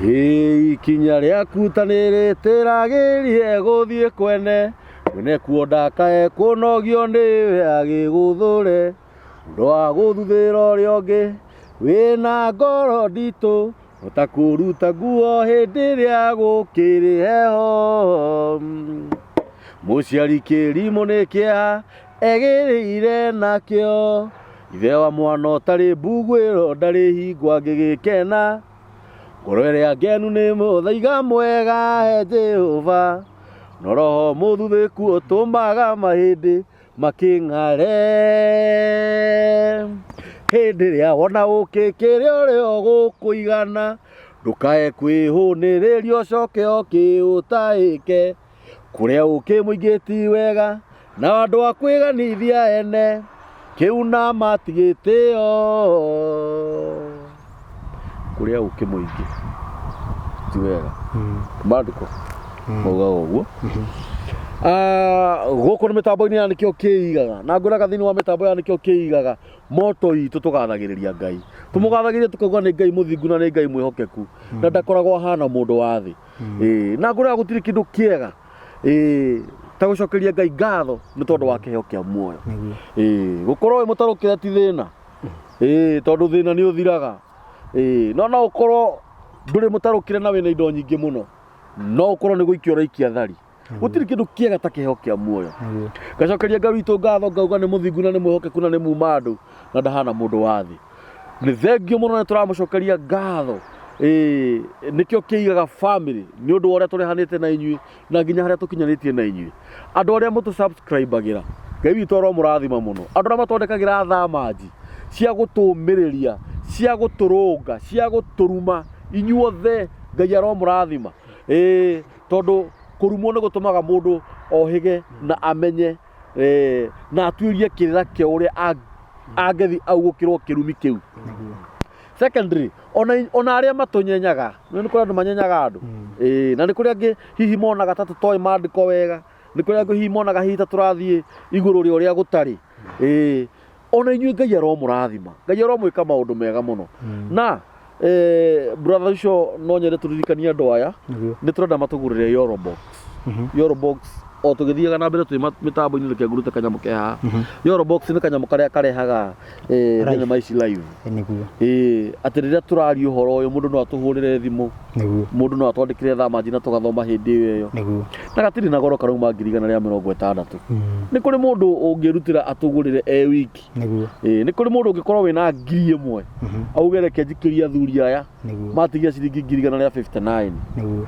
ikinya rĩaku ta nĩrĩtĩragĩrie gũthiĩ kwene wene kuondakae kũnogio nĩwe agĩgũthũre ũndũ wa gũthuthĩra ũrĩa ũngĩ wĩna ngoro nditũ ũtakũruta nguo hĩndĩ ĩrĩa gũkĩrĩ heho mũciari kĩrimũ nĩ kĩeha egĩrĩire nakĩo ithe wa mwana ũtarĩ mbugwĩro ndarĩ hingo angĩgĩkena ngoro ĩrĩa ngenu nĩ mũthaiga mwega he Jehova no roho mũthuthĩku ũtũmaga mahĩndĩ makĩng'are hĩndĩ ĩrĩa wona ũkĩkĩrĩ ũrĩa ũgũkũigana ndũkae kwĩhũnĩrĩria ũcoke ũkĩũtahĩke kũrĩa ũkĩ mũingĩ ti wega na andũ a kwĩganithia ene kĩu na matigĩtĩo kũrĩa ũkĩ mũingĩ ti wega maandĩko mauga ũguo gũkũ nĩ mĩtambo-inĩ ya nĩkĩo kĩigaga na ngwĩraga thĩinĩ wa mĩtambo ya nĩkĩo kĩigaga moto itũ tũgathagĩrĩria Ngai tũmũgathagĩria tũkauga nĩ Ngai mũthingu na nĩ Ngai mwĩhokeku na ndakoragwo ahana mũndũ wa thĩ na ngwĩraga gũtirĩ kĩndũ kĩega ta gũcokeria Ngai ngatho nĩ tondũ wa kĩheo kĩa muoyo gũkorwo wĩ mũtarũkĩre ti thĩna tondũ thĩna nĩ ũthiraga no ũkorwo ndũrĩ mũtarũkĩre na wĩna indo nyingĩ mũno no ũkorwo nĩ gũikia ũraikia thari gũtirĩ kĩndũ kĩega ta kĩheo kĩa muoyo ngacokeria Ngai witũ ngatho ngauga nĩ mũthingu na nĩ mwĩhokeku na nĩ muuma andũ na ndahana mũndũ wa thĩ nĩ thengio mũno nĩ tũramũcokeria ngatho nĩkĩo kĩigaga family nĩ ũndũ wa ũrĩa tũrehanĩte na inyuĩ na nginya harĩa tũkinyanĩtie na inyuĩ andũ arĩa mũtũ-subscribe-agĩra Ngai witũ aromũrathima mũno andũ arĩa matwandĩkagĩra thamanji cia gũtũũmĩrĩria cia gũtũrũnga cia gũtũruma inyuothe Ngai aromũrathima tondũ kũrumwo nĩ gũtũmaga mũndũ ohĩge na amenye na atuĩrie kĩrĩra kĩa ũrĩa angĩthi augũkĩrwo kĩrumi kĩu secondary ona arĩa matũnyenyaga nĩ kũrĩ andũ manyenyaga andũ na nĩ kũrĩ angĩ hihi monaga ta tũtoĩ maandĩko wega nĩ kũrĩ angĩ hihi monaga hihi ta tũrathiĩ igũrũ rĩa ũrĩa gũtarĩ ona inyuĩ Ngai aromũrathima Ngai aromwĩka maũndũ mega mũno na brother Ucio no nyende tũririkanie andũ aya nĩ tũrenda matũgũrĩre Yorobox o tũgĩthiaga na mbere twĩ mĩtambo-inĩ reke ngũrute kanyamũ ke haha Yorobox nĩ kanyamũ karĩa karehaga thenema ici live atĩ rĩrĩa tũraria ũhoro ũyũ mũndũ no atũhũrĩre thimũ mũndũ no atwandĩkĩre thamanji na tũgathoma hĩndĩ ĩyo na gatirĩ na goro karauma 160 nĩ kũrĩ mũndũ ũngĩrutĩra atũgũrĩre wiki nĩ kũrĩ mũndũ ũngĩkorwo wĩna 1000 auge reke njikĩrie athuri aya matigia ciringi 159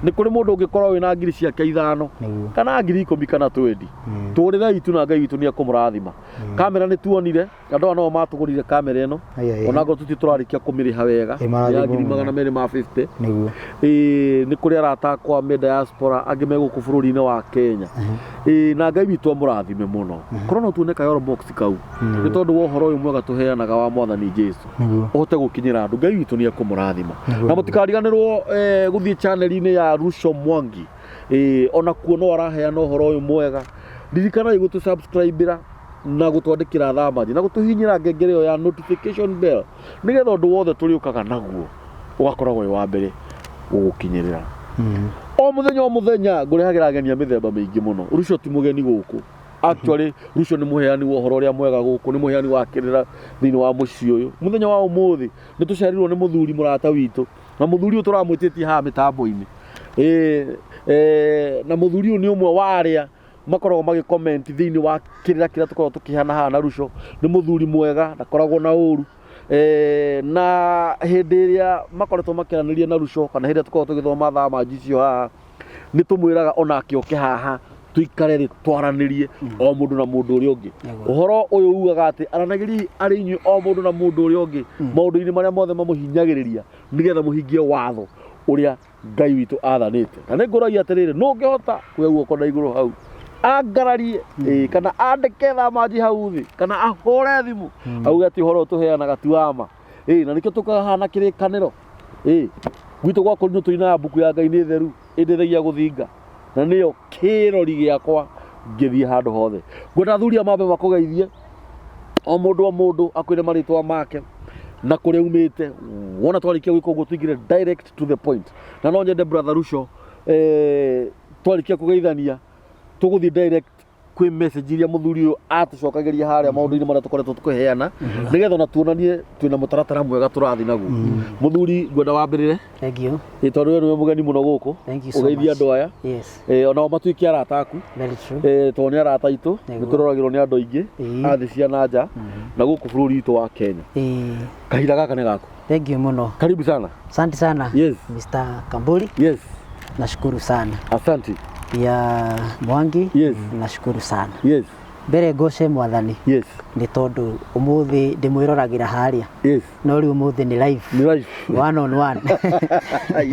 nĩ kũrĩ mũndũ ũngĩkorwo wĩna ngiri ciake 5 kana ngiri 10 kana 20 tũrĩra itu na Ngai witũ nĩ akũmũrathima kamera nĩ tuonire andũ aya no matũgũrire kamera ĩno ona ngo tũrarĩkia kũmĩrĩha wega ya 250 nĩ kũrĩ arata akwa me diaspora angĩ me gũkũ bũrũri-inĩ wa Kenya na Ngai witũ amũrathime mũno korwo no tuone ka Yorobox kau nĩ tondũ wa ũhoro ũyũ mwega tũheanaga wa Mwathani Jesũ ũhote gũkinyĩra andũ Ngai witũ nĩ akũmũrathima na mũtikariganĩrwo gũthiĩ channel-inĩ ya Ucio Mwangi ona kuo no araheana ũhoro ũyũ mwega ririkana gũtũ-subscribe-ĩra na gũtwandĩkĩra thamanji na gũtũhihinyĩra ngengere ĩyo ya notification bell nĩgetha ũndũ wothe tũrĩũkaga naguo ũgakoragwo wĩ wa mbere gũgũkinyĩrĩra o mũthenya ngũrehagĩra ageni a mĩthemba mĩingĩ mũno Ucio ti mũgeni gũkũ actually Ucio nĩ mũheani wa ũhoro ũrĩa mwega gũkũ nĩ mũheani wa kĩrĩra thĩinĩ wa mũciĩ ũyũ mũthenya wa ũmũthĩ nĩ tũcerirwo nĩ mũthuri mũrata witũ na mũthuri ũyũ tũramwĩtĩtie haha mĩtambo-inĩ na mũthuri ũyũ nĩ ũmwe wa arĩa makoragwo magĩcomment thĩinĩ wa kĩrĩra kĩrĩa tũkoragwo tũkĩheana haha na Ucio nĩ mũthuri mwega ndakoragwo na ũru na hĩndĩ ĩrĩa makoretwo makĩaranĩria na Ucio kana hĩndĩ ĩrĩa tũkoragwo tũgĩthoma thamanji icio haha nĩ tũmwĩraga ona akĩoke haha tuikare twaranĩrie o mũndũ na mũndũ ũrĩa ũngĩ ũhoro ũyũ ugaga atĩ aranagĩriai arĩ inyuĩ o mũndũ na mũndũ ũrĩa ũngĩ maũndũ-inĩ marĩa mothe mamũhinyagĩrĩria nĩgetha mũhingie watho ũrĩa Ngai witũ athanĩte na nĩ ngũragia atĩrĩrĩ nũ ũngĩhota kuoya guoko na igũrũ hau angararie kana andĩke thamanji hau thĩ kana ahũre thimũ auge atĩ ũhoro tũheanaga ti wa ma na nĩkĩo tũkahana kĩrĩkanĩro gwitũ gwakũ nĩ tũrĩ na mbuku ya Ngai nĩ theru ĩndeithagia gũthinga na nĩyo kĩrori gĩakwa ngĩthiĩ handũ hothe ngwenda athuri a mambe makũgeithie o mũndũ akwĩre marĩtwa make na kuria umite wona twarikia gwika uguo tuingire direct to the point na no nyende brother Ucio twarikia kugeithania tuguthi direct kwi message iria muthuri uyu atucokageria haria maundu-ini maria tukoretwo tukiheana nigetha na tuonanie twina mutaratara mwega turathi naguo muthuri ngwenda wambirire thank you tondu we niwe mugeni muno guku ugeithia andu aya ona matuike arata aku tondu ni arata itu nituroragirwo ni andu aingi athi cia na nja na guku bururi witu wa Kenya kahinda gaka ni gaku thank you muno karibu sana asante sana yes Mr. Kamburi yes nashukuru sana asante ya Mwangi yes nashukuru sana yes mbere ngoce mwathani yes ni tondu umuthi ndimwiragira haria yes no ri umuthi ni live one on one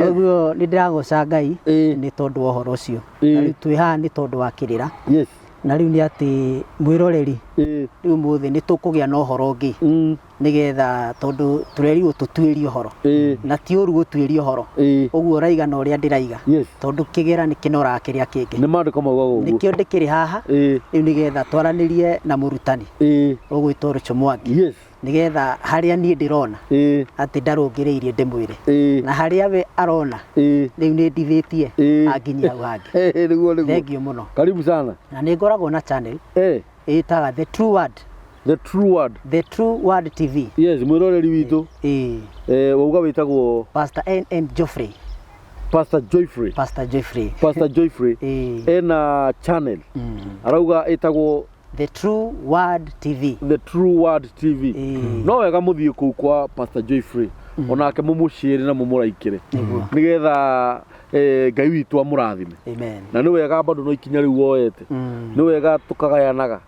oguo ni ndiragoca Ngai ni tondu uhoro ucio na ri twi ha ni tondu wa kirira yes na riu ni ati mwiroreri riu umuthi ni tukugia na uhoro ungi nigetha tondu turerirwo tutuirie uhoro na ti uru gutuirie uhoro uguo raiga na uria ndiraiga tondu kigera ni kinora kiria kingi ni mandiko mauga uguo nikio ndikiri haha riu nigetha twaranirie na murutani ugwitwo Rucho Mwangi nigetha haria ni ndirona ati ndarungireirie ndimwire na haria we arona riu ni ndithitie anginyia wangi thank you muno karibu sana na ningoragwo na channel itaga The True Word TV yes mwiroreri witu wauga witagwo Pastor N Joffrey ena channel arauga itagwo The True Word TV no wega muthie ku kwa Pastor Joffrey onake mumucire na mumuraikire nigetha Ngai witu amurathime na ni wega bado no ikinya riu woete ni wega tukagayanaga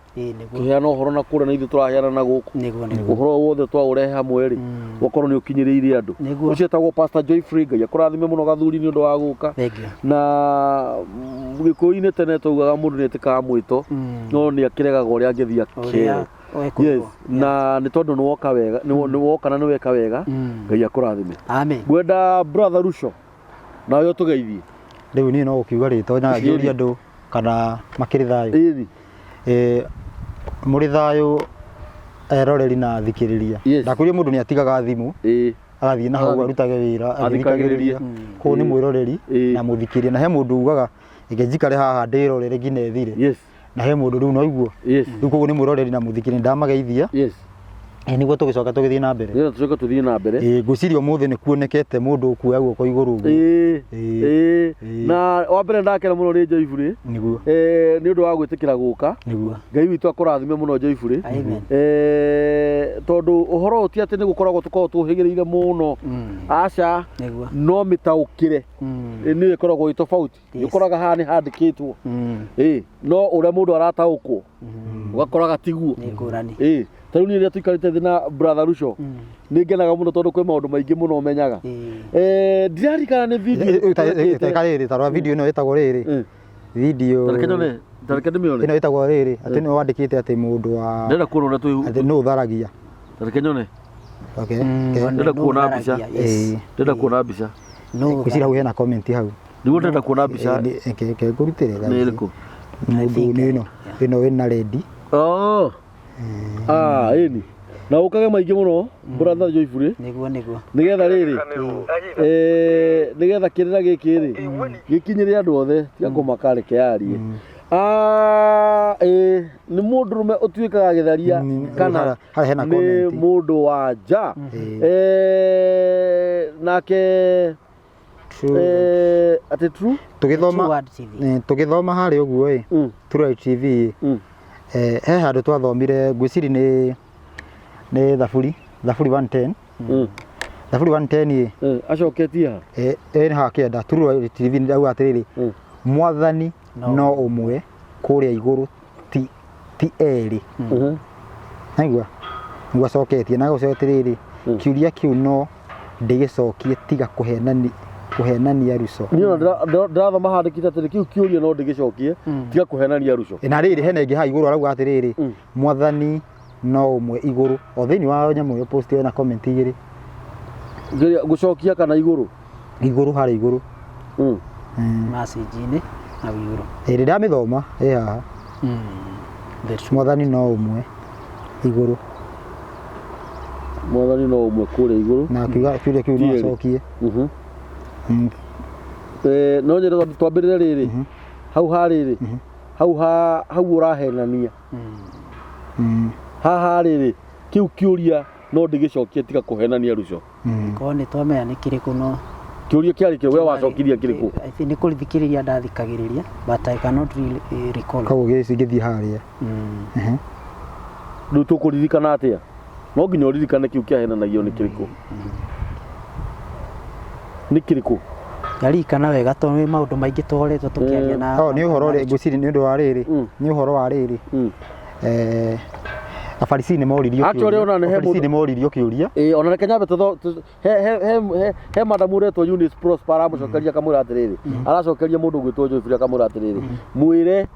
tuheana uhoro na kura na ithu turaheana na guku uhoro wothe twa urehe hamwe ri ukorwo ni ukinyiriire andu ucio tagwo Pastor Joffrey Ngai akurathime muno gathuri ni undu wa guka na gikuyu-ini tene tugaga mundu ni etikaga mwito no ni akiregaga uria angithia akere yes na ni tondu ni woka wega ni woka na ni weka wega Ngai akurathime amen gwenda brother Ucio na yo tugeithie riu ni no ukiuga rito na ngiuria andu kana makiri thayu muri thayu eroreri na thikiriria ndakuria mundu ni atigaga thimu agathie na hau arutage wira athikagiriria ko ni mwiroreri na muthikiria na he mundu ugaga ingejikare haha ndirorere ngine ethire na he mundu riu no iguo riu koguo ni mwiroreri na muthikiria ndamageithia niguo tugicoka tugithie na mbere tucoka tuthie na mbere ngwiciria umuthi ni kuonekete mundu kuoya guoko iguru na wa mbere ndakera muno ri Joifrey niguo ni undu wa gwitikira guka niguo Ngai witu akurathime muno Joifrey tondu uhoro ti ati ni gukoragwo tukorwo tuhigireire muno aca no mitaukire ni ikoragwo itofauti ikoraga haha ni handikitwo no uria mundu arataukwo ugakoraga tiguo tariu ni ria tuikarite thi na brother Ucio ni ngenaga muno tondu kwi maundu maingi muno menyaga ndirarikana ni video itakariri tarwa video ino itagwo riri video tareke ndimione ino itagwo riri ati ni wandikite ati mundu wa ndenda kuona uria tu ati no tharagia tareke nyone okay ndenda kuona mbica ndenda kuona mbica no kucira hena comment hau niguo ndenda kuona mbica ke ngurutire ni iriku mundu ino wina ready ini na ukage maingi muno brother Joifrey niguo nigetha riri nigetha kirira giki ri gikinyire andu othe tia kumakareke yarie ni mundu rume utuikaga githaria kana ni mundu wa nja nake ati True tugithoma hari uguo True TV he handu twathomire ngwiciri ni thaburi 110 thaburi 110 acoketie ha ni hakenda True TV ni au atiriri mwathani no umwe kuria iguru ti eri naigua ngwacoketie na gucoketiriri kiuria kiu no ndigicokie tiga kuhenania Ruco niyo ndirathoma handikite atiri kiu kiuria no ndigicokie tiga kuhenania Ruco na riri hena ingi ha iguru arauga atiriri mwathani no umwe iguru o thiini wa nyamu yo post na comment igiri gucokia kana iguru hari iguru message ni na iguru rira mithoma haha mwathani no umwe iguru mwathani no umwe kure iguru na akiuga kiuria kiu no acokie no nyenda twambirire riri hau hariri hau urahenania haha riri kiu kiuria no ndigicokie tiga kuhenania ruco ko ni twamenya ni kiriku no kiuria kiari kio we wacokiria kiriku ni kurithikiriria ndathikagiriria but I cannot really recall kago gicingithie haria ndu tukuririkana atia no nginya uririkane kiu kiahenanagio ni kiriku ni kiriku yarikana wega to ni maundu maingi tworetwo tukiaria na ni uhoro ri ngwiciri ni undu wa riri ni uhoro wa riri afarisi ni moririo kiuria ona reke nyambe he madamu retwo Eunice Prosper amucokeria kamwira atiriri aracokeria mundu gwitwo Joyfrey kamwira atiriri mwire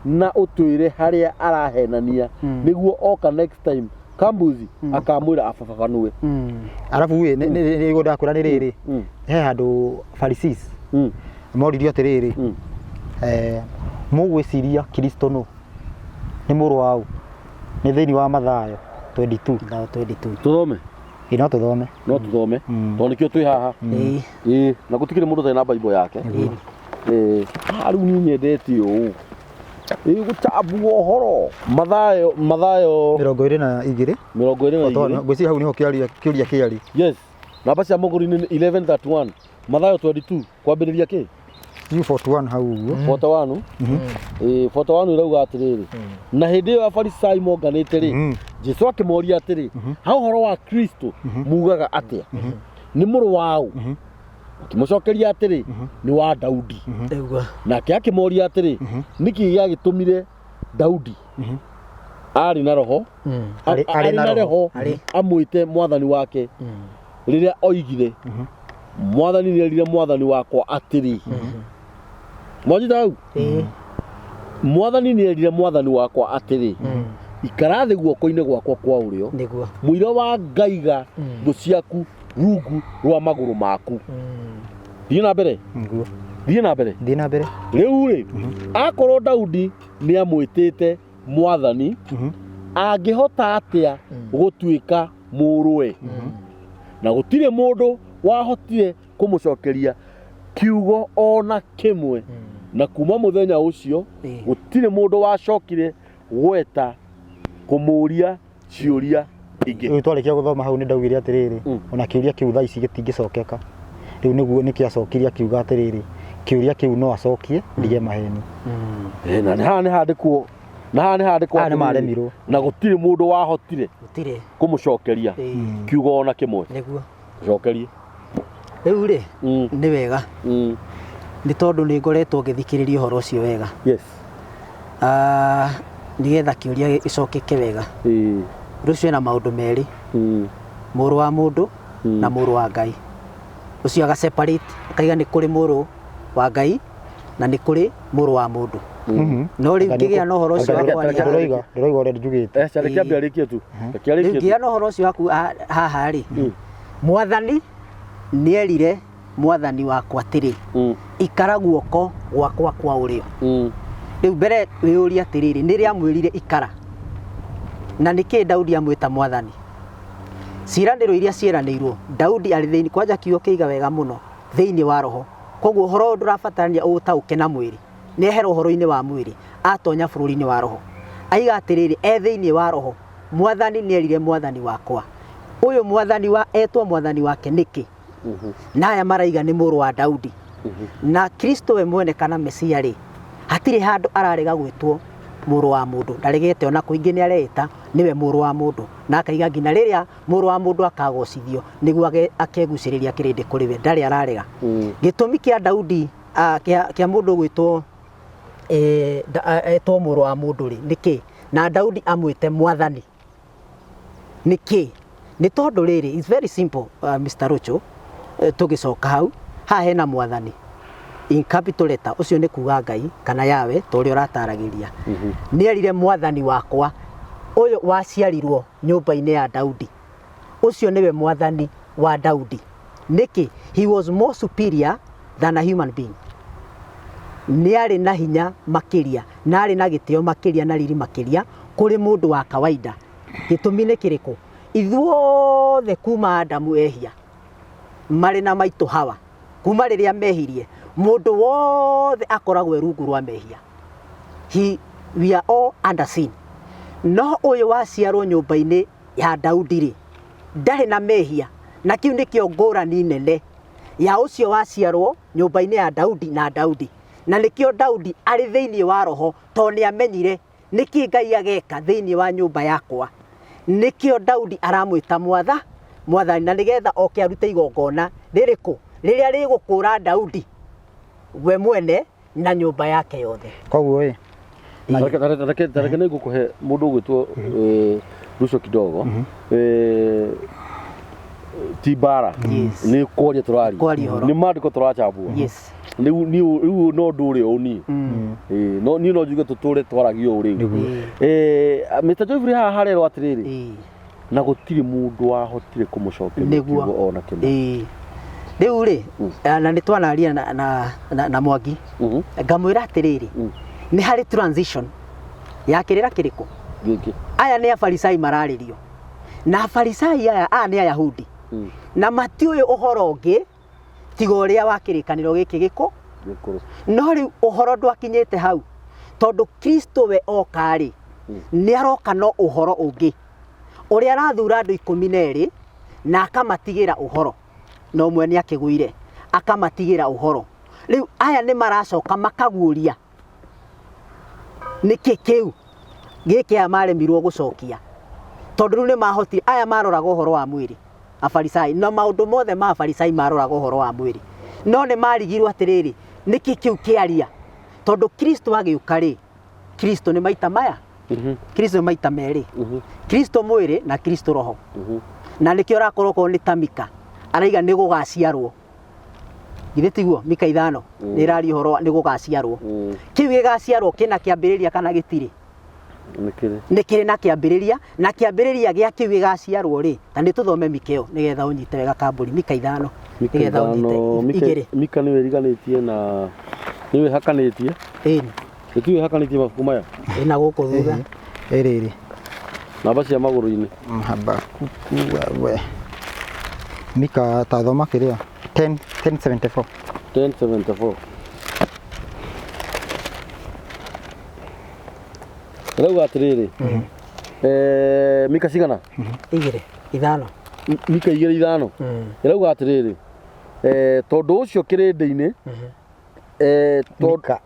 na utwire haria arahenania niguo oka next time kambuzi akamwira afafanue arafu we ni ndakwira ni riri he handu Pharisees moririo atiriri mugwiciria Kristo no ni muru wao ni thiini wa Mathayo 22 tuthome no tuthome to nikio twi haha na gutikire mundu tena Bible yake riu ni nyendete u gutabu Uhoro Mathayo 22 ngwiciria hau niho kiuria kiari yes namba cia muguri ni 11:31 Mathayo 22 kwambiriria ki 41 hau 41 41 irauga atiriri na hindi iyo Afarisai monganite ri Jesu akimoria atiri ha uhoro wa Kristo mugaga atia ni muru wao kimucokeria atiri ni wa Daudi nake akimoria atiri niki giagitumire Daudi ari na roho amwite mwathani wake riria oigire mwathani ni erire mwathani wakwa atiri mwajita hau mwathani ni erire mwathani wakwa atiri ikara thi guoko-ini gwakwa kwa urio muira wa ngaiga thu ciaku rungu rwa maguru maku thie na mbere riu ri akorwo Daudi ni amwitite mwathani angihota atia gutuika muruwe na gutire mundu wahotire kumucokeria kiugo ona kimwe na kuma muthenya ucio gutire mundu wacokire gweta kumuria ciuria ingi twarikia guthoma hau ni ndaugire atiriri ona kiuria kiu thaa ici gitingicokeka riu niguo nikiacokiria kiuga atiriri kiuria kiu no acokie ndige maheni na haha ni handikwo ni maremirwo na gutire mundu wahotire kumucokeria kiugo ona kimwe niguo cokerie riu ri ni wega ni tondu ni ngoretwo ngithikiriria uhoro ucio wega yes nigetha kiuria icokeke wega rucio na maundu meri muru wa mundu na muru wa Ngai ucio aga separate akaiga ni kuri muru wa Ngai na ni kuri muru wa mundu no riu ngigia no uhoro ucio ndĩroiga ũrĩa njugĩte kiambia rĩkie tu ngigia no uhoro ucio waku haha ri mwathani nierire mwathani wakwa atiri ikara guoko gwakwa kwa urio riu mbere wiuria atiriri ni ri amwirire ikara na niki Daudi amwita mwathani ciraniro iria ciranirwo Daudi ari thiini kwanja kiugo kiiga wega muno thiini wa roho koguo horo ndurabatarania utauke na mwiri ni ehera uhoro-ini wa mwiri atonya bururi-ini wa roho aiga atiriri thiini wa roho mwathani nierire mwathani wakwa uyu mwathani wa etwa mwathani wake niki na aya maraiga ni muru wa Daudi na Kristo we mwene kana Mesia ri hatire handu ararega gwitwo muru wa mundu ndaregete ona kuingi ni areita niwe muru wa mundu na akaiga ngina riria muru wa mundu akagocithio niguo akeguciriria kirindi kuri we ndari ararega gitumi kia Daudi kia mundu gwitwo etwo muru wa mundu ri niki na Daudi amwite mwathani niki ni tondu riri it's very simple Mr. Rocho tugicoka hau ha hena mwathani in capital letter ucio ni kuga Ngai kana yawe tori urataragiria ni erire mwathani wakwa uyu waciarirwo nyumba-ini ya Daudi ucio niwe mwathani wa Daudi niki he was more superior than a human being ni ari na hinya makiria na ari na gitio makiria na riri makiria kuri mundu wa kawaida gitumi ni kiriko ithuothe kuma Adamu ehia marĩ na maitũ Hawa kuma rĩrĩa mehirie mũndũ wothe akoragwo rungu rwa mehia. We are all under sin. No ũyũ waciarwo nyũmba-inĩ ya Daudi rĩ ndarĩ na mehia, na kĩu nĩkĩo ngũrani nene ya ũcio waciarwo nyũmba-inĩ ya Daudi na Daudi, na nĩkĩo Daudi arĩ thĩinĩ wa roho tondũ nĩamenyire nĩkĩ Ngai ageka thĩinĩ wa nyũmba yakwa. Nĩkĩo Daudi aramwĩta mwathani, na nĩgetha oke arute igongona rĩrĩkũ rĩrĩa rĩgũkũra Daudi we mwene na nyũmba yake yothe. Koguo Tareke nĩngũkũhe mũndũ ũgwĩtwo Ucio kidogo ti bara nĩ kwaria tũraria nĩ maandĩko tũrachambua rĩu no ũndũ ũrĩa ũniĩ niĩ no njuge tũtũre twaragio ũũ rĩu. Mr. Joyfrey haha harerwo atĩrĩrĩ na gũtirĩ mũndũ wahotire kũmũcokeria kiugo ona kĩmwe. Rĩu rĩ na nĩ twanaria na Mwangi ngamwĩra atĩrĩrĩ nĩ harĩ transition ya kĩrĩra kĩrĩkũ aya nĩ Afarisai mararĩrio na Afarisai aya nĩ Ayahudi na matiũĩ ũhoro ũngĩ tiga ũrĩa wa kĩrĩkanĩro gĩkĩ gĩkũ. No rĩu ũhoro ndwakinyĩte hau tondũ Kristo we oka-rĩ nĩ aroka no ũhoro ũngĩ ũrĩa arathura andũ 12 na akamatigĩra ũhoro no ũmwe nĩ akĩgũire akamatigĩra ũhoro. Rĩu aya nĩ maracoka makaguũria nĩkĩ kĩu gĩkĩ aya maremirwo gũcokia tondũ rĩu nĩ mahotire aya maroraga ũhoro wa mwĩrĩ Afarisai na maũndũ mothe ma Afarisai maroraga ũhoro wa mwĩrĩ no nĩ marigirwo atĩrĩrĩ nĩkĩ kĩu kĩaria tondũ Kristo agĩũka-rĩ Kristo nĩ maita maya Kristo nĩ maita merĩ Kristo mwĩrĩ na Kristo roho na nĩkĩo rakorwo ko nĩ Tamika araiga nĩ gũgaciarwo githĩ tiguo Mika 5 nĩ ĩraria ũhoro nĩ gũgaciarwo kĩu gĩgaciarwo kĩna kĩambĩrĩria kana gĩtirĩ nĩkĩrĩ na kĩambĩrĩria na kĩambĩrĩria gĩa kĩu gĩgaciarwo-rĩ na nĩ tũthome Mika ĩyo nĩgetha ũnyite wega kambũri Mika 5 nĩgetha ũnyite Mika nĩwe ĩriganĩtie na nĩwe hakanĩtie nĩtiwe hakanĩtie mabuku maya ĩna gũkũ thutha ĩrĩ namba cia magũrũ-inĩ we Mika tathoma kĩrĩa 10:74 rauga atĩrĩrĩ Mika cigana 2:5 Mika 2:5 rauga atĩrĩrĩ tondũ ũcio kĩrĩndĩ-inĩ Mika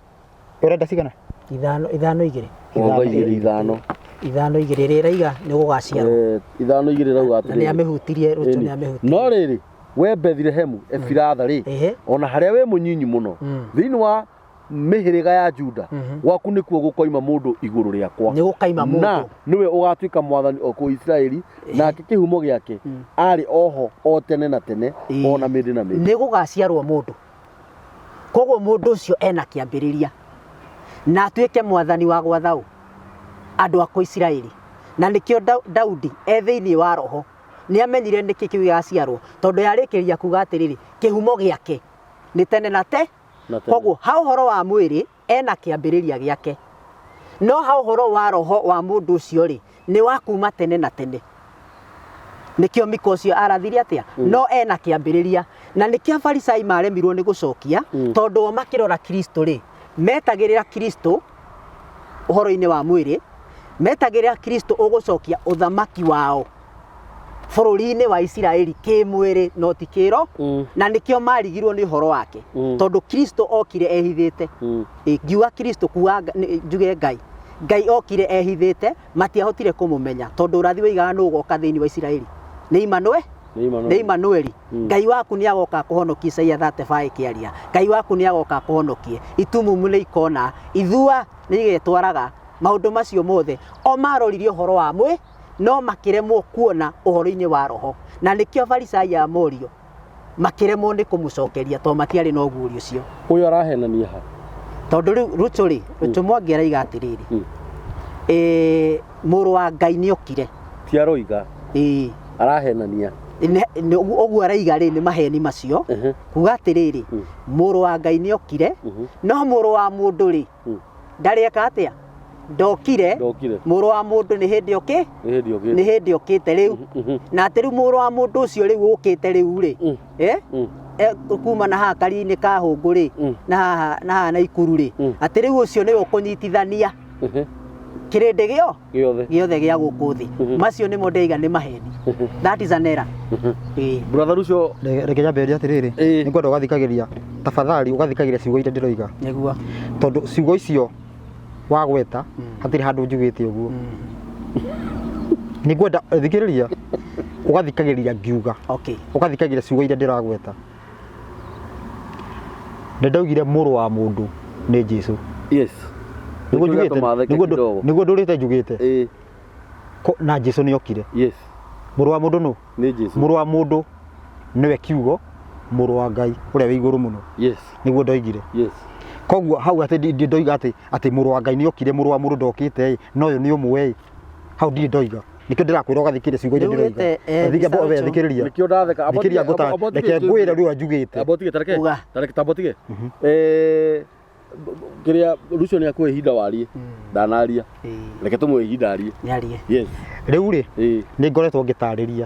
ũrenda cigana 5:2 5:5 rĩrĩa raiga nĩ gũgaciarwo 5:2 rauga atĩrĩrĩ na nĩamĩhutirie Ruto nĩamĩhutirie no rĩrĩ we Bethlehemu Efiratha-rĩ ona harĩa we mũnyinyi mũno thĩinĩ wa mĩhĩrĩga ya Juda gwaku nĩkuo gũkoima mũndũ igũrũ rĩakwa nĩ gũkaima mũndũ na nĩwe ũgatuĩka mwathani o kũu Isiraeli nake kĩhumo gĩake arĩ oho o tene na tene ona mĩndĩ na mĩndĩ nĩ gũgaciarwo mũndũ koguo mũndũ ũcio ena kĩambĩrĩria na atuĩke mwathani wa gwatha andũ a Isiraeli na nĩkĩo Daudi thĩinĩ wa roho nĩ amenyire nĩkĩ kĩu gĩgaciarwo tondũ yarĩkĩria kuga atĩrĩrĩ kĩhumo gĩake nĩ tene na te koguo ha ũhoro wa mwĩrĩ ena kĩambĩrĩria gĩake no ha ũhoro wa roho wa mũndũ ũcio-rĩ nĩ wa kuma tene na tene nĩkĩo Mika ũcio arathire atĩa no ena kĩambĩrĩria na nĩkĩo Afarisai maremirwo nĩ gũcokia tondũ o makĩrora Kristo-rĩ metagĩrĩra Kristo ũhoro-inĩ wa mwĩrĩ metagĩrĩra Kristo ũgũcokia ũthamaki wao bũrũri-inĩ wa Isiraeli kĩmwĩrĩ no ti kĩro na nĩkĩo marigirwo nĩ ũhoro wake tondũ Kristo okire ehithĩte ngiuga Kristo kuga njuge Ngai okire ehithĩte matiahotire kũmũmenya tondũ ũrathi waigaga nũ ũgoka thĩinĩ wa Isiraeli nĩ Imanueli Ngai waku nĩ agoka kũhonokia Isaia 35 kĩaria Ngai waku nĩ agoka kũhonokia itumumu nĩ ikona ithua nĩ igetwaraga maũndũ macio mothe o maroririe ũhoro wa mwĩ no makĩremwo kuona ũhoro-inĩ wa roho na nĩkĩo Afarisai amorio makĩremwo nĩ kũmũcokeria tondũ matiarĩ na ũguũrio ũcio ũyũ arahenania ha tondũ rĩu Ruto Mwangi araiga atĩrĩrĩ mũrũ wa Ngai nĩ okire ti aroiga arahenania ũguo araiga rĩ nĩ maheni macio kuga atĩrĩrĩ mũrũ wa Ngai nĩ okire no mũrũ wa mũndũ rĩ ndareka atĩa ndokire muru wa mundu nĩ hĩndĩ okite rĩu na atĩ rĩu muru wa mundu ũcio rĩu ũkĩte rĩu rĩ kuma na haha Kari-inĩ ka Hũngũ rĩ na haha na Ikuru rĩ atĩ rĩu ũcio nĩwe ũkũnyitithania kĩrĩndĩ gĩothe gĩa gũkũ thĩ macio nĩmo ndaiga nĩ maheni. That is an error. Brother Ucio reke nyambĩrĩrie atĩrĩrĩ nĩ ngwenda ũgathikagĩria tafadhali ũgathikagĩria ciugo iria ndĩroiga nĩguo tondũ ciugo icio wagweta hatirĩ handũ njugĩte ũguo nĩ ngwenda thikĩrĩria ũgathikagĩria ngiuga ũgathikagĩria ciugo iria ndĩragweta. Nĩ ndaugire mũrũ wa mũndũ nĩ Jesũ. Yes. Nĩguo ndũrĩte njugĩte na Jesũ nĩ okire. Yes. Mũrũ wa mũndũ nĩ Jesũ. Mũrũ wa mũndũ nĩwe kiugo mũrũ wa Ngai ũrĩa wĩ igũrũ mũno. Yes. Nĩguo ndoigire. Yes. Koguo hau atĩ ndoiga atĩ mũrũ wa Ngai nĩ okire mũrũ wa mũndũ ndokĩte no ũyũ nĩ ũmwe hau ndirĩ ndoiga nikio ndĩrakwĩra ũgathikĩria ciugo iria ndĩroiga. Thikĩrĩria nikio ndatheka thikĩrĩria reke ngwĩre rĩu anjugĩte abotige tareke tabotige kĩrĩa Ucio nĩ akũhe ihinda warie ndanaria reke tũmũhe ihinda arie. Yes. Rĩu rĩ nĩ ngoretwo ngĩtarĩria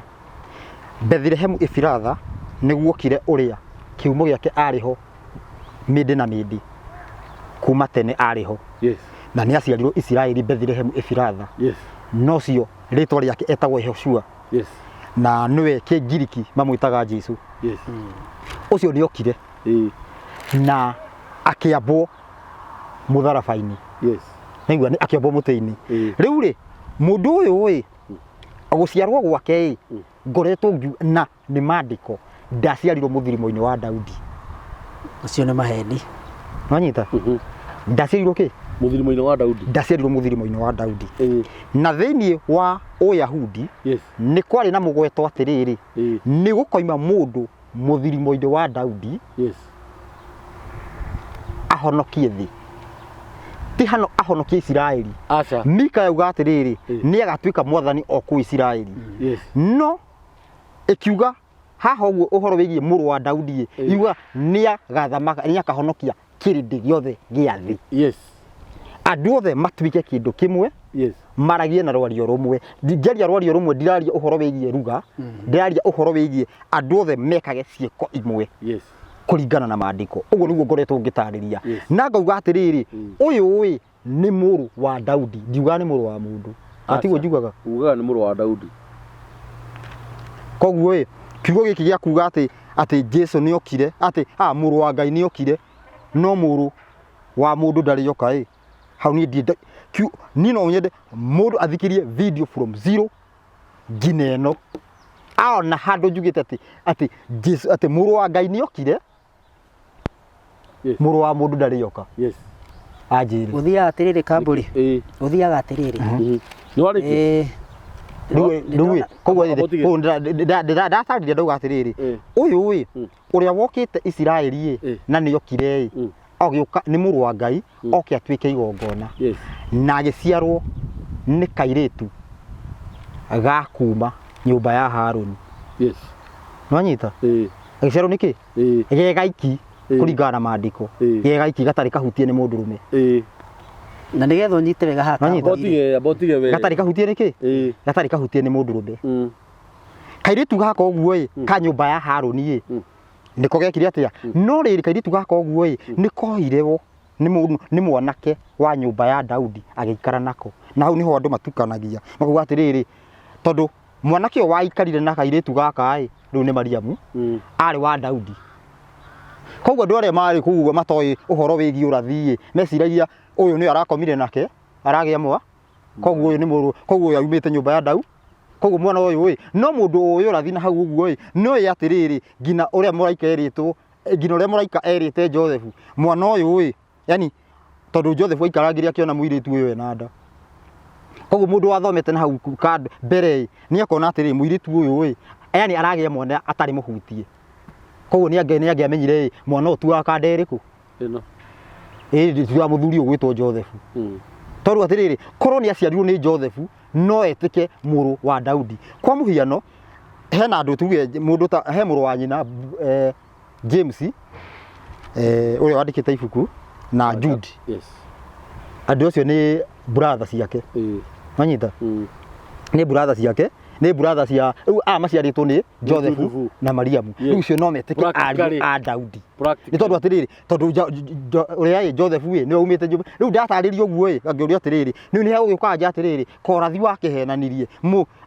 Bethlehem Efiratha nĩguo okire ũrĩa kiumo gĩake arĩho mĩndĩ na mĩndĩ kuma tene arĩho. Yes. Na nĩ aciarirwo Isiraeli Bethlehem Efiratha. Yes. Nocio rĩtwa rĩake etagwo Yehoshua. Yes. Na nĩwe Kĩngiriki mamwĩtaga Jesũ. Yes. Ũcio nĩ okire na akĩambwo mũtharaba-inĩ. Yes. Nĩguo akĩambwo mũtĩ-inĩ. Rĩu rĩ mũndũ ũyũ gũciarwo gwake ngoretwo na nĩ maandĩko ndaciarirwo mũthirimo-inĩ wa Daudi. Ũcio nĩ maheni. Wanyita? Ndaciarirwo kĩ? Mũthirimo-inĩ wa Daudi. Ndaciarirwo mũthirimo-inĩ wa Daudi. Na thĩinĩ wa Ũyahudi nĩ kwarĩ na mũgweto atĩrĩrĩ nĩ gũkoima mũndũ mũthirimo-inĩ wa Daudi ahonokie thĩ. Ti hano ahonokie Isiraeli. Mika yauga atĩrĩrĩ nĩ agatuĩka mwathani o kũu Isiraeli. No ĩkiuga haha ũguo ũhoro wĩgiĩ mũrũ wa Daudi iuga nĩ agathamaka nĩ akahonokia kĩrĩndĩ gĩothe gĩa thĩ. Yes. Andũ othe matuĩke kĩndũ kĩmwe. Yes. Maragie na rwario rumwe. Ndingĩaria rwario rumwe ndiraria ũhoro wĩgiĩ ruga. Ndiraria ũhoro wĩgiĩ andũ othe mekage ciĩko imwe. Yes. Kũringana na maandĩko. Ũguo nĩguo ngoretwo ngĩtarĩria. Na ngauga atĩrĩrĩ ũyũ nĩ mũrũ wa Daudi. Ndiuga nĩ mũrũ wa mũndũ. Atiguo njugaga. Ugaga nĩ mũrũ wa Daudi. Koguo kiugo gĩkĩ gĩa kuga atĩ Jesũ nĩ okire atĩ mũrũ wa Ngai nĩ okire no mũrũ wa mũndũ ndarĩ oka hau niĩ no nyende mũndũ athikĩrie video from zero nginya ĩno aona handũ njugĩte atĩ Jesũ atĩ mũrũ wa Ngai nĩ okire mũrũ wa mũndũ ndarĩ oka. Yes. Anjĩre ũthiaga atĩrĩrĩ Kambũri ũthiaga atĩrĩrĩ nĩ warĩkia Rĩu koguo ndatarĩria ndauga atĩrĩrĩ ũyũ ũrĩa wokĩte Isiraeli na nĩ okire agĩũka nĩ mũrũ wa Ngai oke atuĩke igongona. Na agĩciarwo nĩ kairĩtu ga kuma nyũmba ya Harũni. Yes. Nwanyita? Agĩciarwo nĩ kĩ? Gegaiki kũringana na maandĩko. Gegaiki gatarĩ kahutie nĩ mũndũrũme. Na nĩgetha ũnyite wega haha abotige wega gatarĩ kahutie nĩ kĩ? Gatarĩ kahutie nĩ mũndũrũme. Kairĩtu gaka ũguo ka nyũmba ya Harũni nĩko gekire atĩa no rĩrĩ kairĩtu gaka ũguo nĩ kohirwo nĩ mwanake wa nyũmba ya Daudi agĩikara nako. Na hau niho andũ matukanagia makuga atĩrĩrĩ tondũ mwanake ũyũ waikarire na kairĩtu gaka rĩu nĩ Mariamu arĩ wa Daudi. Koguo andũ arĩa marĩ kũu matoĩ ũhoro wĩgiĩ ũrathi meciragia ũyũ nĩ arakomire nake aragĩa mwa koguo ũyũ nĩ mũrũ koguo ũyũ aumĩte nyũmba ya Daudi. Koguo mwana ũyũ no mũndũ ũyũ ũrathi na hau ũguo no atĩrĩrĩ ngina ũrĩa mũraika erĩtwo ngina ũrĩa mũraika erĩte Joseph mwana ũyũ yani tondũ Joseph aikarangĩria akĩona mũirĩtu ũyũ ena nda. Koguo mũndũ wathomete na hau mbere nĩ akona atĩrĩrĩ mũirĩtu ũyũ yani aragĩa mwana atarĩ mũhutie. Koguo nĩ angĩamenyire mwana ũyũ tu wa kanda ĩrĩkũ wa mũthuri ũgwĩtwo Joseph. Tondũ atĩrĩrĩ korwo nĩ aciarirwo nĩ Joseph no etĩke mũrũ wa Daudi. Kwa mũhiano hena andũ tuge mũndũ ta he mũrũ wa nyina James ũrĩa wandĩkĩte ibuku na Jude. andũ acio nĩ brother ciake manyita nĩ brother ciake nĩ brother cia maciarĩtwo nĩ Joseph na Mariamu rĩu ũcio no metĩke ariũ a Daudi nĩ tondũ atĩrĩrĩ tondũ ũrĩa Joseph nĩ aumĩte rĩu ndatarĩrio ũguo ngĩũria atĩrĩrĩ nĩ nĩ gũgĩũka nja atĩrĩrĩ korathi wakehenanirie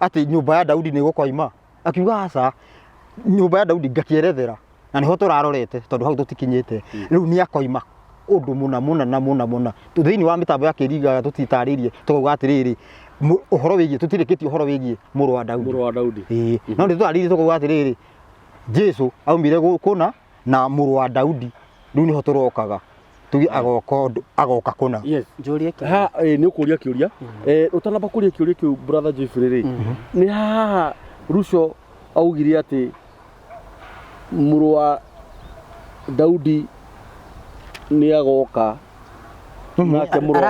atĩ nyũmba ya Daudi nĩ gũkoima akiuga aca nyũmba ya Daudi ngakĩerethera na nĩho tũrarorete tondũ hau tũtikinyĩte rĩu nĩ akoima ũndũ mũna thĩinĩ wa mĩtambo ya kĩringa tũtitarĩirie tũkauga atĩrĩrĩ ũhoro wĩgiĩ tũtirĩkĩtie ũhoro wĩgiĩ mũrũ wa Daudi no nĩ tũtarĩirie tũkauga atĩrĩrĩ Jesu aumire kũna na mũrũ wa Daudi rĩu nĩho tũrokaga tugi agoka kũna njũrie ha nĩ ũkũria kĩũria ũtanamba kũria kĩũria kĩu brother Jeffrey nĩ haha Rucio augire atĩ mũrũ wa Daudi nĩ agoka nake mũrũ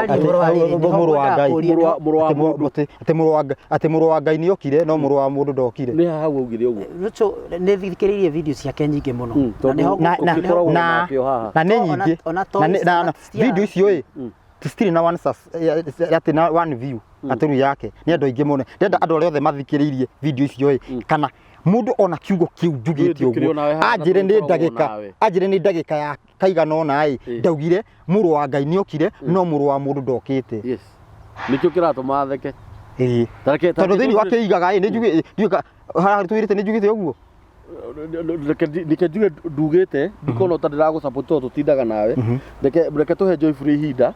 wa Ngai nĩ okire no mũrũ wa mũndũ ndokire nĩ haha augire ũguo Rucio nĩ thikĩrĩirie video ciake nyingĩ mũno na nĩ nyingĩ na video icio citirĩ na one view atĩrĩ yake nĩ andũ aingĩ mũno ndenda andũ arĩa othe mathikĩrĩirie video icio kana mũndũ ona kiugo kĩu njugĩte ũguo anjĩre nĩ ndagĩka ya kaigana ona ndaugire mũrũ wa Ngai nĩ okire no mũrũ wa mũndũ ndokĩte nĩkĩo kĩratũma theke tondũ thĩinĩ wa kĩigaga nĩ njugĩte haha twĩrĩte nĩ njugĩte ũguo reke njuge ndugĩte ndikona ta ndĩragũsupport tondũ tũtindaga nawe reke tũhe Joyfrey ihinda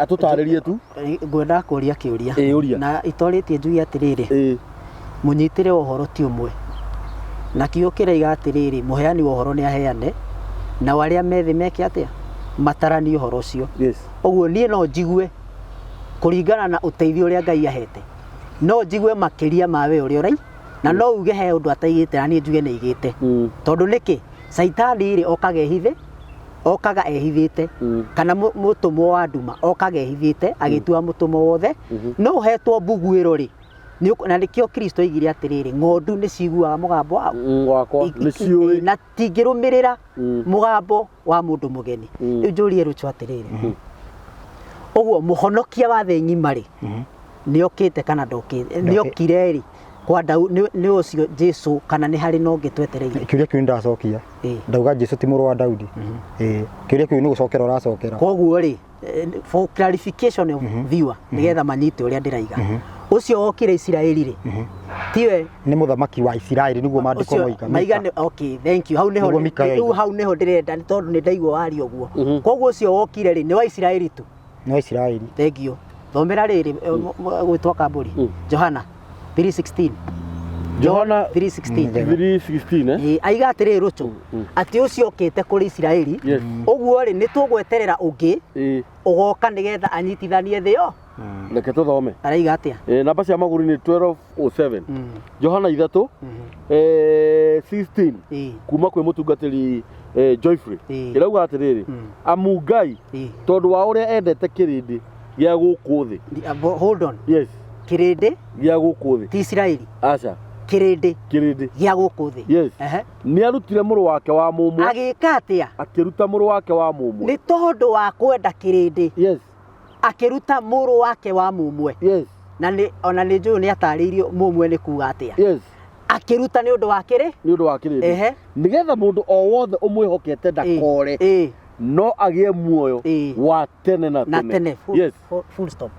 atũtarĩrie tu ngwenda kũria kĩũria na itorĩtie njuge atĩrĩrĩ munyitire ũhoro ti ũmwe na kĩo kĩraiga atĩrĩrĩ mũheani wa ũhoro nĩ aheane na arĩa methi meke atĩa matarani ũhoro ũcio ũguo niĩ no njigue kũringana na ũteithio ũrĩa Ngai ahete no njigue makĩria mawe ũrĩa ũrai na no uge he ũndũ ataigĩte na niĩ njuge nĩ igĩte tondũ nĩkĩ Saitani rĩ okaga ehithĩte kana mũtũmwo wa nduma okaga ehithĩte agĩtua mũtũmwo wothe no ũhetwo mbuguĩro rĩ na nĩkĩo Kristo oigire atĩrĩrĩ ng'ondu nĩ ciguaga mũgambo wakwa na tingĩrũmĩrĩra mũgambo wa mũndũ mũgeni rĩu njũrie Rucio atĩrĩrĩ ũguo mũhonokia wa thĩ ng'ima rĩ nĩ okĩte kana ndokĩte nĩ okire rĩ kwa nĩ ũcio Jesu kana nĩ harĩ no ngĩtwetereire kĩũria kĩu ndacokia ndauga Jesu ti mũrũ wa Daudi kĩũria kĩu nĩ gũcokera ũracokera koguo rĩ for clarification of viewer nĩgetha manyite ũrĩa ndĩraiga ũcio wokire Isiraeli rĩ tiwe nĩ mũthamaki wa Isiraeli nĩguo maandĩko moiga okay thank you hau nĩho ndĩrenda tondũ nĩ ndaigua wari ũguo koguo ũcio wokire rĩ nĩ wa Isiraeli tu nĩ wa Isiraeli thank you thomera rĩrĩ gwĩtwa kambũri Johana 3:16 Johana 3:16 aiga atĩrĩrĩ Rucio atĩ ũcio okĩte kũrĩ Isiraeli ũguo rĩ nĩ tũgweterera ũngĩ ũgoka nĩgetha anyitithanie thĩ yo reke tũthome araiga atĩa namba cia magũrũ nĩ 12:07 Johana 3:16 kuma kwĩ mũtungatĩri Joyfrey ĩrauga atĩrĩrĩ amu Ngai tondũ wa ũrĩa endete kĩrĩndĩ gĩa gũkũ thĩ hold on kĩrĩndĩ gĩa gũkũ thĩ ti Isiraeli aca kĩrĩndĩ gĩa gũkũ thĩ nĩ arutire mũrũ wake wa mũmwe agĩka atĩa akĩruta mũrũ wake wa mũmwe nĩ tondũ wa kwenda kĩrĩndĩ akĩruta mũrũ wake wa mũmwe na ona nĩ njũĩ nĩ atarĩirio mũmwe nĩ kuga atĩa akĩruta nĩ ũndũ wa kĩrĩndĩ nĩgetha mũndũ o wothe ũmwĩhokete ndakore no agĩe muoyo wa tene na tene full stop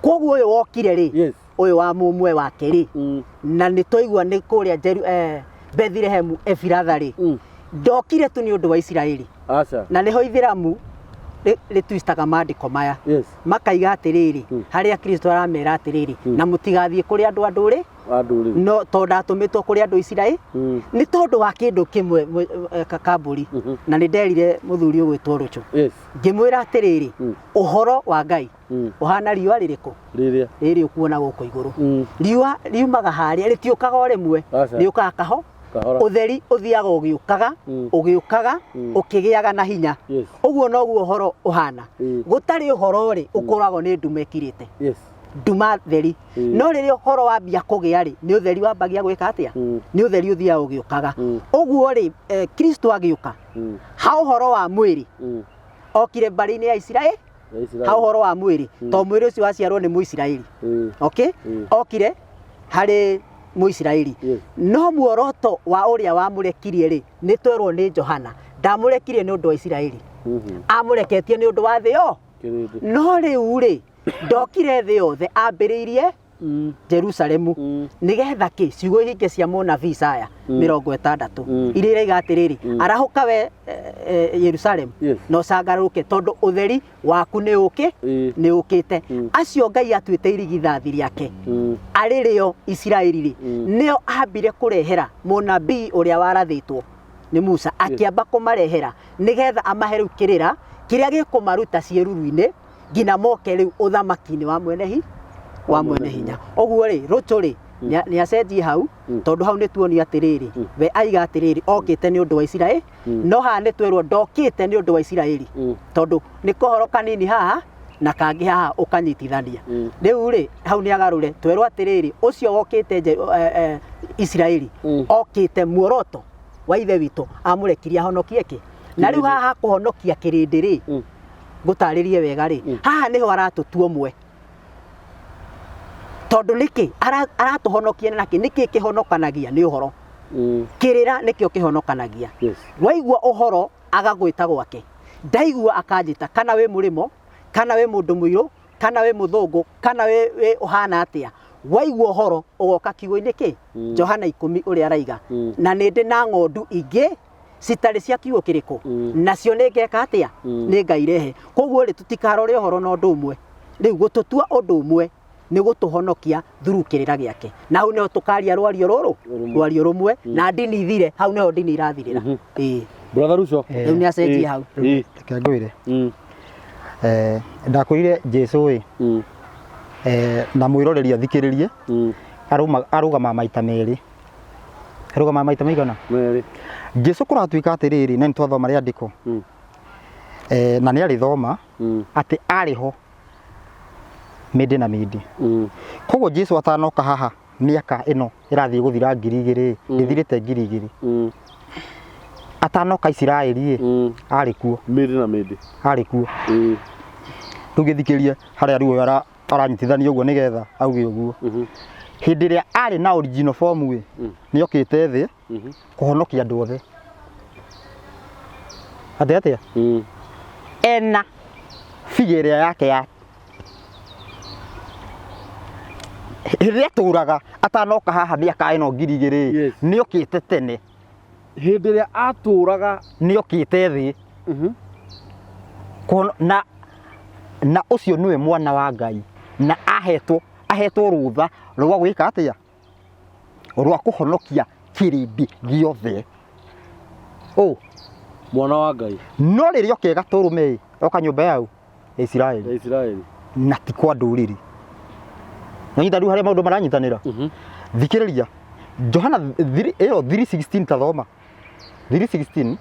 koguo ũyũ wokire rĩ ũyũ wa mũmwe wake rĩ na nĩ twaigua nĩ kũrĩa Bethlehemu Efiratha rĩ ndokire tu nĩ ũndũ wa Isiraeli na nĩho Ithĩramu rĩtwistaga maandĩko maya makaiga atĩrĩrĩ harĩa Kristo aramera atĩrĩrĩ na mũtigathiĩ kũrĩ andũ andũrĩ no tondũ atũmĩtwo kũrĩ andũ Isiraeli nĩ tondũ wa kĩndũ kĩmwe kakambũri na nĩ nderire mũthuri ũgwĩtwo Rucio ngĩmwĩra atĩrĩrĩ ũhoro wa Ngai ũhana riũa rĩrĩkũ rĩrĩ ũkuona gũkũ igũrũ riũa riumaga harĩa rĩtiũkaga o rĩmwe rĩũkaga kaho ũtheri ũthiaga ũgĩũkaga ũkĩgĩaga na hinya ũguo noguo ũhoro ũhana gũtarĩ ũhoro rĩ ũkoragwo nĩ nduma ĩkirĩte nduma theri no rĩrĩa ũhoro wambia kũgĩa rĩ nĩ ũtheri wambagia gwĩka atĩa nĩ ũtheri ũthiaga ũgĩũkaga ũguo rĩ Kristo agĩũka ha ũhoro wa mwĩrĩ okire mbarĩ-inĩ ya Isiraeli ha uhoro wa mwiri to mwiri ucio waciarwo ni Muisiraeli okay okire hari Muisiraeli no muoroto wa uria wa murekirie ri ni twerwo ni Johana ndamurekirie ni undu wa Isiraeli amureketie ni undu wa thĩ yo no riu ri ndokire thĩ yothe ambĩrĩirie Jerusalemu nigetha ki ciugo hinge cia munabii Isaya 60 iria iraiga atiriri arahuka we Jerusalem no cangararuke tondu utheri waku ni ukite acio Ngai atuite irigithathi riake aririo Isiraeli ri nio ambire kurehera munabii uria warathitwo ni Musa akiamba kumarehera nigetha amahe riu kirira kiria gikumaruta cieruruine ngina moke riu uthamaki-ini wa mwene hinya oguo ri rutu ri ni acenjie hau tondu hau ni tuoni atiriri we aiga atiriri okite ni undu wa Isiraeli no ha ni twerwo ndokite ni undu wa Isiraeli tondu ni kohoro kanini haha na kangi haha ukanyitithania riu ri hau ni agarure twerwo atiriri ucio wokite Isiraeli okite muoroto wa ithe witu amurekiria honokie ki na riu haha kuhonokia kirindi ri gutaririe wega ri haha niho aratutua mwe tondu niki aratuhonokia naki niki kihonokanagia ni uhoro kirira nikio kihonokanagia waigua uhoro agagwita gwake ndaigua akanjita kana we murimo kana we mundu muiru kana we muthungu kana we uhana atia waigua uhoro ugoka kiugo-ini ki Johana 10 uria araiga na nindi na ng'ondu ingi citari cia kiugo kiriku nacio ningeka atia ningaire koguo ri tutikarore uhoro na undu umwe riu gututua undu umwe ni gutuhonokia thuru kirira giake na hau neho tukaria rwario rumwe na ndini ithire hau neho ndini irathirira brother Ucio riu ni acenjie hau reke ngwire ndakurire Jesu wi na mwiroreri athikiririe arugama maita meri arugama maita maigana Jesu kuratuika atiriri na nitwathoma riandiko na ni arithoma ati ariho midi na midi koguo Jesu atanoka haha miaka ino irathie guthira 2000 ithirite 2000 atanoka Isiraeli arikuo midi na midi arikuo tugithikiria haria riu aranyitithania uguo nigetha auge uguo hindi iria ari na original form we ni okite thi kuhonokia andu othe atia ena figure yake ya iria turaga atanoka haha miaka ino 2000 ni okite tene hindi iria aturaga ni okite thi na ucio niwe mwana wa Ngai na ahetwo rutha rwa gwika atia rwa kuhonokia kirindi giothe mwana wa Ngai no riria okega turume oka nyumba yau Israeli na ti kwa nduriri nyita riu haria maundu maranyitanira thikiriria Johana 3:16 tathoma 3:16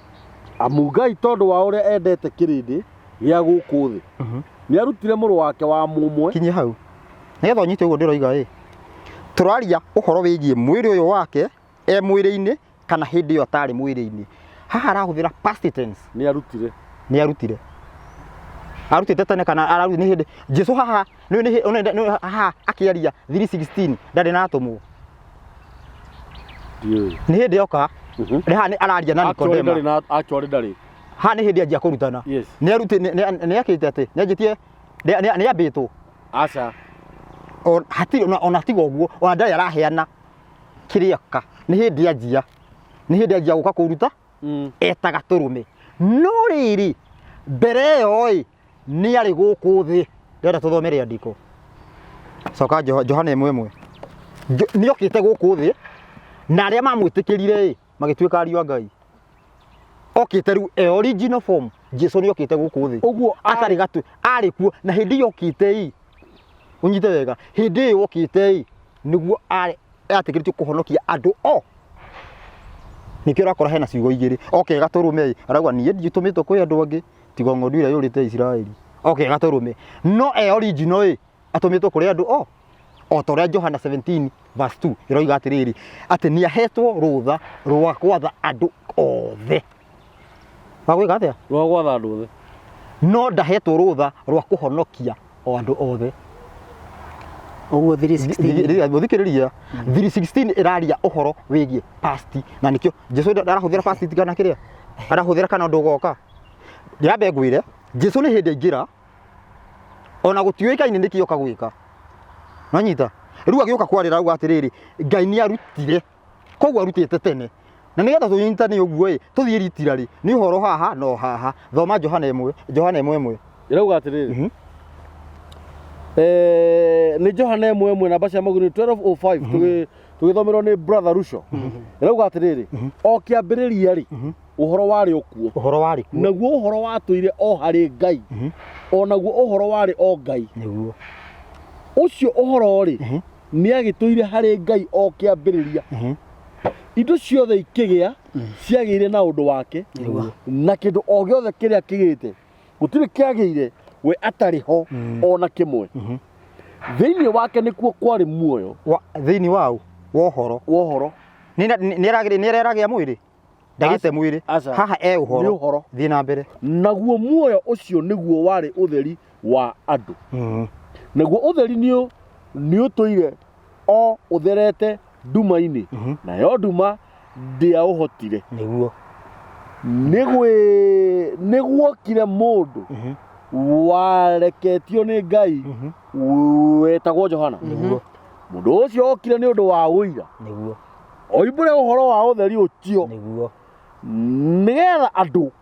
amugai tondu wa uria endete kirindi gia guku thi ni arutire muru wake wa mumwe kinye hau nigetha unyite uguo ndiroiga turaria uhoro wigie mwiri uyu wake mwiri-ini kana hindi iyo atari mwiri-ini haha arahuthira past tense ni arutire arutite tene kana araruti ni hindi Jesu haha ni haha akiaria 3:16 ndari natumwo ni hindi yoka haha ni araria na Nikodema actually ndari ha ni hindi ajia kurutana ni aruti ni akite ati ni ajitie ni abitwo aca hatiri ona tiga uguo ona ndari araheana kiriaka ni hindi ajia guka kuruta etaga turume no riri mbere yo ni ari guku thi ndenda tuthomere andiko coka Johana 1:1 ni okite guku thi na aria mamwitikirire magituika ariu Ngai okite riu original form Jesu ni okite guku thi uguo atari gatu ari kuo na hindi yokite unyite wega hindi yokite niguo ari atikirite kuhonokia andu nikio rakora hena ciugo igiri okega turume aragwa nie nditumitwo kwi andu angi tigo ng'ondu ira yurite Israeli okega turume no original atumitwo kuri andu otoria Johana 17:2 iroiga atiriri ati ni ahetwo rutha rwa gwatha andu othe bagwika atia rwa gwatha andu othe no ndahetwo rutha rwa kuhonokia o andu othe Oguo 316 Muthikiriria 316 iraria uhoro wigie past na nikio Jesu ndarahuthira past tigana kiria arahuthira kana ndugoka ndiambe ngwire Jesu ni hindi ingira ona gutiuikaine nikio kagwika no nyita riu agioka kwarira uga atiriri Ngai ni arutire koguo arutite tene na nigetha tunyitane uguo tuthie ritira ni uhoro haha no haha thoma Johana 1:1 irauga atiriri ni Johana 1:1 namba cia maguru 12:05 tugithomerwo ni brother Ucio irauga atiriri o kiambiriria ri uhoro wari okuo uhoro wari kuo naguo uhoro watuire o hari Ngai onaguo uhoro wari o Ngai niguo ucio uhoro ri ni agituire hari Ngai o kiambiriria indo ciothe ikigia ciagire na undu wake na kindu o giothe kiria kigite gutiri kiagire we atariho ona kimwe thiini wake nikuo kwari muoyo thiini wao wohoro ni ereragia mwiri ndagite mwiri haha uhoro thii na mbere naguo muoyo ucio niguo wari utheri wa andu naguo utheri ni utuire o utherete nduma-ini nayo nduma ndia uhotire niguo kire mundu wareketio ni Ngai wetagwo Johana mundu ucio okire ni undu wa uira oimbure uhoro wa utheri ucio nigetha andu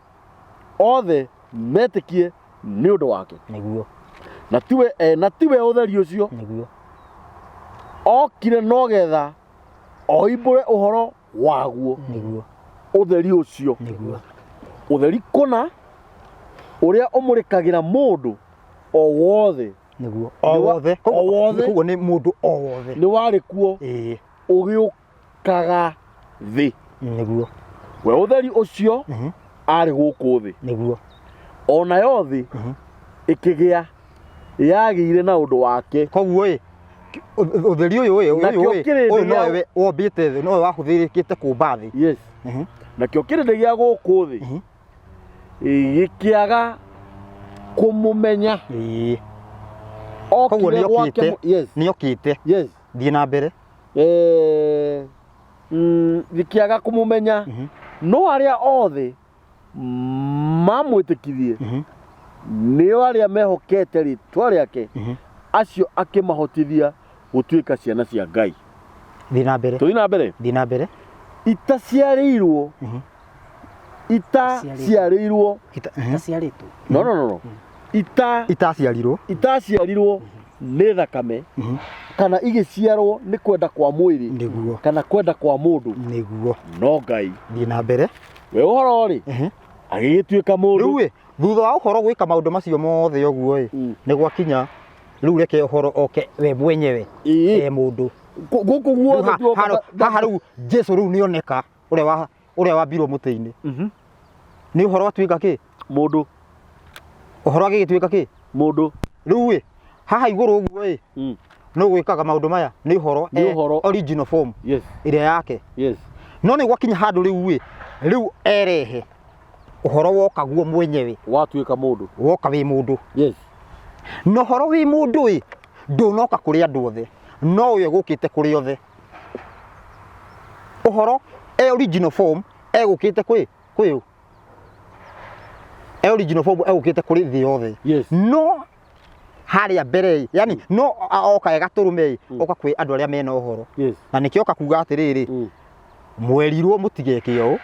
othe metikie ni undu wake na tiwe utheri ucio okire no getha oimbure uhoro waguo utheri ucio utheri kuna uria umurikagira mundu o wothe koguo ni mundu o wothe ni wari kuo ugiukaga thi we utheri ucio ari guku thi ona yo thi ikigia yagire na undu wake koguo utheri uyu nowe wombite thi nowe wahuthirikite kumba thi yes nakio kirinde gia guku thi gikiaga kumumenya koguo ni okite yes thie na mbere gikiaga kumumenya no aria othe mamwitikithie nio aria mehokete ritwa riake acio akimahotithia gutuika ciana cia Ngai thie na mbere thie na mbere itaciarirwo no itaciarirwo ni thakame kana igiciarwo ni kwenda kwa mwiri kana kwenda kwa mundu no Ngai thie na mbere we uhoro ri agigituika mundu riu thutha wa uhoro gwika maundu macio mothe uguo ni gwakinya riu reke uhoro oke we mwenyewe mundu guku guothe haha riu Jesu riu nioneka uria wambirwo muti-ini ni uhoro atuika ki mundu uhoro agigituika ki mundu riu haha iguru uguo no gwikaga maundu maya ni uhoro original form iria yake no ni gwakinya handu riu erehe uhoro woka guo mwenyewe watuika mundu woka wi mundu no uhoro wi mundu ndunoka kuri andu othe no uyo gukite kuri othe uhoro original form gukite kwi original form egukite kuri thi othe no haria mbere yani no oka gaturume oka kwi andu aria mena uhoro na nikio oka kuga atiriri mwerirwo mutigekio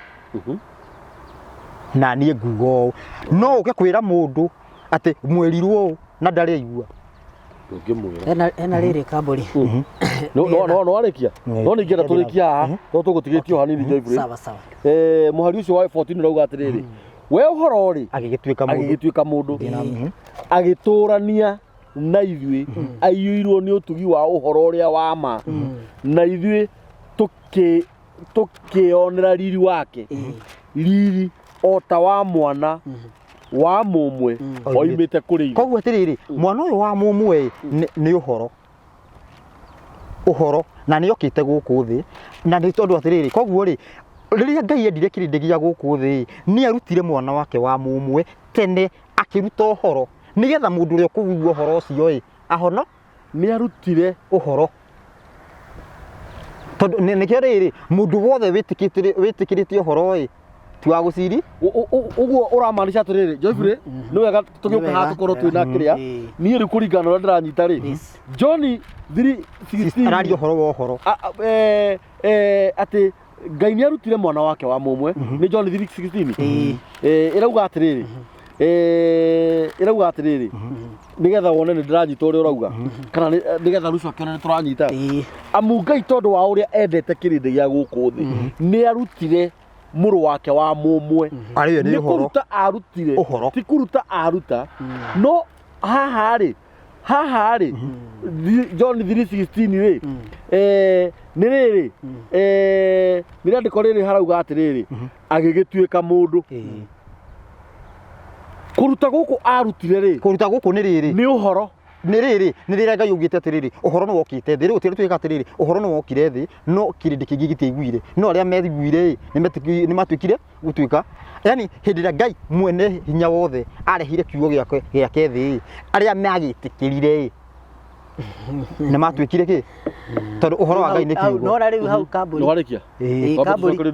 na nie ngugo no uke kwira mundu ati mwerirwo na ndari aigua ena riri kamburi no arikia no ningira turikia haha no tugutigitio hanini Joyfrey sawa muhari ucio wa 14 rauga atiriri we uhoro ri agigituika mundu agiturania na ithui aiyuirwo ni utugi wa uhoro uria wa ma na ithui tukionera riri wake riri ota wa mwana wa mumwe oimite kuri iguru koguo atiriri mwana uyu wa mumwe ni uhoro na ni okite guku thi na ni tondu atiriri koguo ri riria Ngai endire kirindi gia guku thi ni arutire mwana wake wa mumwe tene akiruta uhoro nigetha mundu uri kugwa uhoro ucio ahono ni arutire uhoro tondu nikio riri mundu wothe witikiritie uhoro tiwa guciri uguo uramaanisha atiriri Joyfrey ni wega tugiuka ha tukorwo twina kiria ni ri kuringana na ndiranyita ri John 3:16 arario uhoro wa uhoro ati Ngai ni arutire mwana wake wa mumwe ni John 3:16 irauga atiriri irauga atiriri nigetha wone ni ndiranyita uria urauga kana nigetha rucio akione ni turanyita amu Ngai tondu wa uria endete kirindi gia guku thi ni arutire muru wake wa mumwe ni kuruta arutire ti kuruta aruta no haha ri John 3:16 ri ni riri mirandiko riri harauga atiriri agigituika mundu kuruta guku arutire ri kuruta guku ni riri ni uhoro ni riri ni riri Ngai ugite atiriri uhoro no wokite thi riu tuika atiriri uhoro no wokire thi no kirindi kingi gitiguire no aria meiguire ni matuikire gutuika yani hindi ria Ngai mwene hinya wothe arehire kiugo giake thi aria magitikirire ni matuikire ki tondu uhoro wa Ngai ni kiugo no na riu hau kamburi no warikia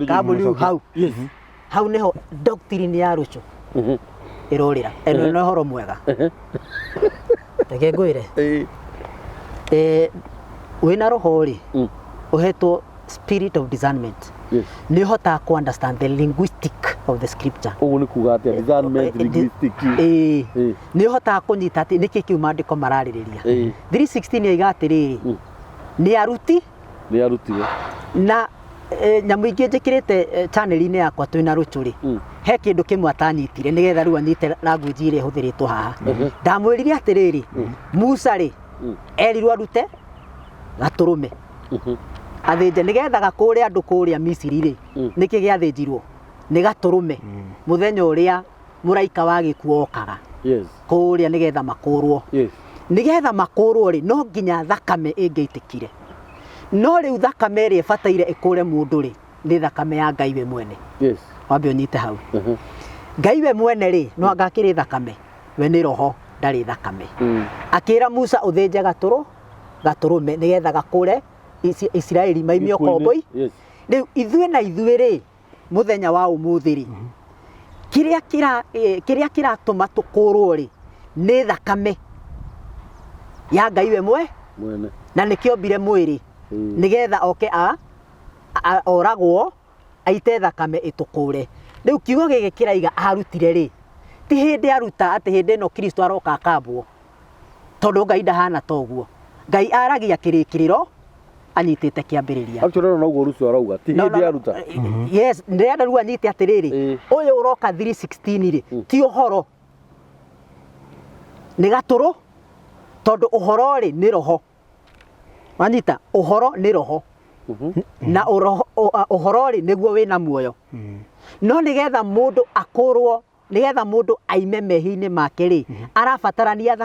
kamburi hau hau niho doctrine ya rucho irorira eno no horo mwega Tege ngwire wina roho ri uhetwo spirit of discernment ni hota ku understand the linguistic of the scripture ugu ni kuga ati discernment linguistic ni hota kunyita ati niki kiu mandiko maraririria 3:16 yaiga atiriri ni arutire na nyamu ingi njikirite channel-ini yakwa twina ruchuri he kindu kimwe atanyitire nigetha riu anyite language ire huthiritwo haha ndamwirire atiriri Musa ri erirwo arute gaturume athinje nigetha gakure andu kuria Misiri ri niki giathinjirwo ni gaturume muthenya uria muraika wa gikuo okaga kuria nigetha makurwo nigetha makurwo ri no nginya thakame ingeitikire no riu thakame ri bataire ikure mundu ri ni thakame ya Ngai we mwene wambe unyite hau Ngai we mwene ri no angakiri thakame we ni roho ndari thakame akira Musa uthinje gaturume nigetha gakure Israeli maimio komboi riu ithue na ithue ri muthenya wa umuthi ri kiria kiratuma tukurwo ri ni thakame ya Ngai we mwene na nikiombire mwiri nigetha oke oragwo aite thakame itukure riu kiugo gigi kiraiga arutire ri ti hindi aruta ati hindi no Kristo aroka akambwo tondu Ngai ndahana toguo Ngai aragia kirikiriro anyitite kiambiriria actually no uguo rucio arauga ti hindi aruta yes ndirenda riu anyite atiriri uyu uroka 3:16 ri ti uhoro ni gaturu tondu uhoro ri ni roho Wanita uhoro ni roho na uhoro ri niguo wina muoyo no nigetha mundu akurwo nigetha mundu aime mehi-ini make ri arabatarania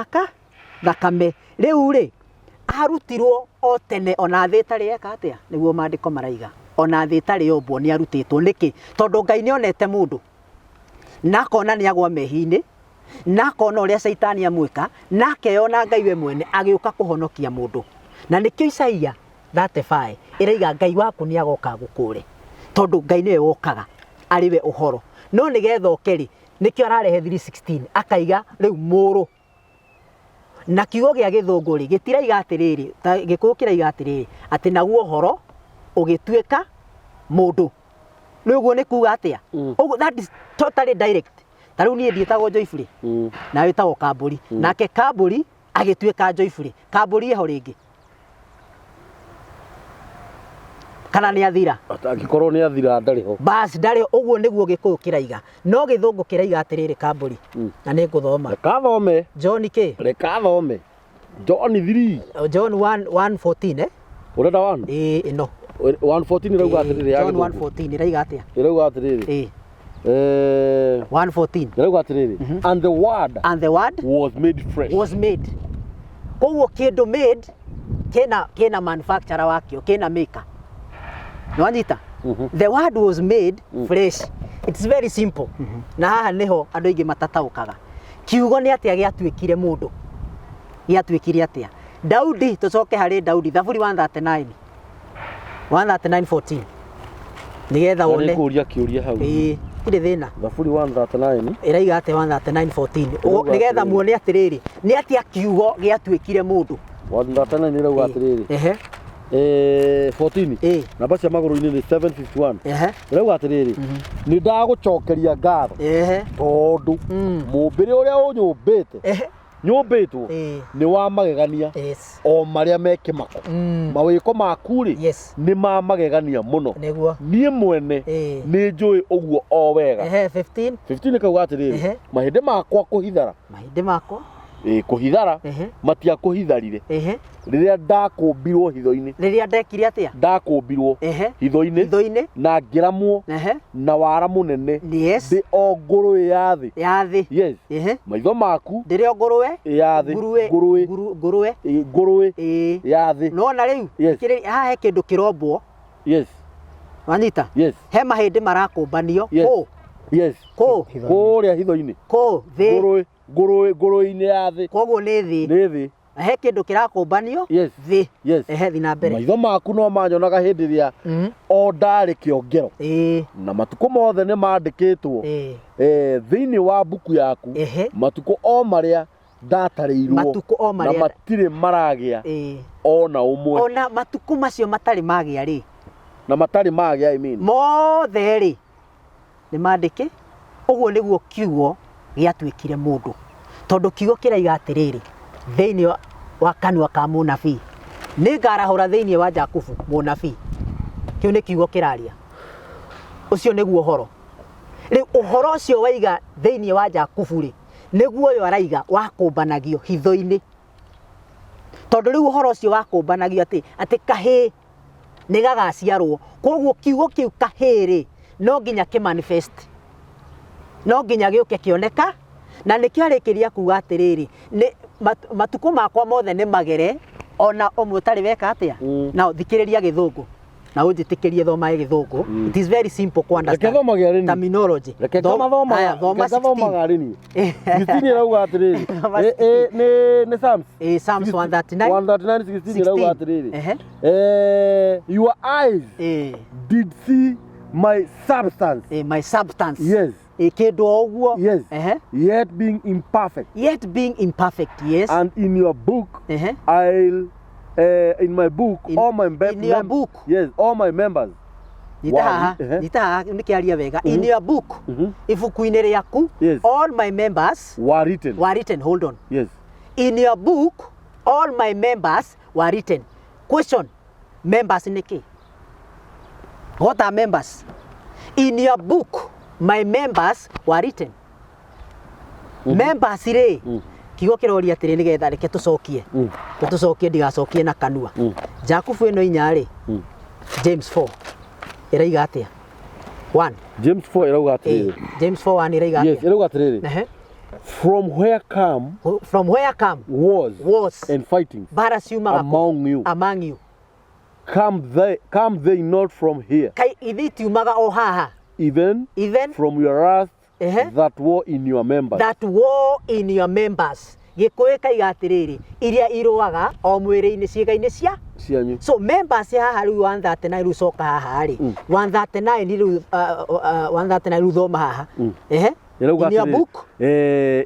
thakame riu ri arutirwo o tene ona thi tari eka atia niguo mandiko maraiga ona thi tari ombwo ni arutitwo niki tondu Ngai ni onete mundu na kona ni agwa mehi-ini na kona uria Saitani amwika na keyona Ngai we mwene agiuka kuhonokia mundu na nikio Isaia 35 iraiga Ngai waku ni agoka gukure tondu Ngai niwe wokaga ariwe uhoro no nigetha okeri nikio ararehe 3:16 akaiga riu Muru na kiugo gia githungu ri gitiraiga atiriri gikuyu kiraiga atiriri ati naguo uhoro ugituika mundu niguo ni kuga atia uguo that is totally direct tariu ni ndietagwo Joyfrey na witagwo Kamburi nake Kamburi agituika Joyfrey Kamburi eho ringi kana ni athira agikorwo ni athira ndariho bas ndari uguo niguo gikuyu kiraiga no githungu kiraiga atiriri Kamburi na ni nguthoma rekathome John k rekathome John 3 John 1:14 urenda 1 no 1:14 irauga atiriri John 1:14 iraiga atia irauga atiriri 1:14 irauga atiriri and the word was made koguo kindu made kena manufacturer wakio kena maker Nwanyita the word was made flesh it's very simple na haha niho andu aingi matataukaga kiugo nĩ atĩa gĩatuĩkire mũndũ gĩatuĩkire atĩa Daudi tucoke harĩ Daudi thaburi 139 139:14 nigetha wone kũria kĩũria hau ĩĩ ire thĩna thaburi 139 ĩraiga atĩ 139:14 nigetha muone atĩrĩrĩ nĩ atĩa kiugo gĩatuĩkire mũndũ 139 irauga atĩrĩrĩ 14 namba cia magũrũ-inĩ nĩ 751 irauga atĩrĩrĩ nĩ ndagũcokeria ngatho tondũ mũmbĩre ũrĩa ũnyũmbĩte nyũmbĩtwo nĩ wa magegania o marĩa me kĩmako mawĩko maku rĩ nĩ ma magegania mũno niĩ mwene nĩ njũĩ ũguo o wega 15 kauga atĩrĩrĩ mahĩndĩ makwa kũhithara kũhithara matiakũhitharire rĩrĩa ndakũmbirwo hitho-inĩ rĩrĩa ndekire atĩa ndakũmbirwo hitho-inĩ na ngĩramwo na wara mũnene ndĩ o ngũrwe ya thĩ maitho maku ndĩrĩ o ngũrwe ya thĩ ngũrwe ya thĩ nona rĩu haha he kĩndũ kĩrombwo wanyita he mahĩndĩ marakũmbanio kũrĩa hitho-inĩ thĩ ngũrwe-inĩ ya thĩ koguo nĩ thĩ he kĩndũ kĩrakũmbanio thĩ thi na mbere maitho maku no manyonaga hĩndĩ ĩrĩa o ndarĩ kĩongero na matukũ mothe nĩ mandĩkĩtwo thĩinĩ wa mbuku yaku matukũ o marĩa ndatarĩirwo na matirĩ maragĩa ona ũmwe ona matukũ macio matarĩ magĩa rĩ na matarĩ magĩa mothe rĩ nĩ mandĩke ũguo nĩguo kiugo gĩatuĩkire mũndũ tondũ kiugo kĩraiga atĩrĩrĩ thĩinĩ wa kanua ka mũnabii nĩ ngarahũra thĩinĩ wa Jakubu mũnabii kĩu nĩ kiugo kĩraria ũcio nĩguo ũhoro rĩu ũhoro ũcio waiga thĩinĩ wa Jakubu rĩ nĩguo ũyũ araiga wakũmbanagio hitho-inĩ tondũ rĩu ũhoro ũcio wakũmbanagio atĩ kahĩĩ nĩ gagaciarwo koguo kiugo kĩu kahĩĩ rĩ no nginya kĩmanifest no nginya gĩũke kĩoneka na nĩkĩo arĩkĩria kuga atĩrĩrĩ matukũ makwa mothe nĩ magere ona ũmwe ũtarĩ weka atĩa na thikĩrĩria gĩthũngũ na ũnjĩtĩkĩrie thoma gĩthũngũ it is very simple to understand terminology thoma 16 irauga atĩrĩrĩ nĩ Psalms 139 irauga atĩrĩrĩ your eyes did see my substance kĩndũ ũguo yet being imperfect and in your book I'll in my book all my members all my members nitaha nikiaria wega in your book ibuku-inĩ rĩaku all my members were written hold on in your book all my members were written question members niki what are members in your book my members were written members rĩ kiugo kĩroria atĩrĩ nĩgetha reke tũcokie ndigacokie na kanua Jakubu ĩno inya rĩ James 4 ĩraiga atĩa 1 James 4 ĩrauga atĩrĩrĩ James 4:1 ĩraiga atĩa ĩrauga atĩrĩrĩ from where come wars and fighting among you come they not from here kai ithi tiumaga o haha even from your wrath that war in your members gĩkũyũ kaiga atĩrĩrĩ iria irũaga o mwĩrĩ-inĩ ciĩga-inĩ cianyu so members haha rĩu 139 rĩu coka haha rĩ 139 rĩu thoma haha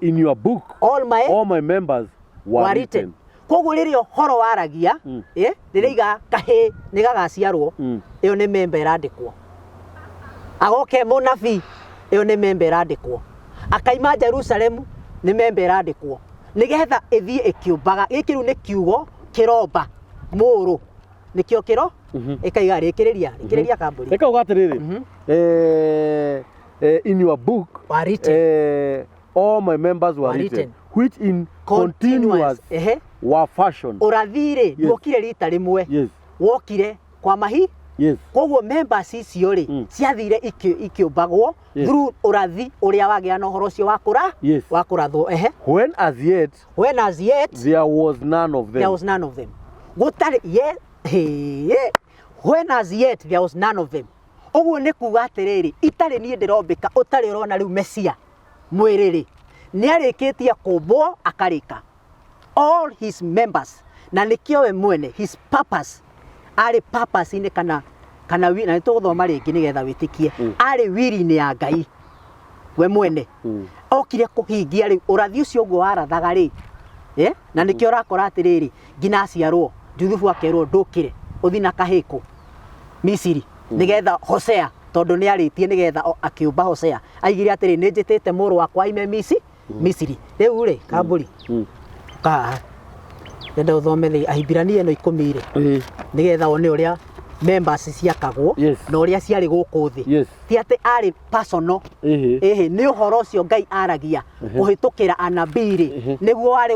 in your book all my members were written koguo rĩrĩa ũhoro waragia rĩrĩa kahĩĩ nĩ gagaciarwo ĩyo nĩ member ĩrandĩkwo agoke mũnabii ĩyo nĩ member ĩrandĩkwo akaima Jerusalemu nĩ member ĩrandĩkwo nĩgetha ĩthiĩ ĩkĩũmbaga gĩkĩ rĩu nĩ kiugo kĩromba Muru nĩkĩo kĩro ĩkaiga rĩkĩrĩria kambũri ĩkauga atĩrĩrĩ in your book all my members were written which in continuous were fashioned ũrathirĩ nduokire rita rĩmwe wokire kwa mahi koguo members icio rĩ ciathire ikĩũmbagwo through ũrathi ũrĩa wagĩa na ũhoro ũcio wakũrathwo when as yet there was none of them gũtarĩ when as yet there was none of them ũguo nĩ kuga atĩrĩrĩ itarĩ niĩ ndĩrombĩka ũtarĩ ũrona rĩu Mesia mwĩrĩ rĩ nĩ arĩkĩtie kũmbwo akarĩka all his members na nĩkĩo we mwene his purpose arĩ purpose-inĩ kana na nĩ tũgũthoma rĩngĩ nĩgetha wĩtĩkie arĩ wiri-inĩ ya Ngai we mwene okire kũhingia rĩu ũrathi ũcio ũguo warathaga rĩ na nĩkĩo ũrakora atĩrĩrĩ nginya aciarwo Juthubu akerwo ndũkĩre ũthi na kahĩkũ Misiri nĩgetha Hosea tondũ nĩ arĩtie nĩgetha akĩũmba Hosea aigire atĩrĩ nĩ njĩtĩte mũrũ wakwa ime Misiri rĩu rĩ kambũri nenda ũthome Ahibirania ĩno 10 nĩgetha one ũrĩa members ciakagwo na ũrĩa ciarĩ gũkũ thĩ ti atĩ arĩ personal nĩ ũhoro ũcio Ngai aragia kũhĩtũkĩra anabii rĩ nĩguo arĩ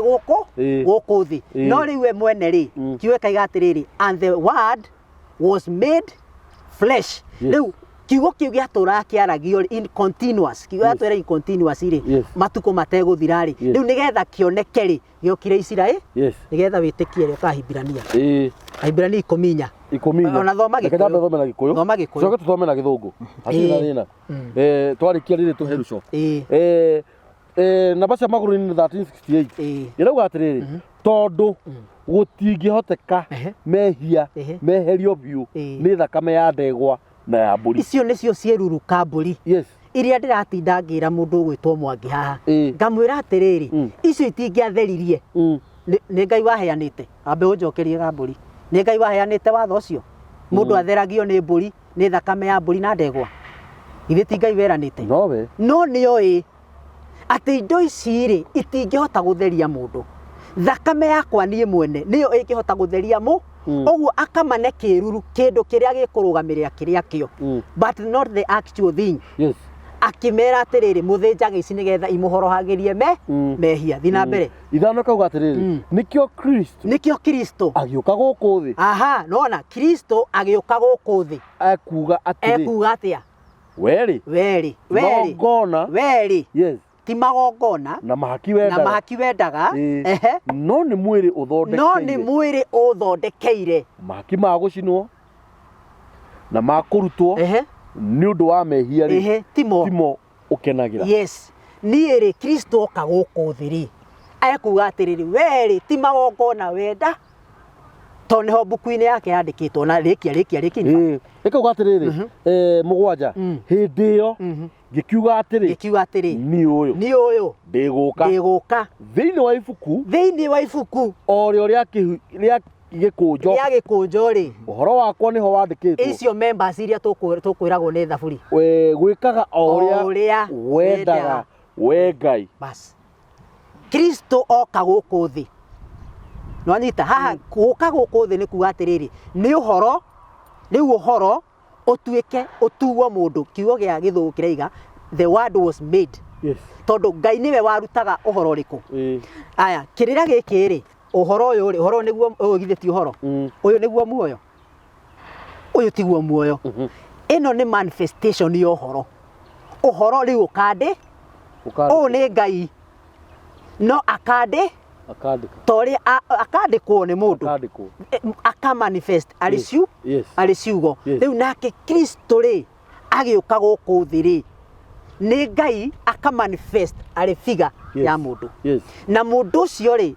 gũkũ thĩ no rĩu we mwene rĩ kiugo kaiga atĩrĩrĩ and the word was made flesh rĩu kiugo kĩu gĩatũraga kĩaragio in continuous kiugo gĩatũra in continuous rĩ matukũ mategũthira rĩ rĩu nĩgetha kĩoneke rĩ gĩokire Isiraeli nĩgetha wĩtĩkie rĩ Ahibirania Ahibirania 10 ona thoma Gĩkũyũ thoma Gĩkũyũ coke tuthome na Gĩthũngũ hatirĩ na thĩna twarĩkia rĩrĩ tũheruco namba cia magũrũ-inĩ 1368 ĩrauga atĩrĩrĩ tondũ gũtingĩhoteka mehia meherio biũ nĩ thakame ya ndegwa na ya mbũri icio nĩcio ciĩruru kambũri iria ndĩratinda ngĩra mũndũ ũgwĩtwo Mwangi haha ngamwĩra atĩrĩrĩ icio itingĩatheririe nĩ Ngai waheanĩte ambe ũnjokerie kambũri nĩ Ngai waheanĩte watho ũcio mũndũ atheragio nĩ mbũri nĩ thakame ya mbũri na ndegwa ithe ti Ngai weranĩte no nĩoĩ atĩ indo ici rĩ itingĩhota gũtheria mũndũ thakame yakwa niĩ mwene nĩyo ĩngĩhota gũtheria ũguo akamane kĩruru kĩndũ kĩrĩa gĩkũrũgamĩrĩra kĩrĩa kĩo but not the actual thing akimera atĩrĩrĩ mũthĩnjage ici nĩgetha imũhorohagĩrie mehia thiĩ na mbere ithano kauga atĩrĩrĩ nĩkĩo Kristo agĩũka gũkũ thĩ aha nona Kristo agĩũka gũkũ thĩ ekuga atĩa weri ti magongona na mahaki wendaga no nĩ mwĩrĩ ũthondekeire mahaki ma gũcinwo na ma kũrutwo nĩ ũndũ wa mehia rĩ timo ũkenagĩra niĩ rĩ Kristo oka gũkũ thĩ rĩ ekuga atĩrĩrĩ weri ti magongona wenda tondũ nĩho mbuku-inĩ yake yandĩkĩtwo na rĩkia ĩkauga atĩrĩrĩ mũgwanja hĩndĩ ĩyo ngĩkiuga atĩrĩ nĩ ũyũ ndĩgũka thĩinĩ wa ibuku o rĩo rĩa gĩkũnjo rĩ ũhoro wakwa nĩho wandĩkĩtwo icio members iria tũkwĩragwo nĩ thaburi gwĩkaga o ũrĩa wendaga we Ngai bas Kristo oka gũkũ thĩ nĩwanyita haha gũka gũkũ thĩ nĩ kuga atĩrĩrĩ nĩ ũhoro rĩu ũhoro ũtuwo mũndũ kiugo gĩa Gĩthũngũ kĩraiga the word was made tondũ Ngai nĩwe warutaga ũhoro ũrĩkũ aya kĩrĩra gĩkĩ rĩ ũhoro ũyũ rĩ ũhoro nĩguo ũyũ githĩti ũhoro ũyũ nĩguo muoyo ũyũ tiguo muoyo ĩno nĩ manifestation ya ũhoro rĩu ũkandĩ ũyũ nĩ Ngai no tondũ akandĩkwo nĩ mũndũ akamanifest arĩ ciugo rĩu nake Kristo rĩ agĩũka gũkũ thĩ rĩ nĩ Ngai akamanifest arĩ figure ya mũndũ na mũndũ ũcio rĩ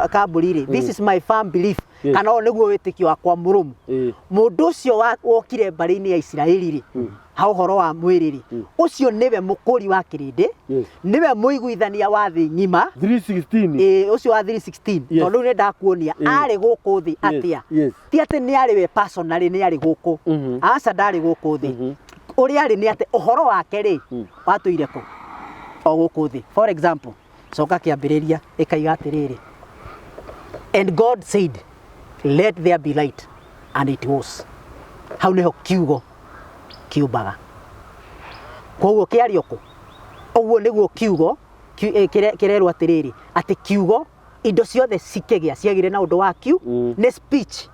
kambũri rĩ this is my firm belief kana o nĩguo wĩtĩkio wakwa mũrũmu mũndũ ũcio wokire mbarĩ-inĩ ya Isiraeli rĩ ha ũhoro wa mwĩrĩ rĩ ũcio nĩwe mũkũri wa kĩrĩndĩ nĩwe mũiguithania wa thĩ ng'ima 316 ũcio wa 316 tondũ rĩu nĩ ndakuonia arĩ gũkũ thĩ atĩa ti atĩ nĩ arĩ we personally nĩ arĩ gũkũ aca ndarĩ gũkũ thĩ ũrĩa arĩ nĩ atĩ ũhoro wake rĩ watũire kũ o gũkũ thĩ for example coka kĩambĩrĩria ĩkaiga atĩrĩrĩ and God said let there be light and it was hau nĩho kiugo kiumbaga koguo kĩario kũ ũguo nĩguo kiugo kĩrerwo atĩrĩrĩ atĩ kiugo indo ciothe cikĩgĩa ciagire na ũndũ wa nĩ speech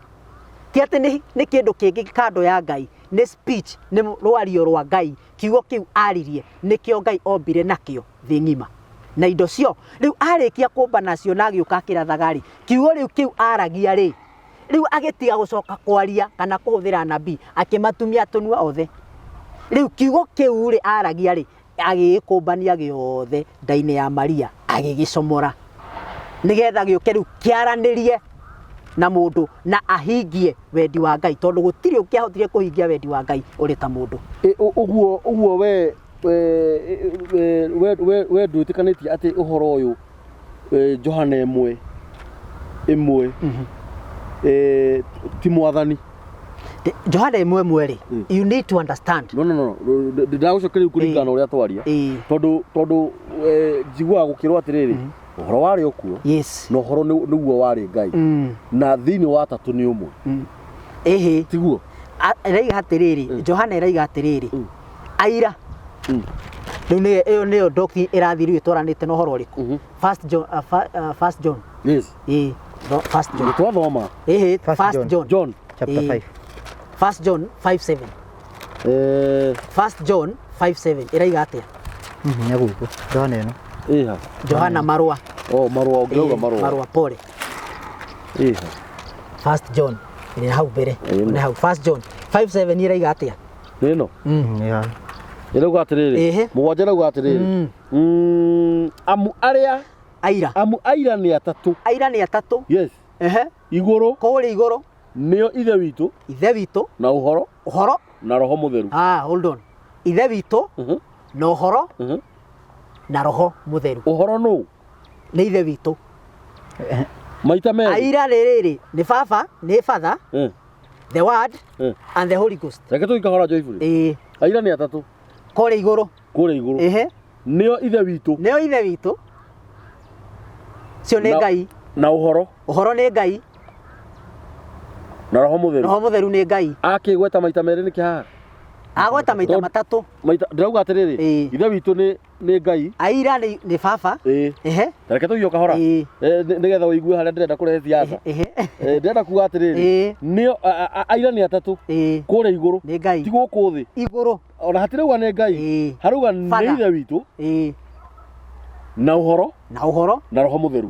ti atĩ nĩ kĩndũ kĩngĩ kando ya Ngai nĩ speech nĩ rwario rwa Ngai kiugo kĩu aririe nĩkĩo Ngai ombire nakĩo thĩ ng'ima na indo cio rĩu arĩkia kũmba nacio na agĩũka akĩrathaga rĩ kiugo rĩu kĩu aragia rĩ rĩu agĩtiga gũcoka kwaria kana kũhũthĩra nabii akĩmatumia tũnua othe rĩu kiugo kĩu rĩ aragia rĩ agĩkũmbania gĩothe ndainĩ ya Maria agĩgĩcomora nigetha gĩũke rĩu kĩaranĩrie na mũndũ na ahingie wendi wa Ngai tondũ gũtirĩ ũkĩahotire kũhingia wendi wa Ngai ũrĩ ta mũndũ ũguo we ndwĩtĩkanĩtie atĩ ũhoro ũyũ Johana ĩmwe ti mwathani Johana ĩmwe rĩ you need to understand no ndagũcokeria kũringana ũrĩa twaria tondũ njiguaga gũkĩrwo atĩrĩrĩ ũhoro warĩ okuo yes na ũhoro nĩguo warĩ Ngai na thĩinĩ wa atatũ nĩ ũmwe tiguo ĩraiga atĩrĩrĩ Johana ĩraiga atĩrĩrĩ aira rĩu ĩyo nĩyo doctrine ĩrathiĩ ĩtwaranĩte na ũhoro ũrĩkũ First John yes First John twathoma First John chapter 5 First John 5:7 First John 5:7 ĩraiga atĩa nyaguko Johana ĩno Johana marũa marũa ũngĩuga marũa pole First John nĩ hau mbere nĩ hau First John 5:7 ĩraiga atĩa nĩno ĩrauga atĩrĩrĩ mũgwanja ĩrauga atĩrĩrĩ amu aira nĩ atatũ yes igũrũ kũrĩ igũrũ nĩo ithe witũ na ũhoro na roho mũtheru hold on ithe witũ na ũhoro na roho mũtheru ũhoro nũ nĩ ithe witũ maita merĩ aira rĩrĩ nĩ baba nĩ father the word and the holy ghost reke tũikahora joyfully aira nĩ atatũ kũrĩ igũrũ nĩo ithe witũ cio nĩ Ngai na ũhoro nĩ Ngai na roho mũtheru nĩ Ngai akĩgweta maita merĩ nĩ kĩhaha agweta maita matatũ ndĩrauga atĩrĩrĩ ithe witũ nĩ Ngai aira nĩ baba reke tũthiĩ kahora nĩgetha ũigue harĩa ndĩrenda kũrehe thiatha ndĩrenda kuga atĩrĩrĩ nĩo aira nĩ atatũ kũrĩa igũrũ nĩ Ngai ti gũkũ thĩ igũrũ ona hatirauga nĩ Ngai harauga nĩ ithe witũ na ũhoro na roho mũtheru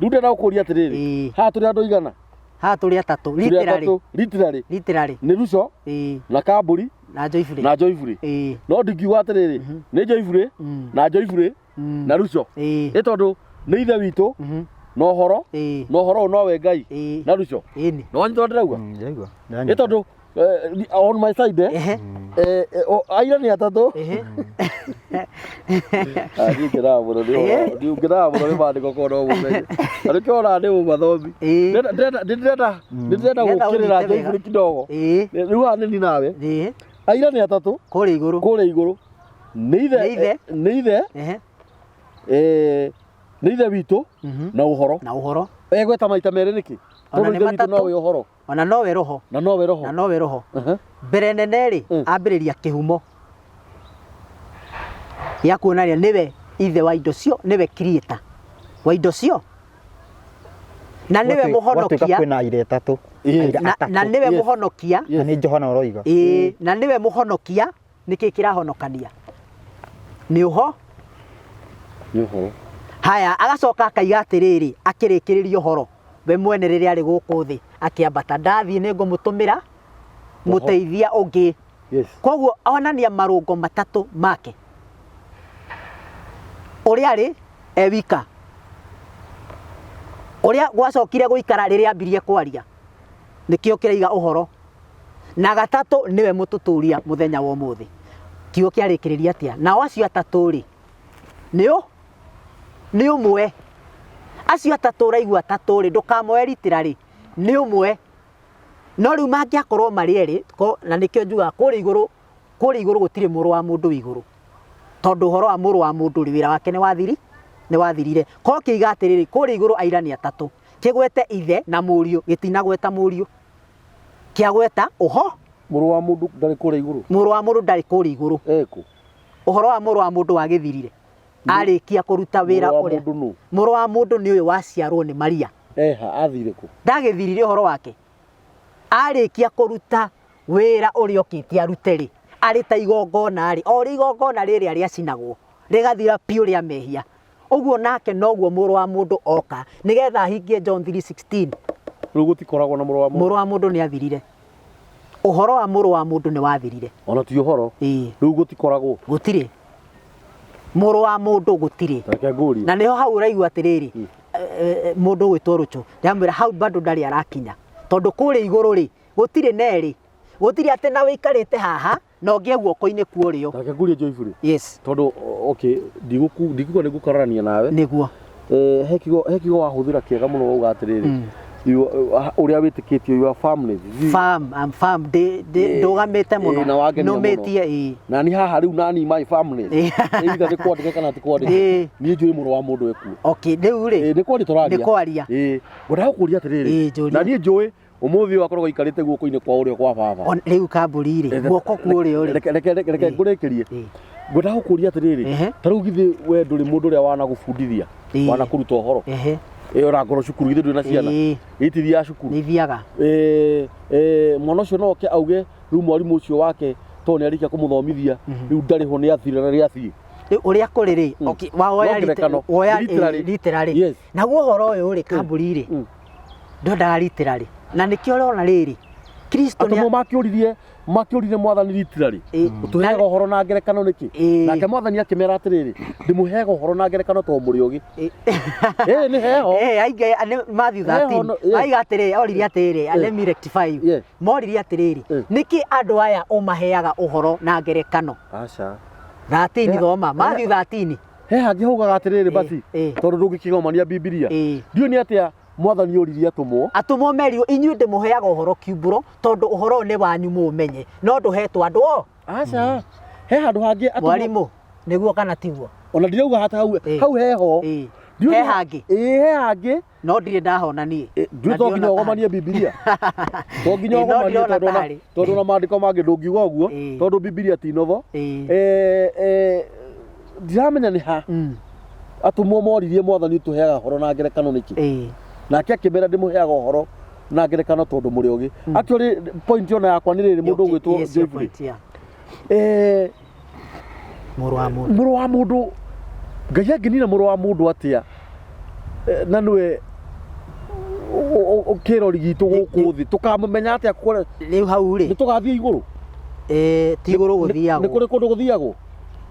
rĩu ndĩrenda gũkũria atĩrĩrĩ haha tũrĩ andũ igana haha tũrĩ atatũ literally nĩ Ruco na Kamburi na Joyfully no ndingiuga atĩrĩrĩ nĩ Joyfully na Joyfully na Ruco ĩ tondũ nĩ ithe witũ na ũhoro ũyũ nowe Ngai na Ruco no wanyita ndĩrauga ĩ tondũ on my side aira nĩ atatũ ndiũngĩraga mũno nĩ mandĩko korwo mũmenye na nĩkĩona nĩ mũmathomi ndĩrenda gũkĩrĩra Joyfully kidogo rĩu haha nĩ ni nawe aira nĩ atatũ kũrĩa igũrũ nĩ ithe witũ na ũhoro egweta maita merĩ nĩkĩ tondũ ithe witũ nowe ũhoro ona nowe roho mbere nene rĩ ambĩrĩria kĩhumo ya kuonania nĩwe ithe wa indo cio nĩwe creator wa indo cio na nĩwe mũhonokia na nĩwe mũhonokia na nĩ Johana ũroiga na nĩwe mũhonokia nĩkĩ kĩrahonokania nĩ ũhoro haya agacoka akaiga atĩrĩrĩ akĩrĩkĩrĩria ũhoro we mwene rĩrĩa arĩ gũkũ thĩ akĩambata ndathiĩ nĩ ngũmũtũmĩra mũteithia ũngĩ koguo onania marũngo matatũ make ũrĩa arĩ wika ũrĩa gwacokire gũikara rĩrĩa ambirie kwaria nĩkĩo kĩraiga ũhoro na gatatũ nĩwe mũtũtũria mũthenya wa ũmũthĩ kiugo kĩarĩkĩrĩria atĩa nao acio atatũ rĩ nĩ ũmwe acio atatũ ũraigua atatũ rĩ ndũkamoe literally nĩ ũmwe no rĩu mangĩakorwo marĩ erĩ na nĩkĩo njugaga kũrĩa igũrũ gũtirĩ mũrũ wa mũndũ igũrũ tondũ ũhoro wa mũrũ wa mũndũ rĩ wĩra wake nĩ wathirire ko kĩiga atĩrĩrĩ kũrĩa igũrũ aira nĩ atatũ kĩgwete ithe na mũriũ gĩtinagweta mũriũ kĩagweta mũrũ wa mũndũ ndarĩ kũrĩa igũrũ ũhoro wa mũrũ wa mũndũ wagĩthirire arĩkia kũruta wĩra ũrĩa mũrũ wa mũndũ nĩ ũyũ waciarwo nĩ Maria athire kũ ndagĩthirire ũhoro wake arĩkia kũruta wĩra ũrĩa okĩte arute rĩ arĩ ta igongona rĩ o igongona rĩrĩa rĩacinagwo rĩgathira piũ rĩa mehia ũguo nake noguo mũrũ wa mũndũ oka nĩgetha ahingie John 3:16 rĩu gũtikoragwo na mũrũ wa mũndũ nĩ athirire ũhoro wa mũrũ wa mũndũ nĩ wathirire ona ti ũhoro rĩu gũtikoragwo gũtirĩ Muru wa mundu gutiri na niho hau uraigua atiriri mundu gwitwo Rucho ndamwira hau bado ndari arakinya tondu kuri iguru ri gutiri neri gutiri ate na wikarite haha no ngie guoko-ini kuorio reke ngurie Joyful yes tondu okay ndigukorwo nigukararania nawe niguo hekigo wahuthira kiega muno uga atiriri uria witikitio your family I'm farm ndugamite muno numitie na ni haha riu nani my family either ni kwandike kana ti kwandike ni njuri muru wa mundu eku okay riu ri ni kwandi turaria ni kwaria ngwenda gukuria atiriri na ni njui umuthi wakorwo ikarite guoko-ini kwa urio kwa baba riu kamburi ri guoko kwa urio ri reke ngurikirie ngwenda gukuria atiriri tariu githi we nduri mundu uria wana gubundithia wana kuruta uhoro urangorwo cukuru githi nduri na ciana itithia ya cukuru nithiaga mwana ucio no ke auge riu mwarimu ucio wake to ni arikia kumuthomithia riu ndari ho ni athira na ri athii uria kuri ri okay woya literally naguo uhoro uyu uri kamburi ri ndondaga literally na nikio urona riri Kristo ni makiuririe mwathani literally utuheaga uhoro na ngerekano niki nake mwathani akimera atiriri ndimuheaga uhoro na ngerekano to muri ugi ni heho ainge Matthew 13 aiga atiriri oririe atiriri let me rectify you moririe atiriri niki andu aya umaheaga uhoro na ngerekano aca 13 thoma Matthew 13 he hangi hugaga atiriri basi tondu ndungikigomania Biblia ndio ni atia mwathani uririe atumwo merio inyuĩ ndimuheaga uhoro kiumburo tondu uhoro ni wanyu mumenye no nduhetwo andu aca he handu hangi mwarimu niguo kana tiguo ona ndirauga hata hau heho he hangi he hangi no ndire ndahona nie ndio to nginya ogomanie Biblia to nginya ogomanie tondu na maandiko mangi ndungiuga uguo tondu Biblia ti notho ndiramenya ni ha atumwo moririe mwathani tuheaga uhoro na ngerekano niki nake akimera ndimuheaga uhoro na ngerekano tondu muri ugi actually point ona yakwa ni riri mundu gwitwo Joyful muru wa mundu ngai anginina muru wa mundu atia na nwe kirori gitu guku thi tukamumenya atia kure riu hau ri ni tugathie iguru ti iguru guthiagwo ni kuri kundu guthiagwo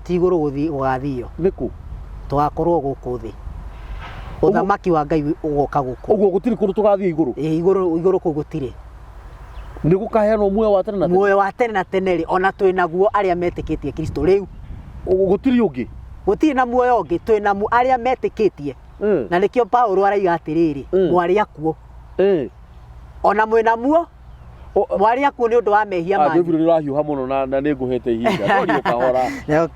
ti iguru gugathio niku twakorwo guku thi uthamaki wa Ngai ugoka guku uguo gutiri kundu tugathie iguru iguru ku gutiri ni gukaheanwo muoyo wa tene na tene muoyo wa tene na tene ri ona twina guo aria metikitie Kristo riu gutiri ungi gutiri na muoyo ungi twina mu aria metikitie na nikio Paulo araiga atiriri mwari akuo ona mwina muo mwari akuo ni undu wa mehia manyu Joyful ni rahiuha muno na ni nguhete ihinda no ukahora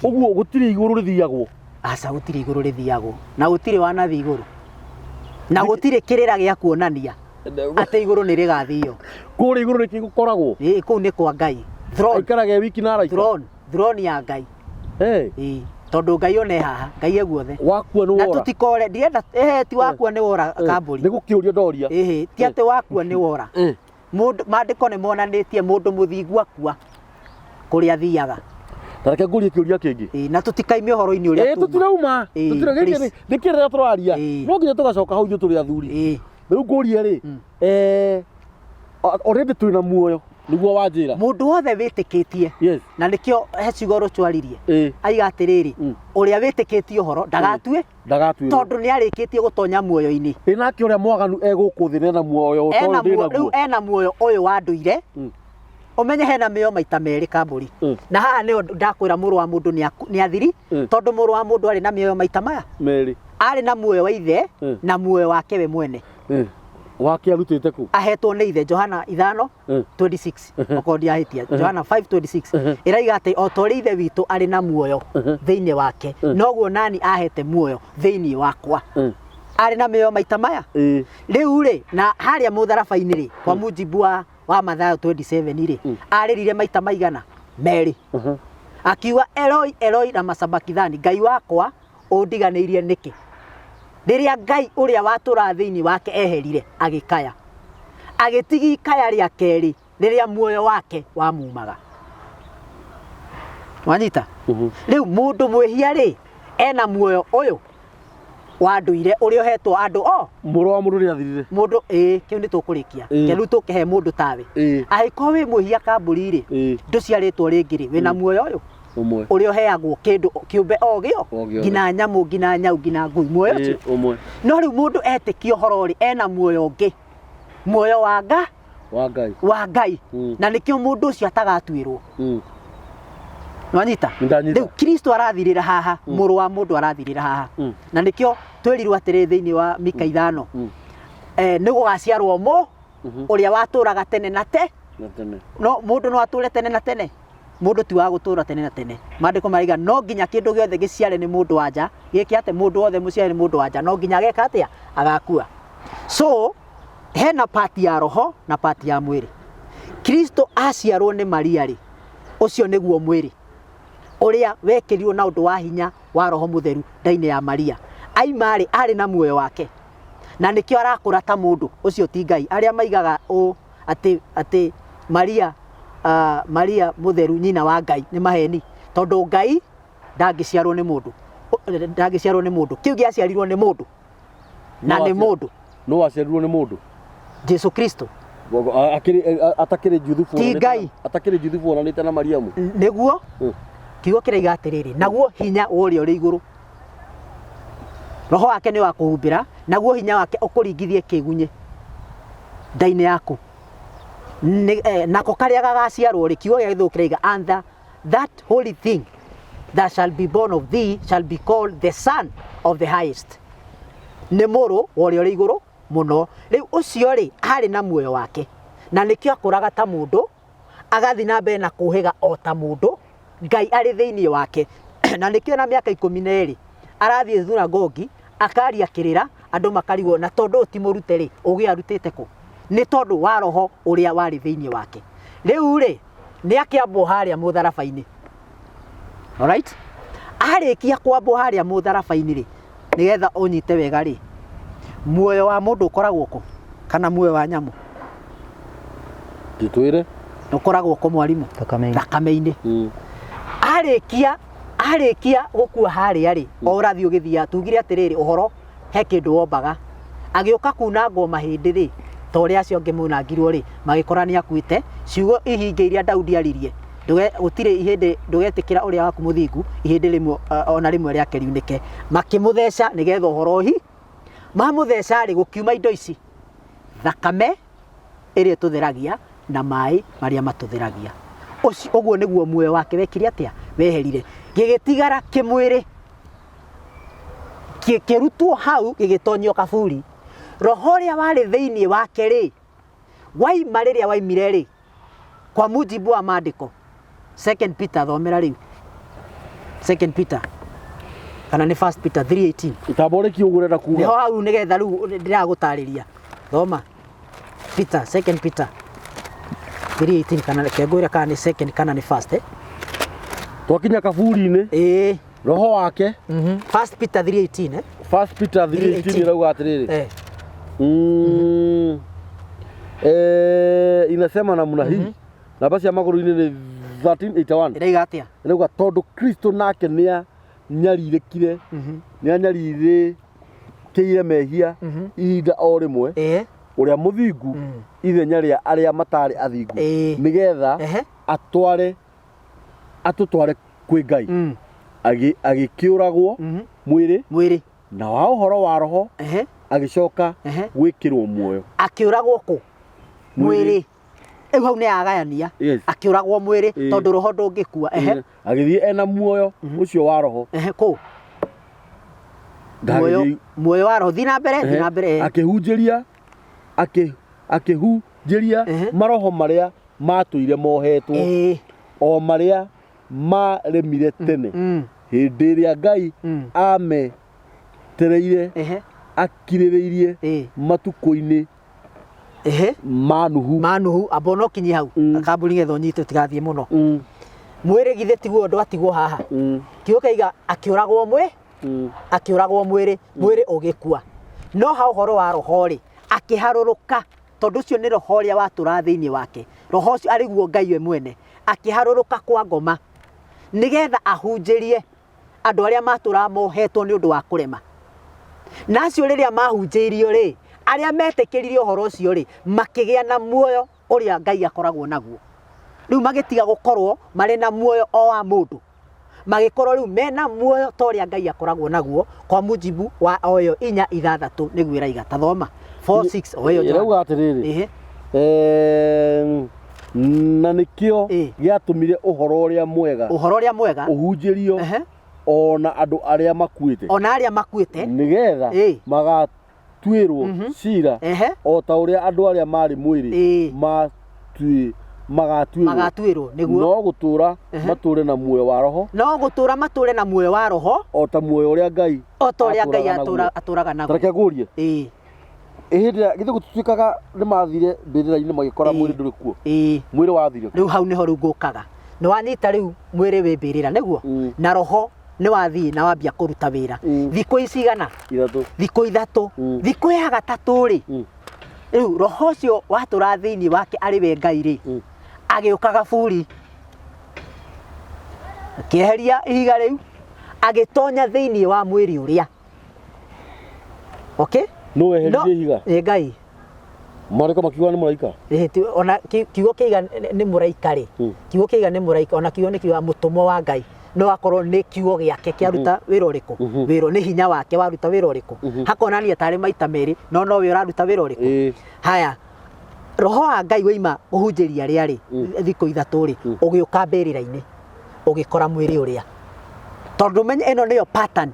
uguo gutiri iguru rithiagwo aca gutiri iguru rithiagwo na gutiri wanathi iguru na gutiri kirira gia kuonania ate iguru ni rigathio kuri iguru ni kigukoragwo kuu ni kwa Ngai ikarage wiki na raika throne ya Ngai tondu Ngai one haha Ngai eguothe wakua ni wora na tutikore ndienda ti wakua ni wora kamburi ni gukiuria ndoria ti ate wakua ni wora mundu maandiko ni monanitie mundu muthingu akua kuri athiaga tareke ngurie kiuria kingi na tutikaimie horo-ini uria tutirauma tutiragike ni kirira turaria no nginya tugacoka hau turi athuri riu ngurie ri already twina muoyo niguo wanjira mundu wothe witikitie na nikio hecigo ruchwaririe aiga atiriri uria witikitie uhoro ndagatue tondu ni arikitie gutonya muoyo-ini nake uria mwaganu eguku thi na muoyo riu ena muoyo uyu wa nduire umenye hena meo maita meri kamburi na haha ni ndakwira muru wa mundu ni athiri tondu muru wa mundu ari na meo maita maya meri ari na muoyo wa ithe na muoyo wake we mwene wake arutite ku ahetwo ni ithe Johana 5:26 okondi ahitia Johana 5:26 iraiga ati otori ithe witu ari na muoyo thiini wake noguo nani ahete muoyo thiini wakwa ari na meo maita maya riu ri na haria mutharafa-ini ri kwa mujibu wa Mathayo 27 ri aririre maita maigana meri akiuga Eloi Eloi na masabakithani Ngai wakwa undiganeirie niki riria Ngai uria watura thiini wake eherire agikaya agitigi kaya ria keri riria muoyo wake wamumaga wanyita riu mundu mwihia ri ena muoyo uyu wa nduire uria hetwo andu muru wa mundu ri athirire mundu kiu ni tukurikia kiu tukihe mundu tawe ahiko wi mwihia kamburi ri nduciaritwo ringi ri wina muoyo uyu umwe uria heagwo kindu kiumbe o gio ngina nyamu ngina nyau ngina ngui muoyo ti umwe no riu mundu etikio horori ena muoyo ungi muoyo wa Ngai na nikio mundu ucio atagatuirwo nwanyita riu Kristo arathirira haha muru wa mundu arathirira haha na nikio twirirwo atiri thiini wa Mika 5 ni gugaciarwo mu uria waturaga tene na te no mundu no ature tene na tene mundu ti wa gutura tene na tene mandiko mariga no nginya kindu giothe giciare ni mundu wanja giki ate mundu wothe muciare ni mundu wanja no nginya geka atia agakua so hena part ya roho na part ya mwiri Kristo aciarwo ni Maria ri ucio niguo mwiri uria wekirirwo na undu wa hinya wa roho mutheru ndaine ya Maria aimari ari na muoyo wake na nikio arakura ta mundu ucio ti Ngai aria maigaga o ati Maria mutheru nyina wa Ngai ni maheni tondu Ngai ndangiciarwo ni mundu kiu giaciarirwo ni mundu na ni mundu no aciarirwo ni mundu Jesu Kristo atakire juthufu ti Ngai atakire juthufu onanite na Mariamu niguo kiugo kiraiga atiriri naguo hinya uria uri iguru roho wake ni wa kuhumbira naguo hinya wake ukuringithie kigunye ndaine yaku nako karia gagaciarwo ri kiugo gia githuku kiraiga and that holy thing that shall be born of thee shall be called the Son of the Highest ni muru uria uri iguru muno riu ucio ri ari na muoyo wake na nikio akuraga ta mundu agathi na mbere na kuhiga o ta mundu Ngai ari thiini wake na nikio na miaka 12 arathie thunagogi akaria kirira andu makarigwo na tondu ti murute ri ugi arutite ku ni tondu wa roho uria wari thiini wake riu ri ni akiambo haria mutharabaini alright arikia kwambo haria mutharabaini ri nigetha unyite wega ri muoyo wa mundu ukoragwo ku kana muoyo wa nyamu gitwire ukoragwo ku mwarimu thakame-ini arikia gukua haria ri orathi ugithia tugire atiriri uhoro he kindu wombaga agiuka kunangwo mahindi ri toria acio nge munangirwo ri magikorania akuite ciugo ihinge iria Daudi aririe gutire ihindi ndugetikira uria waku muthingu ihindi rimwe ona rimwe ria keriunike makimutheca nigetha uhoro hi mamutheca ri gukiuma indo ici thakame iria tutheragia na mai maria matutheragia uguo niguo muoyo wake wekire atia weherire gigitigara kimwiri kirutwo hau gigitonyo kaburi roho ria wari thiini wake ri waima riria waimire ri kwa mujibu wa maandiko 2 Peter thomera riu 2 Peter kana ni 1 Peter 3:18 itabore kiugurera kuga niho hau nigetha riu ndiragutariria thoma Peter 2 Peter 3:18 kana kengwira kana ni 2 kana ni 1 twakinya kaburi-ini roho wake 1 Peter 3:18 1 Peter 3:18 irauga atiriri inasema namna hii na basi ya maguru-ini ni 13:81 iraiga atia irauga tondu Kristo nake nia nyaririkire nia nyaririkire mehia ihinda o rimwe uria muthingu ithenya ria aria matari athingu nigetha atutware kwi Ngai agikiuragwo mwiri na wa uhoro wa roho agicoka gwikirwo muoyo akiuragwo ku mwiri hau ni agayania akiuragwo mwiri tondu roho ndungikua agithie ena muoyo ucio wa roho ku muoyo wa roho thina mbere akihunjiria maroho maria matuire mohetwo o maria maremire tene hindi iria Ngai ametereire akiririirie matuko-ini manuhu abono kinyi hau akamburi getho nyite tigathie muno mwiri githe tiguo ndo atigwo haha kiugo kaiga akiuragwo mwiri ugikua no ha uhoro wa roho ri akiharuruka tondu cio ni roho ria watura thiini wake roho ucio ariguo Ngai we mwene akiharuruka kwa ngoma nigetha ahunjirie andu aria matura mohetwo ni undu wa kurema nacio riria mahunjirio ri aria metekiririe uhoro ucio ri makigia na muoyo uria Ngai akoragwo naguo riu magitiga gukorwo mari na muoyo o wa mundu magikorwo riu mena muoyo toria Ngai akoragwo naguo kwa mujibu wa oyo 4:6 niguo iraiga tathoma 4:6 oyo irauga atiriri na nikio giatumire uhoro uria mwega uhunjirio ona andu aria makuite nigetha magatuirwo cira o ta uria andu aria mari mwiri magatuirwo niguo no gutura mature na muoyo wa roho o ta muoyo uria Ngai aturaga naguo tareke gurie ehindira githe gutuikaga ni mathire mbirira-ini magikora mwiri nduri kuo mwiri wathire riu hau niho riu ngukaga ni wanyita riu mwiri wi mbirira niguo na roho ni wathii na wambia kuruta wira thikũ icigana thikũ 3 thikũ ya gatatũ ri riu roho ucio watura thiini wake ari we Ngai ri agiukaga buri akieheria ihiga riu agitonya thiini wa mwiri uria okay no eheririe ihiga Ngai mariko makiuga ni muraika ona kiugo kiiga ni muraika ri kiugo kiiga ni muraika ona kiugo ni kiuga mutumwa wa Ngai no akorwo ni kiugo giake kiaruta wira uriku wira ni hinya wake waruta wira uriku hakonania tari maita meri no we uraruta wira uriku haya roho wa Ngai waima guhunjiria riari thikũ 3 ri ugiuka mbirira-ini ugikora mwiri uria tondu menye eno niyo pattern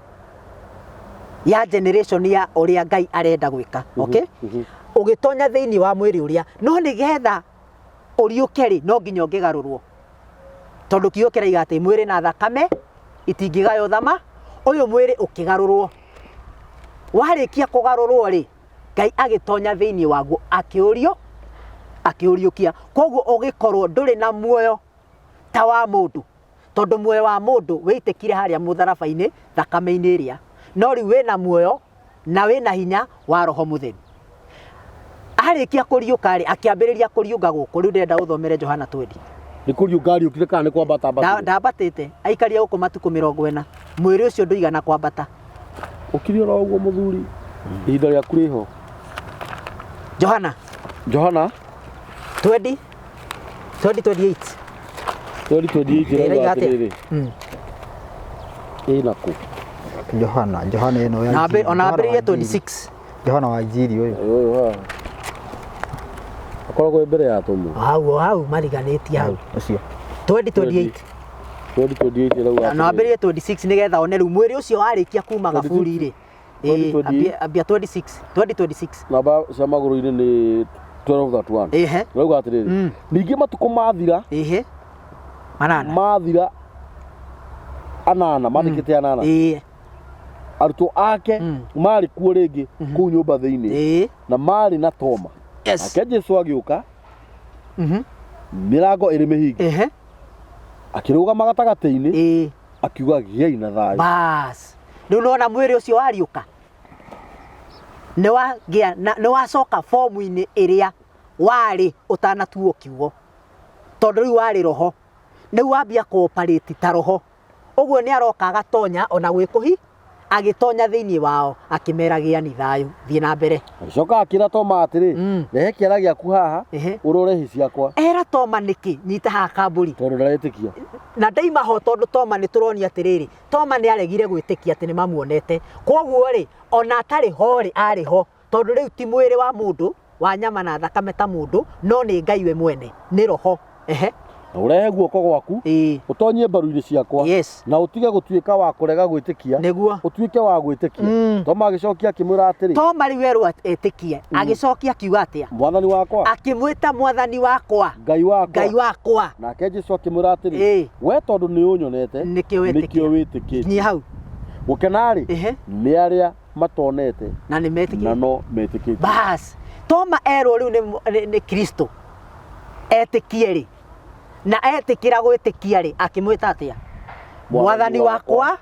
ya generation ya uria Ngai arenda gwika okay ugitonya thiini wa mwiri uria no nigetha uriuke ri no nginya ungigarurwo tondu kiugo kiraiga ati mwiri na thakame itingigayo thama uyu mwiri ukigarurwo warikia kugarurwo ri Ngai agitonya thiini waguo akiuriukia koguo ugikorwo nduri na muoyo ta wa mundu tondu muoyo wa mundu wiitikire haria mutharafa-ini thakame-ini iria no riu wina muoyo na wina hinya wa roho mutheru arikia kuriuka ri akiambiriria kuriunga guku riu ndenda uthomere Johana 20 ni kuriunga riukire kana ni kwambata ndabatite aikaria guku matuku 40 mwiri ucio nduigana kwambata ukiri ora uguo muthuri ihinda ria kuriho Johana 20 28 irauga atiriri inaku Johana ino ya ona ambiririe 26 Johana wa Injiri uyu akoragwo mbere ya tumu hau mariganitie hau ucio 28 irauga na ambiririe 26 nigetha one riu mwiri ucio warikia kuma gaburi ri ambia 2026 namba cia maguru-ini ni 12:31 irauga atiriri ningi matuku mathira mathira anana mandikite anana arutwo ake mari kuo ringi kuu nyumba thiini na mari na toma ake Jesu agiuka mirango iri mihinge akirugama gatagati-ini akiuga giai na thayu bas riu nona mwiri ucio wariuka ni wacoka fomu-ini iria wari utanatuo kiugo tondu riu wari roho ni wambia cooperate ta roho uguo ni aroka agatonya ona gwikuhi agitonya thiini wao akimeragia ni thayu thie na mbere acoka akira Toma atiri rehe kiara giaku haha urore hi ciakwa era Toma niki nyita ha kamburi tondu ndaretikia na ndaima ho tondu Toma ni turonia atiriri Toma ni aregire gwitikia ati ni mamuonete koguo ri ona atari ho ri ari ho tondu riu ti mwiri wa mundu wa nyama na thakame ta mundu no ni Ngai we mwene ni roho urehe guoko gwaku utonyie mbaru-ini ciakwa na utige gutuika wa kurega gwitikia niguo utuike wa gwitikia Toma agicokia akimwira atiri Toma riu eru etikie agicokia kiuga atia mwathani wakwa akimwita mwathani wakwa Ngai wakwa nake Jesu akimwira atiri we tondu ni unyonete nikio witikie ni hau gukenari ni aria matonete na ni metikie na no metikie bas Toma ero riu ni Kristo etikie ri na etikira gwitikia ri akimwita atia mwathani wakwa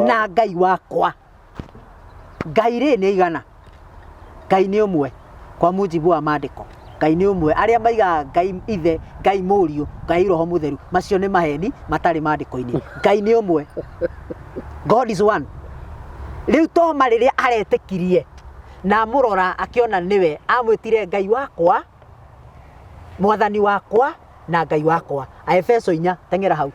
na Ngai wakwa Ngai ri ni igana Ngai ni umwe kwa mujibu wa maandiko Ngai ni umwe aria maiga Ngai ithe Ngai muriu Ngai roho mutheru macio ni maheni matari maandiko-ini Ngai ni umwe God is one riu Toma riria aretikirie na murora akiona niwe amwitire Ngai wakwa mwathani wakwa na Ngai wakwa Efeso 4 tengera hau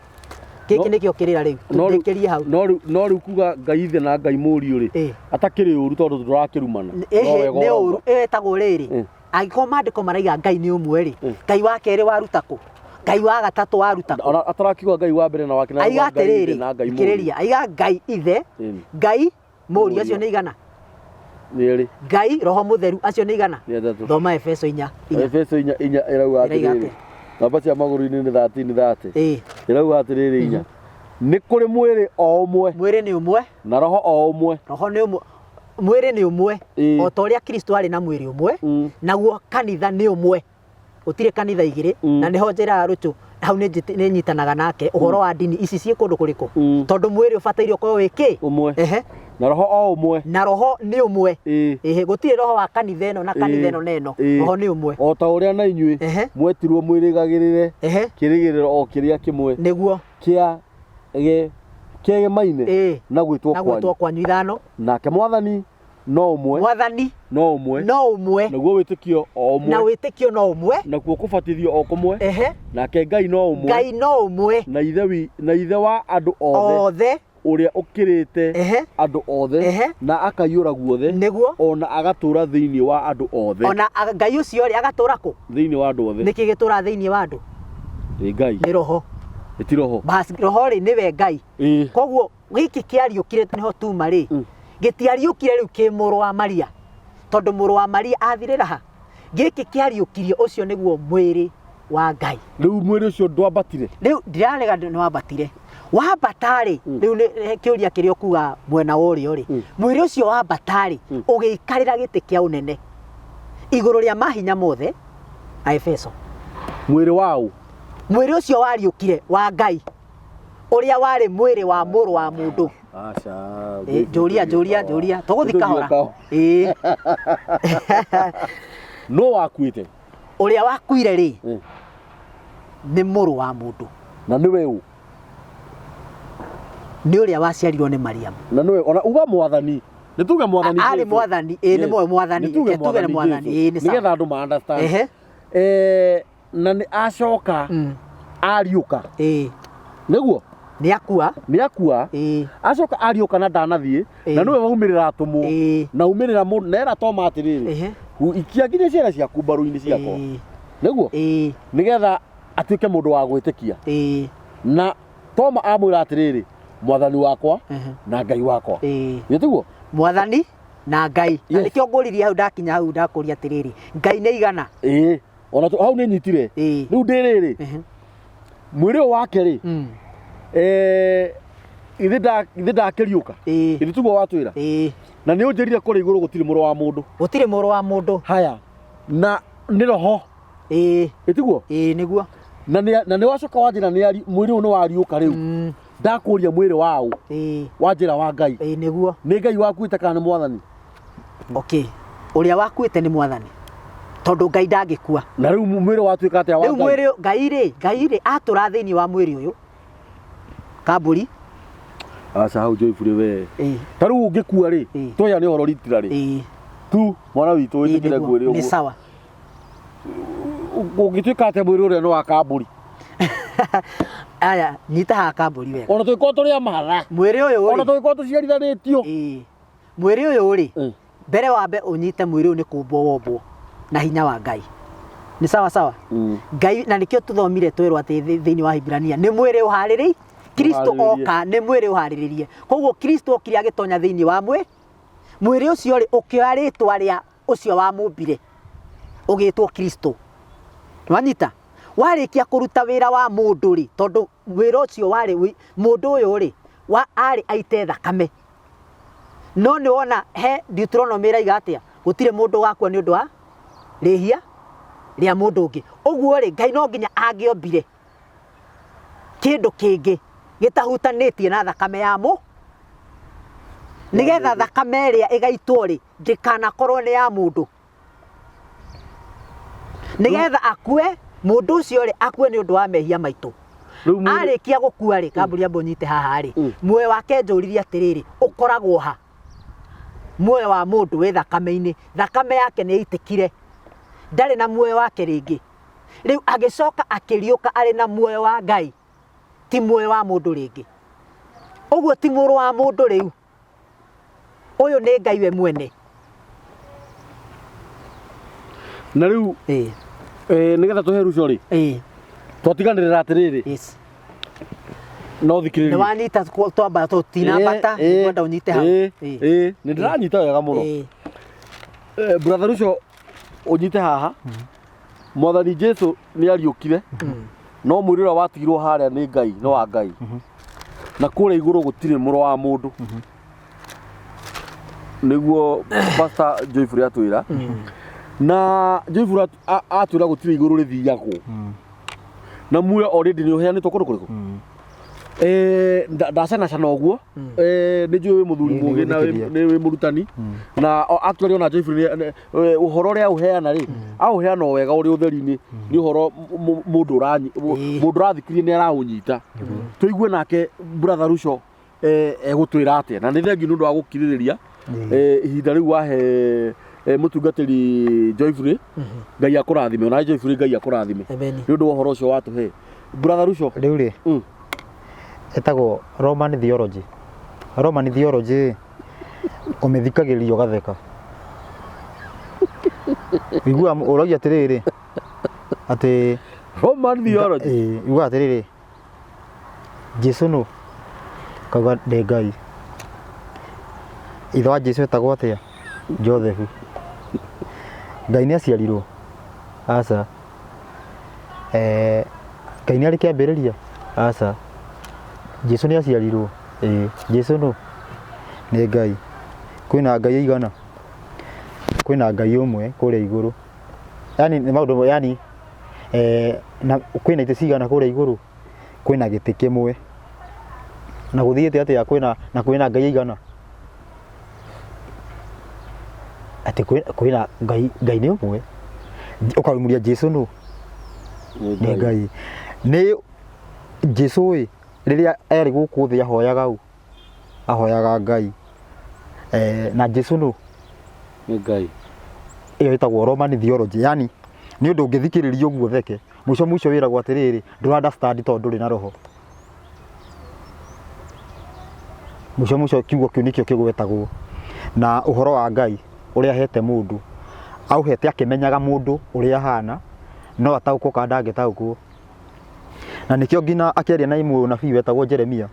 Giki nikio kirira riu tutekerie hau no riu kuga Ngai ithe na Ngai Mũriũ ri atakĩrĩ ũru tondũ tũrakĩrumana nĩ ũru etagwo rĩrĩ angĩkorwo maandĩko maraiga Ngai nĩ ũmwe rĩ Ngai wa kerĩ waruta kũ Ngai wa gatatũ waruta kũ ona atarakiuga Ngai wa mbere na wa kĩna aiga atĩrĩrĩ kĩrĩria aiga Ngai ithe Ngai Mũriũ acio nĩ igana nĩrĩ Ngai Roho Mũtheru acio nĩ igana thoma Efeso 4 Efeso 4 ĩrauga atĩrĩrĩ namba cia magũrũ-inĩ nĩ 13 ĩrauga atĩrĩrĩ inya nĩ kũrĩ mwĩrĩ o ũmwe mwĩrĩ nĩ ũmwe na roho o ũmwe roho nĩ ũmwe mwĩrĩ nĩ ũmwe o ta ũrĩa Kristo arĩ na mwĩrĩ ũmwe naguo kanitha nĩ ũmwe gũtirĩ kanitha igĩrĩ na nĩho njĩra rũtũ hau nĩ nyitanaga nake ũhoro wa ndini ici ciĩ kũndũ kũrĩkũ tondũ mwĩrĩ ũbataire ũkorwo wĩ kĩ ũmwe na roho o ũmwe na roho nĩ ũmwe gũtirĩ roho wa kanitha ĩno na kanitha ĩno na ĩno roho nĩ ũmwe o ta ũrĩa na inyuĩ mwetirwo mwĩrĩgagĩrĩre kĩrĩgĩrĩro o kĩrĩa kĩmwe nĩguo kĩgemaine na gwĩtwo kwanyu ithano nake mwathani no ũmwe naguo wĩtĩkio o ũmwe na wĩtĩkio no ũmwe nakuo kũbatithio o kũmwe nake Ngai no ũmwe na ithe wa andũ othe ũrĩa ũkĩrĩte andũ othe na akaiyũra guothe nĩguo ona agatũra thĩinĩ wa andũ othe ona Ngai ũcio rĩ agatũra kũ thĩinĩ wa andũ othe nĩkĩ gĩtũra thĩinĩ wa andũ Ngai nĩ roho ti roho basi roho rĩ nĩwe Ngai koguo gĩkĩ kĩariũkire nĩho tuma rĩ gĩtiariũkire rĩu kĩ mũrũ wa Maria tondũ mũrũ wa Maria athirĩra ha gĩkĩ kĩariũkirie ũcio nĩguo mwĩrĩ wa Ngai rĩu mwĩrĩ ũcio ndwambatire rĩu ndirarega nĩ wambatire wambatarĩ rĩu nĩ kĩũria kĩrĩa ũkuga mwena ũrĩa rĩ mwĩrĩ ũcio wambatarĩ ũgĩikarĩra gĩtĩ kĩa ũnene igũrũ rĩa mahinya mothe a Efeso mwĩrĩ wao mwĩrĩ ũcio wariũkire wa Ngai ũrĩa warĩ mwĩrĩ wa mũrũ wa mũndũ Joria tũgũthika hora no wakuĩte ũrĩa wakuire rĩ nĩ mũrũ wa mũndũ na nĩwe ũ nĩ ũrĩa waciarirwo nĩ Mariamu na nĩwe ona uga mwathani nĩtuge mwathani arĩ mwathani nĩ moyo mwathani tuge nĩ mwathani nĩgetha andũ ma understand na nĩ acoka ariũka nĩguo nĩ akua acoka ariũka na ndanathiĩ na nĩwe waumĩrĩra atũmwo na umĩrĩra mũndũ na era toma atĩrĩrĩ ikia nginya ciara ciaku mbaru-inĩ ciakwa nĩguo nĩgetha atuĩke mũndũ wa gwĩtĩkia na toma amwĩra atĩrĩrĩ mwathani wakwa na Ngai wakwa nĩtiguo mwathani na Ngai na nĩkĩo ngũririe hau ndakinya hau ndakũria atĩrĩrĩ Ngai nĩ igana ona hau nĩ nyitire rĩu ndĩrĩrĩ mwĩrĩ ũyũ wake rĩ ithe ndakĩriũka ithe tiguo watwĩra na nĩ ũnjĩrire kũrĩ igũrũ gũtirĩ mũrũ wa mũndũ haya na nĩ roho ĩtiguo nĩguo na nĩ wacoka wanjĩra mwĩrĩ ũyũ nĩ wariũka rĩu ndakũria mwĩrĩ wao wanjĩra wa Ngai nĩguo nĩ Ngai wakuĩte kana nĩ mwathani ũrĩa wakuĩte nĩ mwathani tondũ Ngai ndangĩkua na rĩu mwĩrĩ watuĩka atĩa wa Ngai rĩu Ngai rĩ atũra thĩinĩ wa mwĩrĩ ũyũ kambũri aca hau Joyful we ta rĩu ũngĩkua rĩ twoya nĩ ũhoro ritira rĩ tu mwana witũ wĩtĩkĩre mwĩrĩ ũguo nĩ sawa ũngĩtuĩka atĩa mwĩrĩ ũrĩa nĩ wa kambũri aya nyita haha kambũri wega ona tũgĩkorwo tũrĩ amatha mwĩrĩ ũyũ rĩ ona tũgĩkorwo tũciarithanĩtio mwĩrĩ ũyũ rĩ mbere wambe ũnyite mwĩrĩ ũyũ nĩ kũmbwo wombwo na hinya wa Ngai nĩ sawa Ngai na nĩkĩo tũthomire twĩrwo atĩ thĩinĩ wa Hibrania nĩ mwĩrĩ ũharĩrĩi Kristo oka nĩ mwĩrĩ ũharĩrĩrie koguo Kristo okire agĩtonya thĩinĩ wa mwĩrĩ ũcio rĩ ũkĩoya rĩtwa rĩa ũcio wa mũmbire ũgĩtwo Kristo wanyita warĩkia kũruta wĩra wa mũndũ rĩ tondũ wĩra ũcio warĩ mũndũ ũyũ rĩ arĩ aite thakame no nĩ wona he Deuteronomy ĩraiga atĩa gũtirĩ mũndũ wakua nĩ ũndũ wa rĩhia rĩa mũndũ ũngĩ ũguo rĩ Ngai no nginya angĩombire kĩndũ kĩngĩ gĩtahutanĩtie na thakame ya nĩgetha thakame ĩrĩa ĩgaitwo rĩ ndĩkanakorwo nĩ ya mũndũ nĩgetha akue mũndũ ũcio rĩ akue nĩ ũndũ wa mehia maitũ arĩkia gũkua rĩ kambũri ambo nyite haha rĩ muoyo wake njũririe atĩrĩrĩ ũkoragwo ha muoyo wa mũndũ wĩ thakame-inĩ thakame yake nĩ yaitĩkire ndarĩ na muoyo wake rĩngĩ rĩu agĩcoka akĩriũka arĩ na muoyo wa Ngai ti muoyo wa mundu ringi uguo ti muru wa mundu riu uyu ni Ngai we mwene na riu nigetha tuhe rucio ri twatiganirira atiriri yes no thikiriria ni wanyita twamba tutina bata kwenda unyite hau ni ndiranyita wega muno brother Ucio unyite haha mwathani Jesu ni ariukire no mwiri uria watigirwo haria ni Ngai no wa Ngai na kure iguru gutire muru wa mundu niguo pastor Joyful atwira na Joyful atwira gutire iguru rithiagwo na muoyo already ni uheanitwo kundu kuriku ndacana cana uguo ni njui muthuri mugi na ni wi murutani na actually ona Joyful uhoro ria uheana ri auheana wega uri utheri-ini ni uhoro mundu rathikirie ni araunyita tuigue nake brother Ucio egutwira atia na ni thengi nundu wa gukiririria ihinda riu wahe mutungatiri Joyful Ngai akurathime ona Joyful Ngai akurathime ni undu wa uhoro ucio watuhe brother Ucio riu ri etagwo Roman theology umithikagiririo gatheka igua uragia atiriri ati Roman theology igua atiriri Jesu no kauga de Ngai itho wa Jesu etagwo atia Joseph Ngai ni aciarirwo aca Ngai ni ari kiambiriria aca Jesu ni aciarirwo Jesu no ni Ngai kwina Ngai igana kwina Ngai umwe kuria iguru yani ni maundu yani na kwina ite cigana kuria iguru kwina giti kimwe na guthiite atia kwina Ngai igana ati kwina Ngai ni umwe ukaumuria Jesu no ni Ngai ni Jesu riria eri guku thi ahoyaga Ngai na Jesu no ni Ngai iyo itagwo Roman theology yani ni undu ngithikiriria uguo theke muico wiragwo atiriri ndu understand tondu ri na roho muico kiugo kiu nikio kigwetagwo na uhoro wa Ngai uria hete mundu auhete akimenyaga mundu uria hana no ataukwo kada angitaukwo na nikio ngina akeria na imu nabii wetagwo Jeremia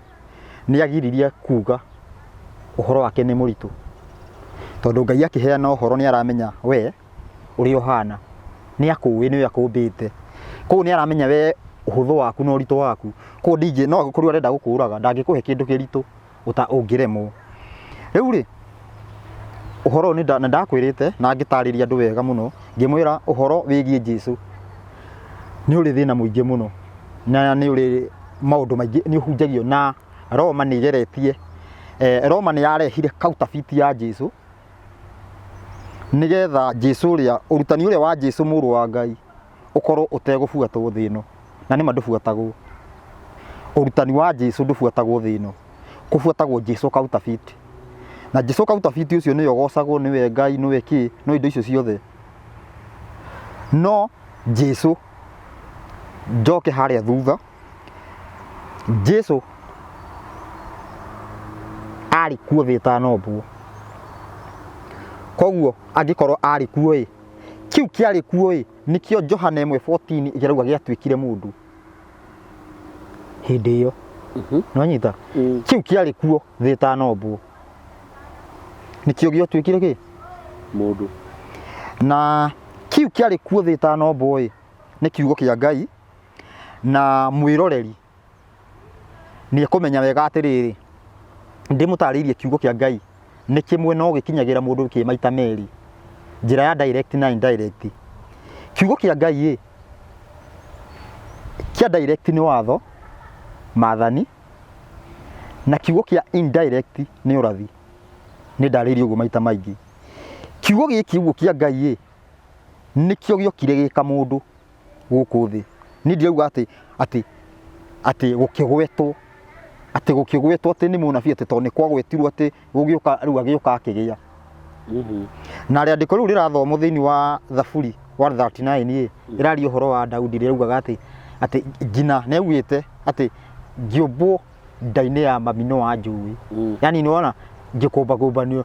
ni agiririe kuga uhoro wake ni muritu tondu Ngai akiheana uhoro ni aramenya we uri ohana ni akuwi ni akumbite ko ni aramenya we uhuthu waku no ritu waku ko DJ no gukorwo arenda gukuraga ndangikuhe kindu kiritu uta ungiremwo riu ri uhoro ni ndakwirite na ngitariria andu wega muno ngimwira uhoro wigie Jesu ni uri thina muingi muno na ni uri maundu maingi ni uhunjagio na Roma ni geretie Roma ni yarehire counterfeit ya Jesu nigetha Jesu ria urutani uria wa Jesu muru wa Ngai ukorwo utegubuatwo thino na ni mandubuatagwo urutani wa Jesu ndubuatagwo thino kubuatagwo Jesu counterfeit na Jesu counterfeit ucio ni yogocagwo ni we Ngai ni we ki no indo icio ciothe no Jesu njoke haria thutha Jesu ari kuo thita nobu koguo angikorwo ari kuo kiu kiari kuo nikio Johana 1:14 igirauga giatwikire mundu hindi iyo no nyita kiu kiari kuo thita nobu nikio giatwikire ki mundu na kiu kiari kuo thita nobu ni kiugo kia Ngai na mwiroreri ni kumenya wega atiriri ndimutaririe kiugo kia Ngai ni kimwe no gikinyagira mundu ki maita meri njira ya direct na indirect kiugo kia Ngai kia direct ni watho mathani na kiugo kia indirect ni urathi ni ndaririe ugo maita maingi kiugo kiugo kia Ngai nikio giokire gika mundu guku thi ni ndiauga ati gukigwetwo ati ni munabii ati to ni kwagwetirwo ati gugiuka riu agiuka akigia na ria ndiko riu rirathomwo thiini wa Thaburi 139 irari uhoro wa Daudi riraugaga ati njina neugite ati ngĩũmbwo nda-inĩ ya mami no anjũĩ. Yani nĩwona ngĩkũmbakũmbanio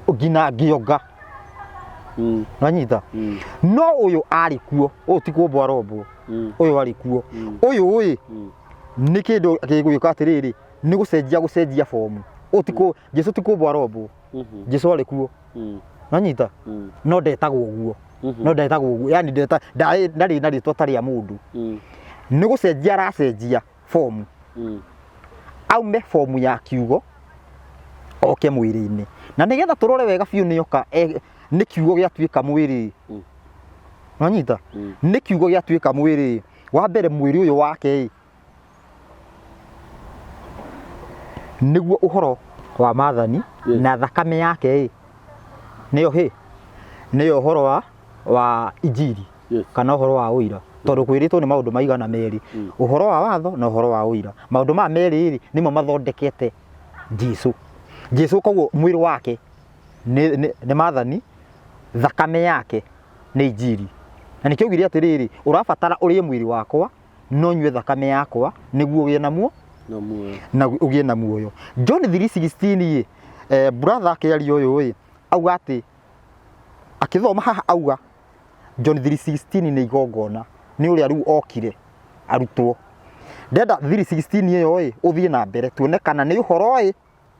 nginya ngĩonga. Nanyita no ũyũ arĩ kuo, ũyũ ti kũmbwo arombwo, ũyũ arĩ kuo. Ũyũ nĩ kĩndũ gĩgwĩka atĩrĩrĩ, nĩ gũcenjia fomu. Jesu ti kũmbwo arombwo, Jesu arĩ kuo. Nanyita no ndetagwo ũguo, no ndetagwo ũguo, yani ndarĩ na rĩtwa ta rĩa mũndũ. Nĩ gũcenjia aracenjia fomu, aume fomu ya kiugo oke mwĩrĩ-inĩ. Na nĩgetha tũrore wega biũ nĩoka nĩ kiugo gĩatuĩka mwĩrĩ. Nanyita nĩ kiugo gĩatuĩka mwĩrĩ. Wa mbere mwĩrĩ ũyũ wake nĩguo ũhoro wa maathani, na thakame yake nĩyo nĩyo ũhoro wa injiri kana ũhoro wa ũira. Tondũ kwĩrĩtwo nĩ maũndũ maigana merĩ, ũhoro wa watho na ũhoro wa ũira. Maũndũ maya merĩ nĩmo mathondekete Jesu. Jesu koguo mwĩrĩ wake nĩ maathani, thakame yake nĩ injiri. Na nĩkĩo augire atĩrĩrĩ, ũrabatara ũrĩe mwĩrĩ wakwa no nyue thakame yakwa nĩguo ũgĩe na ũgĩe na muoyo. John 3:16 brother akĩaria ũyũ auga atĩ, akĩthoma haha auga John 3:16 nĩ igongona, nĩ ũrĩa rĩu okire arutwo. Ndenda 3:16 ĩyo ũthiĩ na mbere tuone kana nĩ ũhoro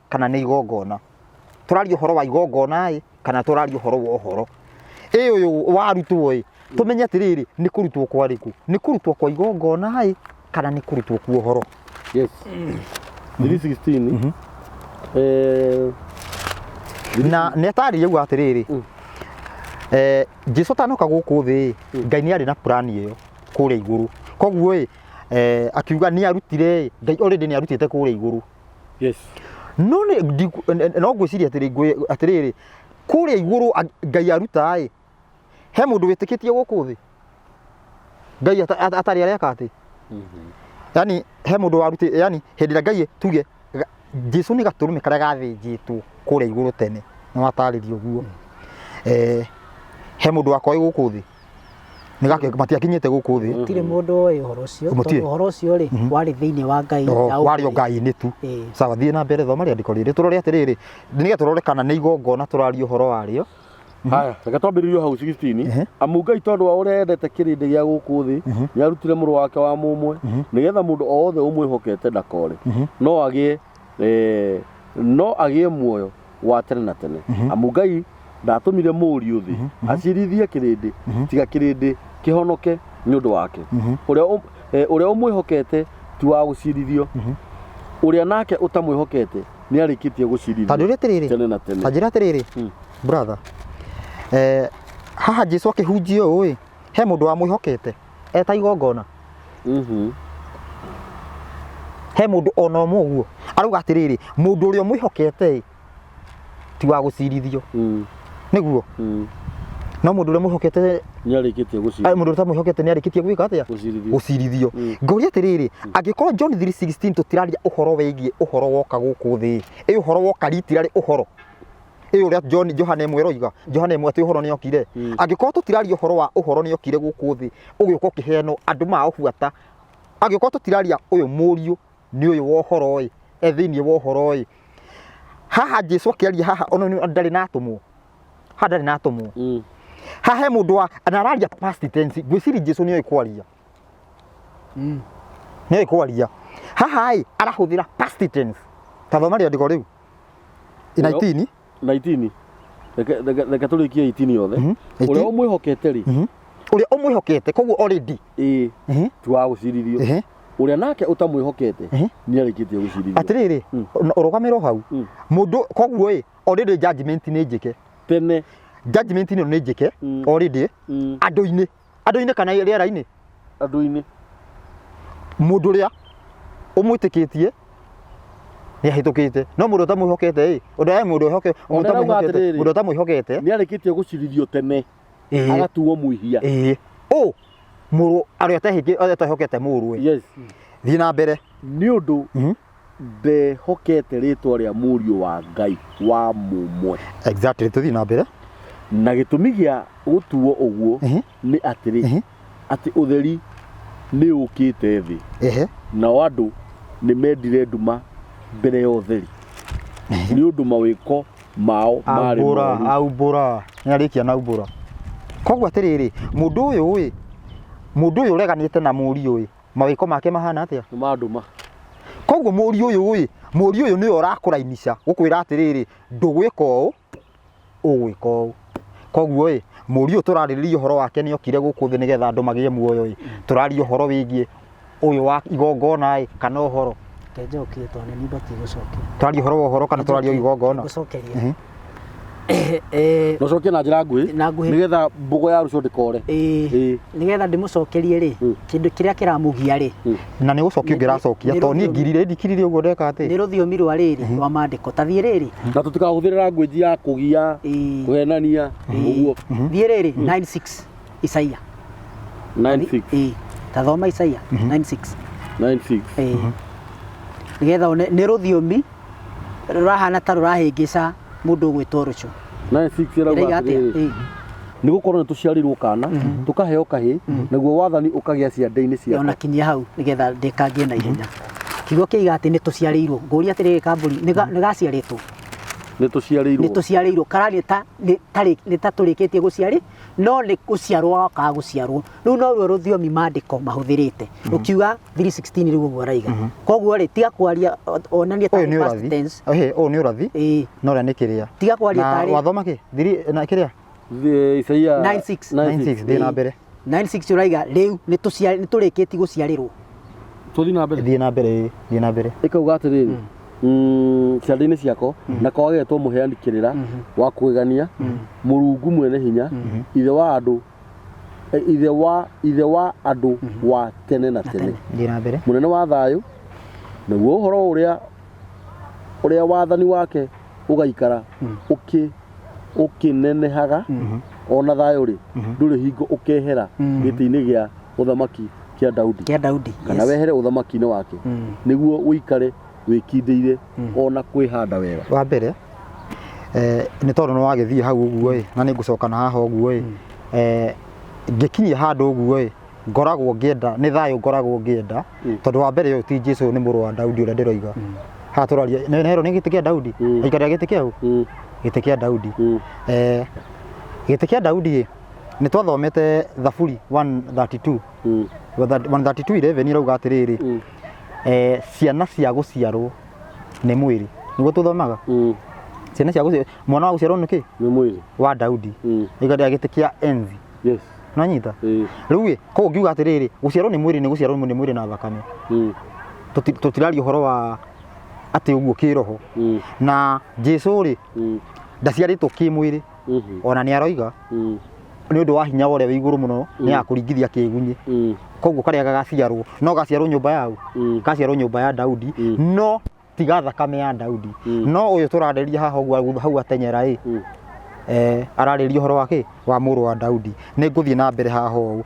kana nĩ igongona. Tũraria ũhoro wa igongona kana tũraria ũhoro wa ũhoro. Ũyũ wa arutwo tũmenye atĩrĩrĩ, nĩ kũrutwo kwa rĩkũ? Nĩ kũrutwo kwa igongona kana nĩ kũrutwo kwa ũhoro? Yes. 3:16 na nĩatarĩria uga atĩrĩrĩ, Jesu tanoka gũkũ thĩ, Ngai nĩ arĩ na plan ĩyo kũrĩa igũrũ. Koguo akiuga nĩ arutire, Ngai already nĩ arutĩte kũrĩa igũrũ. Yes. No ngwĩciria atĩrĩrĩ, kũrĩa igũrũ Ngai aruta he mũndũ wĩtĩkĩtie gũkũ thĩ? Ngai atarĩ areka atĩ? Yani he mũndũ warutĩ, yani hĩndĩ ĩrĩa Ngai tuge Jesu nĩ gatũrũme karĩa gathĩnjĩtwo kũrĩa igũrũ tene, nĩ watarĩrio ũguo. He mũndũ wakoĩ gũkũ thĩ? Matiakinyĩte gũkũ thĩ. Gũtirĩ mũndũ oĩ ũhoro ũcio, tondũ ũhoro ũcio warĩ thĩinĩ wa Ngai. Warĩ o Ngai-inĩ tu. Sawa, thiĩ na mbere, thoma rĩandĩko rĩrĩ tũrore atĩrĩrĩ, nĩgetha tũrore kana nĩ igongona tũraria ũhoro warĩo. Haya, reke twambĩrĩrie hau 16. Amu Ngai tondũ wa ũrĩa endete kĩrĩndĩ gĩa gũkũ thĩ, nĩ arutire mũrũ wake wa mũmwe, nĩgetha mũndũ o wothe ũmwĩhokete ndakore, no agĩe muoyo wa tene na tene. Amu Ngai ndatũmire mũriũ thĩ acirithie kĩrĩndĩ, tiga kĩrĩndĩ kĩhonoke nĩ ũndũ wake. Ũrĩa ũmwĩhokete ti wa gũcirithio, ũrĩa nake ũtamwĩhokete nĩ arĩkĩtie gũcirithio tene na tene. Tanjĩra atĩrĩrĩ brother, haha Jesu akĩhunjia ũũ he mũndũ wamwĩhokete eta igongona. He mũndũ ona ũmwe ũguo arauga atĩrĩrĩ, mũndũ ũrĩa ũmwĩhokete ti wa gũcirithio, nĩguo no mũndũ ũrĩa mwĩhokete nĩ arĩkĩtie gũcirithio, mũndũ ũrĩa mwĩhokete nĩ arĩkĩtie gwĩka atĩa? Gũcirithio. Ngoria atĩrĩrĩ, angĩkorwo John 3:16 tũtiraria ũhoro wĩgiĩ ũhoro woka gũkũ thĩ, ũhoro woka ritirarĩ ũhoro ũrĩa Johana ĩmwe roiga, Johana ĩmwe atĩ ũhoro nĩ okire. Angĩkorwo tũtiraria ũhoro wa ũhoro nĩ okire gũkũ thĩ, ũgĩũka ũkĩheanwo andũ maũbuata. Angĩkorwo tũtiraria ũyũ mũriũ nĩ ũyũ wa ũhoro thĩinĩ wa ũhoro haha Jesu akĩaria haha ona ndarĩ na atũmwo, haha ndarĩ na atũmwo. Haha he mũndũ na araria past tense, ngwĩciria Jesu nĩ oĩ kwaria, nĩ oĩ kwaria. Haha arahũthĩra past tense. Tathoma rĩandĩko rĩu 19. Reke tũrĩkie 18 yothe. Ũrĩa ũmwĩhokete rĩ, ũrĩa ũmwĩhokete koguo already ti wa gũcirithio, ũrĩa nake ũtamwĩhokete nĩ arĩkĩtie gũcirithio. Atĩrĩrĩ, ũrũgamĩrwo hau mũndũ, koguo already judgment nĩ njĩke tene, judgment ĩno nĩ njĩke already andũ-inĩ kana rĩera-inĩ, andũ-inĩ. Mũndũ ũrĩa ũmwĩtĩkĩtie nĩ ahĩtũkĩte, no mũndũ ũtamwĩhokete mũndũ ũtamwĩhokete nĩ arĩkĩtie gũcirithio tene, agatuo mũihia. Mũrũ arĩa atehokete mũrũ. Yes. Thiĩ na mbere. Nĩ ũndũ ndehokete rĩtwa rĩa mũriũ wa Ngai wa mũmwe. Exactly, tũthiĩ na mbere. Na gĩtũmi gĩa gũtuo ũguo nĩ atĩ ũtheri nĩ ũkĩte thĩ, nao andũ nĩ mendire nduma mbere ya ũtheri nĩ ũndũ mawĩko mao marĩ moru aumbũra nĩ arĩkia na aumbũra koguo atĩrĩrĩ mũndũ ũyũ ũreganĩte na mũriũ ĩ mawĩko make mahana atĩa nĩ ma nduma koguo mũriũ ũyũ nĩwe ũrakũrainisha gũkwĩra atĩrĩrĩ ndũgwĩka ũũ ũgwĩka ũũ koguo mũriũ tũrarĩrĩria ũhoro wake nĩ okire gũkũ thĩ nĩgetha andũ magĩe muoyo tũraria ũhoro wĩgiĩ ũyũ wa igongona kana ũhoro Njokie tondũ nĩ batie gũcokia tũraria ũhoro wa ũhoro kana tũraria igongona gũcokeria nocokie na njĩra nguhĩ nĩgetha mbũgo ya Ucio ndĩkore nĩgetha ndĩmũcokerie rĩ kĩndũ kĩrĩa kĩramũgia rĩ na nĩ gũcokia ũngĩracokia tondũ niĩ ngirire ndikirire ũguo ndeka atĩ nĩ rũthiomi rwa rĩrĩ rwa maandĩko ta thiĩ rĩrĩ na tũtikahũthĩre language ya kũgia kũhenania ũguo thiĩ rĩrĩ 96 Isaia 96 ta thoma Isaia 96 nĩgetha nĩ rũthiomi rũrahana ta rũrahĩngĩca mũndũ ũgwĩtwo Ucio 96 ĩrauga atĩrĩrĩ nĩ gũkorwo nĩ tũciarĩirwo kana tũkaheo kahĩ naguo wathani ũkagĩa ciande-inĩ ciake ona kinyia hau nĩgetha ndĩkangĩe na ihenya kiugo kĩiga atĩ nĩ tũciarĩirwo ngũria atĩrĩrĩ kambũri nĩ gaciarĩtwo nĩ tũciarĩirwo karani nĩ ta tũrĩkĩtie gũciarĩ no nĩ gũciarwo wakaga gũciarwo rĩu no ruo rũthiomi maandĩko mahũthĩrĩte ũkiuga 316 rĩu ũguo araiga koguo rĩ tiga kwaria onania ta past tense ũyũ nĩ ũrathi no rĩa nĩ kĩrĩa tiga kwaria tarĩ wathoma kĩ na kĩrĩa Isaia 96 thiĩ na mbere 96 ũraiga rĩu nĩ tũrĩkĩtie gũciarĩrwo tũthiĩ na mbere thiĩ na mbere ĩkauga atĩrĩrĩ ciande-inĩ ciako na kwagetwo mũheani kĩrĩra wa kũgegania Mũrungu mwene hinya ithe wa andũ wa tene na tene mũnene wa thayũ naguo ũhoro ũrĩa wathani wake ũgaikara ũkĩnenehaga ona thayũ rĩ ndũrĩ hingo ũkehera gĩtĩ-inĩ gĩa ũthamaki kĩa Daudi kana wehere ũthamaki-inĩ wake nĩguo ũikare wĩkindĩire ona kwĩhanda wega wa mbere nĩ tondũ nĩ wagĩthiĩ hau ũguo na nĩ ngũcoka na haha ũguo ngĩkinyia handũ ũguo ngoragwo ngĩenda nĩ thayũ ngoragwo ngĩenda tondũ wa mbere ũyũ ti Jesũ nĩ mũrũ wa Daudi ũrĩa ndĩroiga haha tũraria nero nĩ gĩtĩ kĩa Daudi aikarĩra gĩtĩ kĩau gĩtĩ kĩa Daudi gĩtĩ kĩa Daudi nĩ twathomete Thaburi 132 132:11 irauga atĩrĩrĩ ciana cia gũciarwo nĩ mwĩrĩ nĩguo tũthomaga ciana cia gũciarwo mwana wa gũciarwo nĩ kĩ nĩ mwĩrĩ wa Daudi aikarĩra gĩtĩ kĩa enzi nanyita rĩu koguo ngiuga atĩrĩrĩ gũciarwo nĩ mwĩrĩ nĩ gũciarwo nĩ mwĩrĩ na thakame tũtiraria ũhoro wa atĩ ũguo kĩroho na Jesũ rĩ ndaciarĩtwo kĩmwĩrĩ ona nĩ aroiga nĩ ũndũ wa hinya ũrĩa wĩ igũrũ mũno nĩ akũringithia kĩgunyi koguo karĩa gagaciarwo no gaciarwo nyũmba yau gaciarwo nyũmba ya Daudi no tiga thakame ya Daudi no ũyũ tũrarĩria haha ũguo hau atenyera ararĩria ũhoro wake wa mũrũ wa Daudi nĩ ngũthiĩ na mbere haha ũũ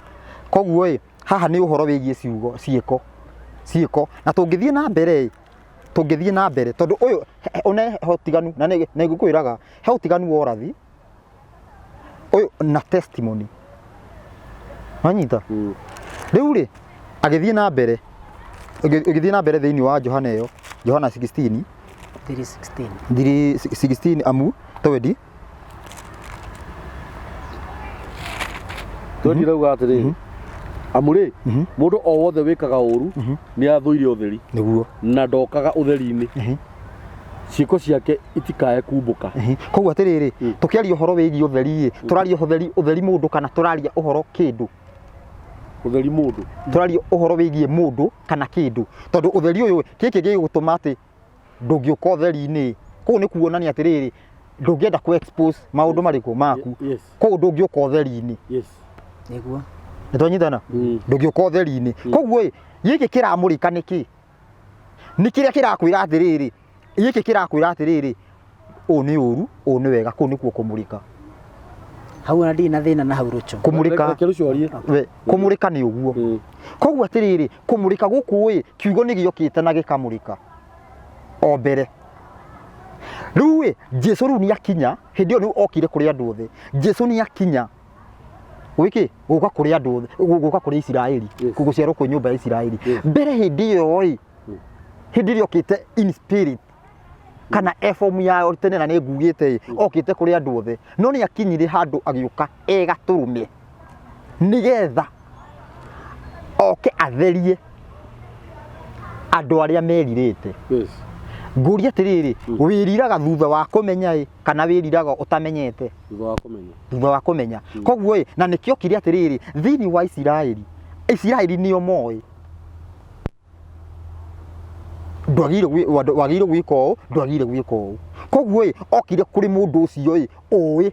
koguo haha nĩ ũhoro wĩgiĩ ciĩko na tũngĩthiĩ na mbere tondũ ũyũ one hotiganu na nĩ ngũkwĩraga he ũtiganu wa ũrathi ũyũ na testimony wanyita rĩu rĩ agĩthiĩ na mbere thĩinĩ wa Johana 3:16 amu twendi rauga atĩrĩrĩ amũrĩ mũndũ o wothe wĩkaga ũru nĩ athũire ũtheri nĩguo na ndokaga ũtheri-inĩ ciĩko ciake itikae kumbũka koguo atĩrĩrĩ tũkĩaria ũhoro wĩgiĩ ũtheri tũraria ũtheri mũndũ kana tũraria ũhoro kĩndũ ũtheri mũndũ tũraria ũhoro wĩgiĩ mũndũ kana kĩndũ tondũ ũtheri ũyũ kĩkĩ gĩgũtũma atĩ ndũngĩũka ũtheri-inĩ koguo nĩ kuonania atĩrĩrĩ ndũngĩenda ku expose maũndũ marĩkũ maku koguo ndũngĩũka ũtheri-inĩ nĩguo nĩtwanyitana ndũngĩũka ũtheri-inĩ koguo gĩkĩ kĩramũrĩka nĩkĩ nĩ kĩrĩa kĩrakwĩra atĩrĩrĩ gĩkĩ kĩrakwĩra atĩrĩrĩ ũũ nĩ ũru ũũ nĩ wega kũu nĩkuo kũmũrĩka hau ona ndirĩ na thĩna na hau Rucho kũmũrĩka nĩ ũguo koguo atĩrĩrĩ kũmũrĩka gũkũ kiugo nĩ gĩokĩte na gĩkamũrĩka o mbere rĩu Jesũ rĩu nĩ akinya hĩndĩ ĩyo rĩu okire kũrĩ andũ othe Jesũ nĩ akinya gũkĩ gũka kũrĩ andũ othe gũka kũrĩ Isiraeli gũciarwo kwĩ nyũmba ya Isiraeli mbere hĩndĩ ĩyo hindi ĩrĩa okĩte in spirit kana form ya tene na nĩ ngugĩte okĩte kũrĩ andũ othe no nĩ akinyire handũ agĩũka egatũrũme nĩgetha oke atherie andũ arĩa merirĩte ngũria atĩrĩrĩ wĩriraga thutha wa kũmenya kana wĩriraga ũtamenyete thutha wa kũmenya koguo na nĩkĩo kĩrĩa atĩrĩrĩ thĩinĩ wa Isiraeli nĩo moĩ ndwagĩrĩirwo gwĩka ũũ ndwagĩrĩirwo gwĩka ũũ koguo okire kũrĩ mũndũ ũcio ũĩ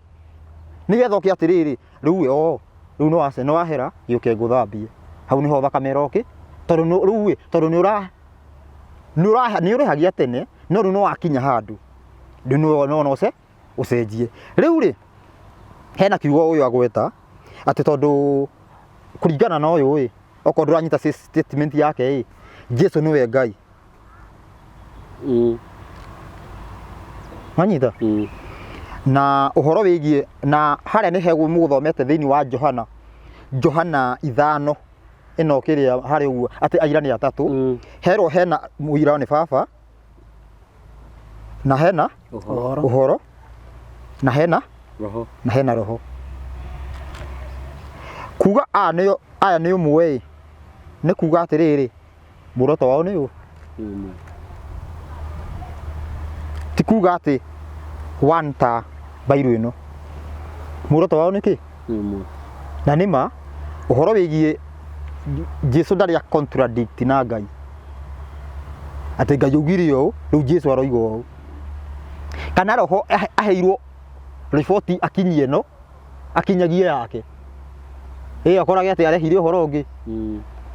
nĩgetha oke atĩrĩrĩ rĩu rĩu no wahera gĩũke ngũthambie hau nĩho thakame ĩroke tondũ nĩ ũrĩhagia tene no rĩu no wakinya handũ no ũcenjie rĩu rĩ hena kiugo ũyũ agweta atĩ tondũ kũringana na ũyũ okorwo ndũranyita statement yake Jesu nĩwe Ngai wanyita na ũhoro wĩgiĩ na harĩa nĩ hegũ mũgũthomete thĩinĩ wa Johana 5 ĩno kĩrĩa harĩ ũguo atĩ aira nĩ atatũ herwo hena mũira nĩ baba na hena ũhoro na hena roho kuga aya nĩ ũmwe nĩ kuga atĩrĩrĩ muoroto wao nĩ ti kuga atĩ one ta bairũ ĩno muoroto wao nĩ kĩ na nĩma ũhoro wĩgiĩ Jesu ndarĩ contradict na Ngai atĩ Ngai augire ũũ rĩu Jesu aroiga ũũ kana roho aheirwo riboti akinyie no akinyagie yake akorage atĩ arehire ũhoro ũngĩ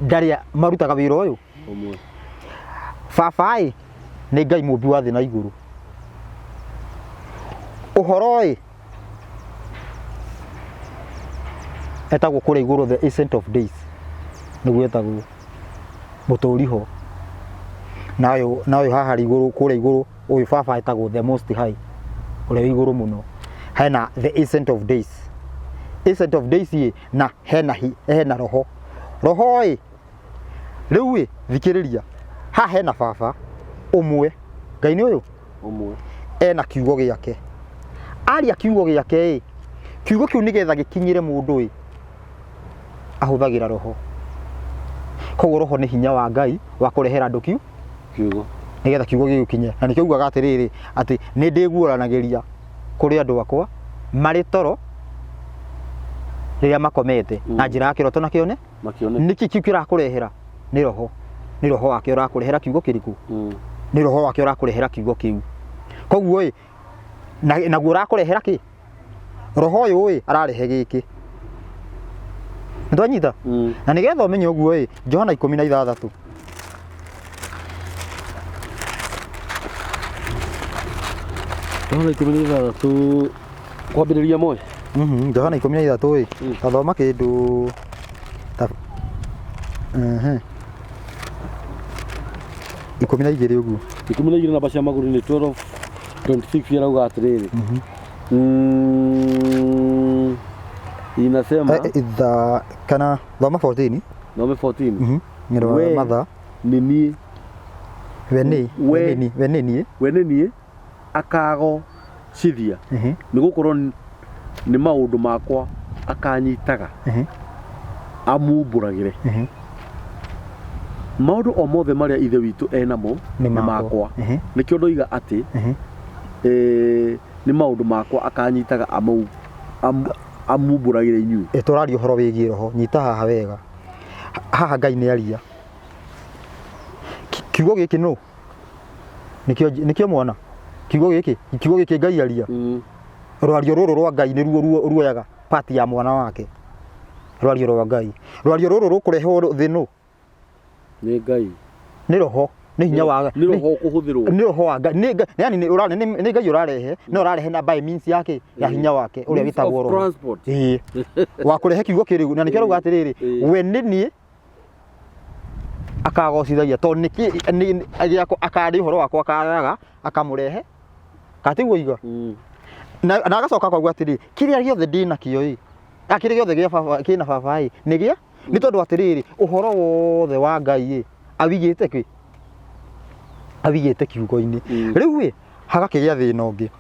ndarĩ marutaga wĩra ũyũ baba nĩ Ngai mũmbi wa thĩ na igũrũ ũhoro etagwo kũrĩa igũrũ the ancient of days nĩguo etagwo mũtũri ho na ũyũ haha igũrũ kũrĩa igũrũ ũyũ baba etagwo the most high ũrĩa igũrũ mũno hena the ancient of days na hena roho rĩu thikĩrĩria haha hena baba ũmwe Ngai nĩ ũyũ ũmwe ena kiugo gĩake aria kiugo gĩake kiugo kĩu nĩgetha gĩkinyĩre mũndũ ahũthagĩra roho koguo roho nĩ hinya wa Ngai wa kũrehera andũ kiugo nĩgetha kiugo gĩgĩkinye na nĩkĩo ugaga atĩrĩrĩ atĩ nĩ ndĩguũranagĩria kũrĩ andũ akwa marĩ toro rĩrĩa makomete na njĩra ya kĩroto na kĩone nĩkĩ kiu kĩrakũrehera nĩ roho wake ũrakũrehera kiugo kĩrĩkũ nĩ roho wake ũrakũrehera kiugo kĩu koguo naguo ũrakũrehera kĩ roho ũyũ ararehe gĩkĩ ndwanyita na nĩgetha ũmenye ũguo Johana 16 Johana 16 kwambĩrĩria moe Johana 16 tathoma kĩndũ ta 12 ũguo 12 namba cia magũrũ nĩ 12:26 yarauga atĩrĩrĩ inasema kana thoma 14 nome 14 we matha nini we nie akago cithia nĩ gũkorwo nĩ maũndũ makwa akanyitaga amumbũragĩre maũndũ o mothe marĩa ithe witũ enamo nĩ makwa nĩkĩo ndoiga atĩ nĩ maũndũ makwa akanyitaga amumbũragĩre inyuĩ tũraria ũhoro wĩgiĩ roho nyita haha wega haha Ngai nĩ aria kiugo gĩkĩ no nĩkĩo mwana kiugo gĩkĩ Ngai aria rwario rũrũ rwa Ngai nĩruo ruoyaga pati ya mwana wake rwario rwa Ngai rwario rũrũ rũkũrehwo thĩ no nĩ Ngai nĩ roho nĩ hinya wa nĩ roho kũhũthĩrwo nĩ roho wa Ngai yani nĩ Ngai ũrarehe no ũrarehe na by means yake ya hinya wake ũrĩa wĩtagwo roho wa kũrehe kiugo kĩrĩu na nĩkĩo rauga atĩrĩrĩ we nĩ niĩ akagocithagia tondũ nĩkĩ akarĩ ũhoro wakwa akayaga akamũrehe katiguo iga na agacoka kwagua atĩrĩ kĩrĩa gĩothe ndĩnakĩo kĩrĩa gĩothe kĩna baba nĩ tondũ atĩrĩrĩ ũhoro wothe wa Ngai awigĩte kĩ athigite kiugo-ini riu wi hagakigia thina ungi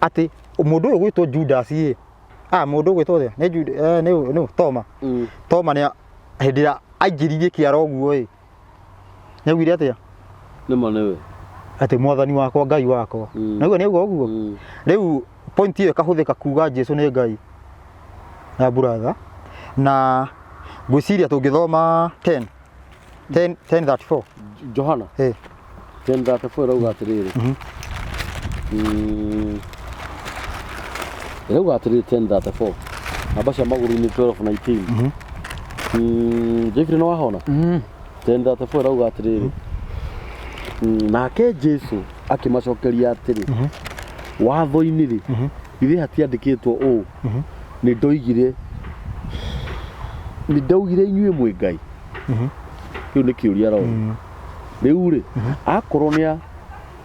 ati mundu uyu gwitwo Judas ii mundu gwitwo the ni Judas ni Toma Toma ni hindira aingiririe kiaro guo ii nyaugire atia ni manewe ati mwathani wakwa Ngai wakwa naguo ni uguo riu point iyo kahuthika kuga Jesu ni Ngai na brother na gwiciria tungithoma 10:34 Johana 10:34 rauga atiriri rauga atiriri 10:34 abasha maguru-ini 12:19 Jeffrey no wahona 10:34 rauga atiriri nake Jesu akimacokeria atiri watho-ini ri ithe hatiandikitwo uu ni ndoigire ni ndaugire inyuĩ mwĩ Ngai kiu ni kiuria rao riu ri akorwo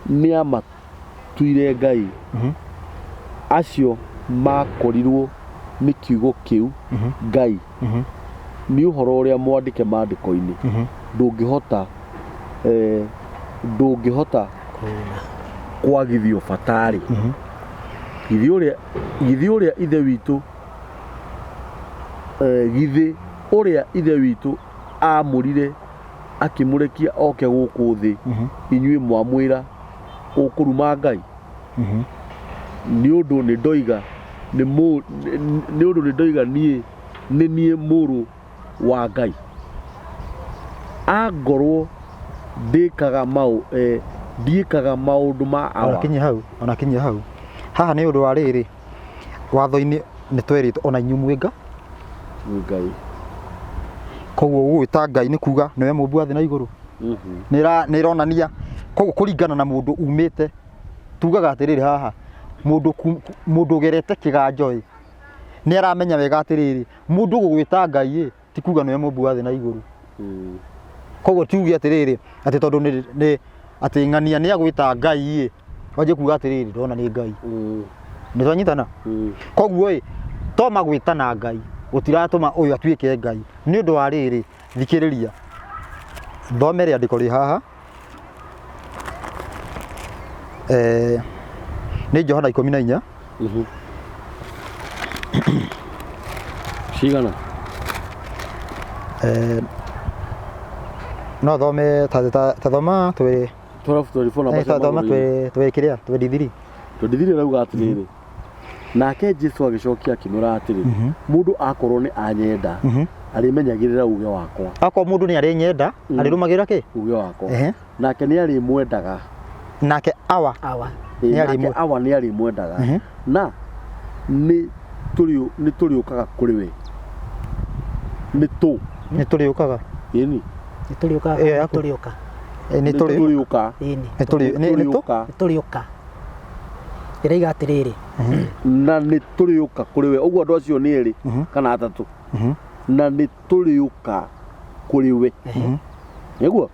ni amatuire Ngai acio makorirwo ni kiugo kiu Ngai ni uhoro uria mwandike mandiko-ini ndungihota kwagithio fatari githi uria ithe witu ithe witu amurire akimurekia oke guku thi inyuĩ mwamwira ukuruma Ngai ni undu ni ndoiga nie ni nie muru wa Ngai angorwo ndiĩkaga maundu ma awa onakinyia hau haha ni undu wa riri watho-ini ni tweritwo ona inyuĩ mwĩ Ngai koguo gwita Ngai ni kuga niwe mumbu wa thi na iguru ni ironania koguo kuringana na mundu umite tugaga atiriri haha mundu gerete kiganjo ni aramenya wega atiriri mundu gugwita Ngai ti kuga niwe mumbu wa thi na iguru koguo tuge atiriri ati tondu ni ati ng'ania ni agwita Ngai waje kuga atiriri ndona ni Ngai ni twanyitana koguo Toma gwitana Ngai gutiratuma uyu atuike Ngai ni undu wa riri thikiriria thomere andiko ri haha ni Johana 14 cigana no thome ta thoma twe 12:24 ta thoma twe kiria twe dithiri rauga atiriri nake Jesu agicokia akimura atiri mundu akorwo ni anyenda arimenyagirira uge wakwa akwa mundu ni ari nyenda arirumagira ki uge wakwa nake ni ari mwendaga nake awa ni ari mwendaga na ni turiukaga kuri we ni turiukaga ini turiuka iraiga atiriri na ni turiuka kuri we uguo andu acio ni eri kana atatu na ni turiuka kuri we niguo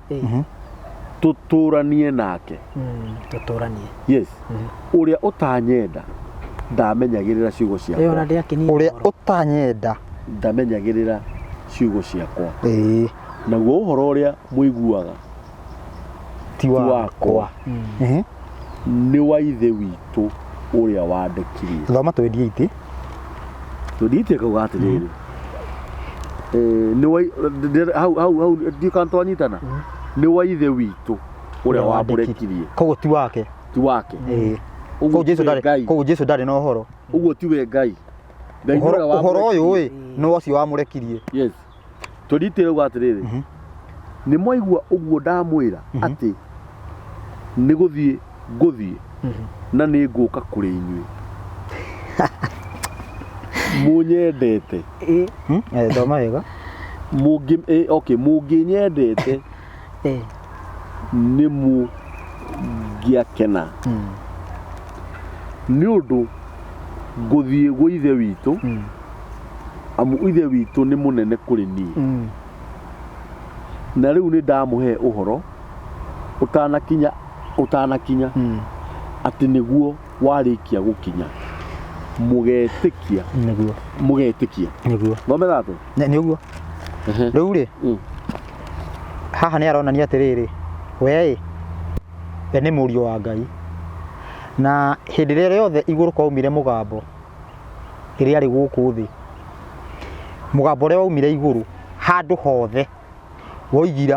tuturanie nake yes uria utanyenda ndamenyagirira ciugo ciakwa uria utanyenda ndamenyagirira ciugo ciakwa naguo uhoro uria muiguaga ti wakwa ni wa ithe witu uria wandekirie thoma twendie kauga atiriri ni wa hau ndikantwanyitana ni wa ithe witu uria wamurekirie koguo ti wake koguo Jesu ndari na uhoro uguo tiwe Ngai uhoro uyu no ucio wamurekirie yes twendie kauga atiriri ni mwaigua uguo ndamwira ati ni guthie nguthie na ni nguka kuri inyuĩ munyendete thoma wega munginyendete ni mungiakena ni undu nguthie gwa ithe witu amu ithe witu ni munene kuri ni na riu ni ndamuhe uhoro utanakinya ati niguo warikia gukinya mugetikia niguo thome thatu ni uguo riu ri haha ni aronania atiriri we we nĩ mũriũ wa Ngai na hĩndĩ ĩrĩa yothe igũrũ kwaumire mũgambo rĩrĩa arĩ gũkũ thĩ mũgambo ũrĩa waumire igũrũ handũ hothe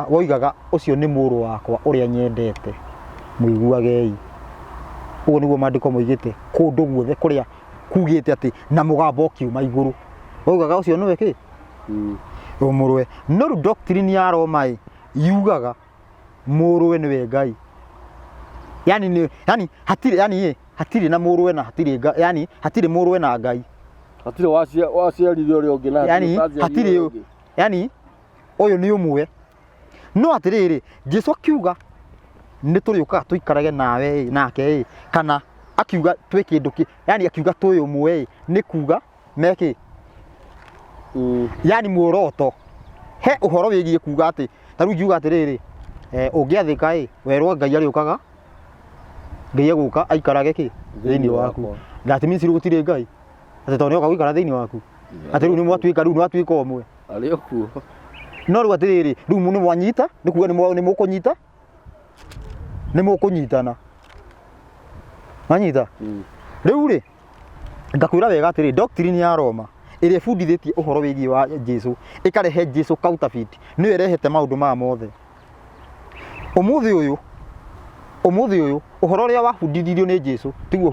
woigaga ũcio nĩ mũrũ wakwa ũrĩa nyendete mũiguagei. Ũguo nĩguo maandĩko moigĩte kũndũ guothe kũrĩa kugĩte atĩ na mũgambo ũkiuma igũrũ woigaga ũcio nĩwe kĩ mũrũwe. No rĩu doctrine ya Roma yugaga mũrũwe nĩwe Ngai. Yani hatirĩ na mũrũwe na hatirĩ Ngai, yani hatirĩ mũrũwe na Ngai. Hatirĩ waciarithio ũrĩa ũngĩ na hatirĩ, yani ũyũ nĩ ũmwe. No atĩrĩrĩ Jesũ akiuga nĩ tũrĩũkaga tũikarage nawe nake kana akiuga twĩ kĩndũ yani akiuga twĩ ũmwe nĩ kuga mekĩ yani muoroto he ũhoro wĩgiĩ kuga atĩ ta rĩu ngiuga atĩrĩrĩ ũngĩathĩka werwo Ngai arĩũkaga Ngai egũka aikarage kĩ thĩinĩ waku. That means rĩu gũtirĩ Ngai atĩ tondũ nĩoka gũikara thĩinĩ waku atĩ rĩu nĩ mwatuĩka ũmwe arĩ o kuo. No rĩu atĩrĩrĩ rĩu nĩ mwanyita nĩ kuga nĩ mũkũnyitana manyita. Rĩu rĩ ngakwĩra wega atĩrĩ doctrine ya Roma ĩrĩa ĩbundithĩtie ũhoro wĩgiĩ wa Jesũ ĩkarehe Jesũ counterfeit nĩyo ĩrehete maũndũ maya mothe. Ũmũthĩ ũyũ ũhoro ũrĩa wabundithirio nĩ Jesũ tiguo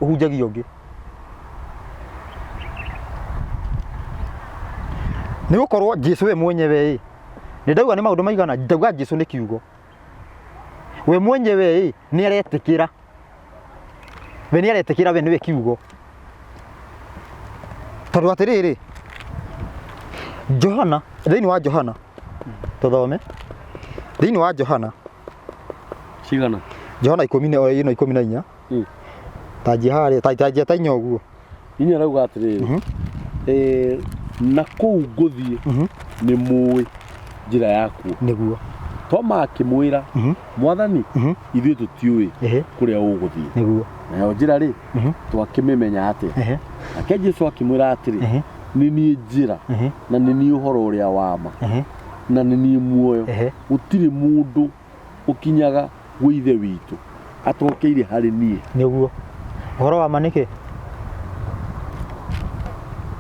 ũhunjagio ũngĩ. Nĩ gũkorwo Jesũ we mwenyewe nĩ ndauga nĩ maũndũ maigana ndauga Jesũ nĩ kiugo we mwenyewe nĩ aretĩkĩra we nĩwe kiugo. Tondũ atĩrĩrĩ Johana thĩinĩ wa Johana tũthome thĩinĩ wa Johana cigana Johana 10:14 tanjia harĩa ta inya ũguo inya rauga atĩrĩrĩ na kũu ngũthiĩ nĩ mũĩ njĩra yakuo nĩguo Toma akĩmwĩra Mwathani ithuĩ tũtiũĩ kũrĩa ũgũthiĩ nĩguo nayo njĩra rĩ twakĩmĩmenya atĩa. Nake Jesũ akĩmwĩra atĩrĩ nĩ niĩ njĩra na nĩ niĩ ũhoro ũrĩa wa ma na nĩ niĩ muoyo gũtirĩ mũndũ ũkinyaga gwĩ ithe witũ atokeire harĩ niĩ. Nĩguo ũhoro wa ma nĩkĩ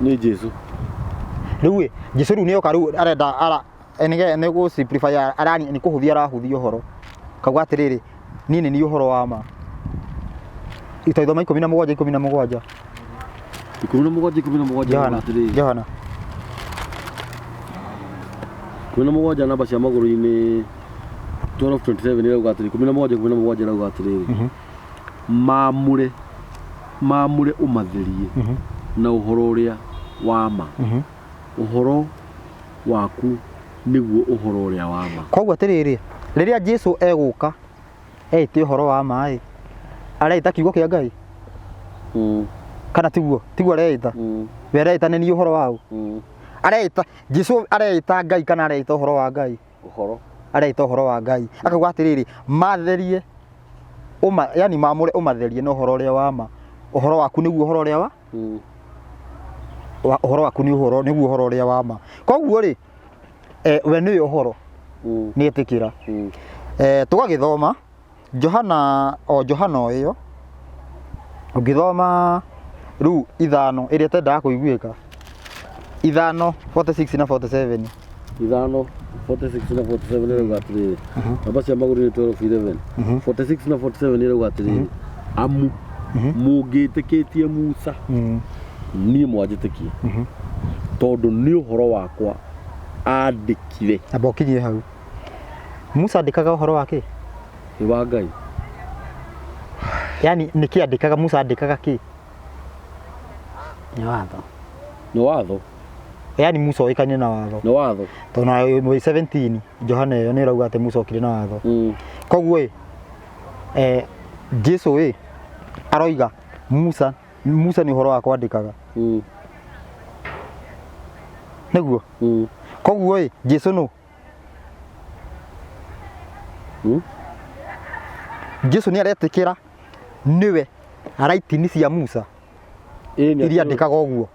nĩ Jesũ. Rĩu Jesũ rĩu nĩoka rĩu arenda nĩ gũ simplify arani nĩ kũhũthia arahũthia ũhoro kauga atĩrĩrĩ niĩ nĩ niĩ ũhoro wa ma. Itaithoma 17:17 Johana 17 namba cia magũrũ-inĩ 12:27 ĩrauga atĩrĩ 11:17 ĩrauga atĩrĩrĩ maamũre ũmatherie na ũhoro ũrĩa wa ma ũhoro waku nĩguo ũhoro ũrĩa wa ma. Koguo atĩrĩrĩ rĩrĩa Jesũ egũka ete ũhoro wa ma areita kiugo kĩa Ngai kana tiguo areita we areita nĩ niĩ ũhoro wao areita Jesũ areita Ngai kana areita ũhoro wa Ngai areita ũhoro wa Ngai akauga atĩrĩrĩ matherie yani maamũre ũmatherie na ũhoro ũrĩa wa ma ũhoro waku nĩguo ũhoro ũrĩa wa ũhoro waku nĩguo ũhoro ũrĩa wa ma. Koguo rĩ we nĩwe ũhoro nĩ etĩkĩra. Tũgagĩthoma Johana ĩyo ũngĩthoma rĩu 5 ĩrĩa tendaga kũiguĩka 5:46 na 47 5:46 na 47 ĩrauga atĩrĩrĩ namba cia magũrũ-inĩ 12:11 46 na 47 ĩrauga atĩrĩrĩ amu mũngĩtĩkĩtie Musa niĩ mwanjĩtĩkie tondũ nĩ ũhoro wakwa andĩkire. Amba ũkinyie hau Musa andĩkaga ũhoro wake wa Ngai yani nĩkĩ andĩkaga Musa andĩkaga kĩ nĩ watho yani Musa oĩkaine na watho nĩ watho tondũ na 17 Johana ĩyo nĩ ĩrauga atĩ Musa okire na watho. Koguo Jesũ aroiga Musa nĩ ũhoro wa kwandĩkaga nĩguo. Koguo Jesũ no Jesũ nĩ aretĩkĩra niwe araitini cia Musa iria andĩkaga ũguo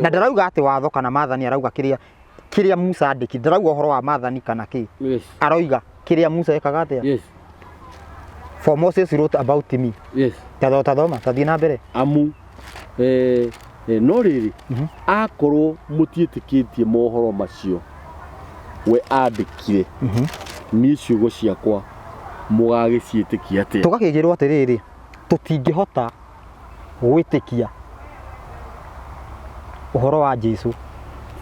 na ndarauga atĩ watho kana maathani arauga kĩrĩa Musa andĩki ndarauga ũhoro wa maathani kana kĩ aroiga kĩrĩa Musa ekaga atĩa For Moses wrote about me. Yes. Tathoma tathii na mbere. Amu no riri akorwo mutiĩtĩkĩtie mohoro macio we andĩkire ni ciugo ciakwa mũgagĩciĩtĩkia atĩa? Tũgakĩgĩrwo atĩrĩrĩ, tũtingĩhota gwĩtĩkia ũhoro wa Jesu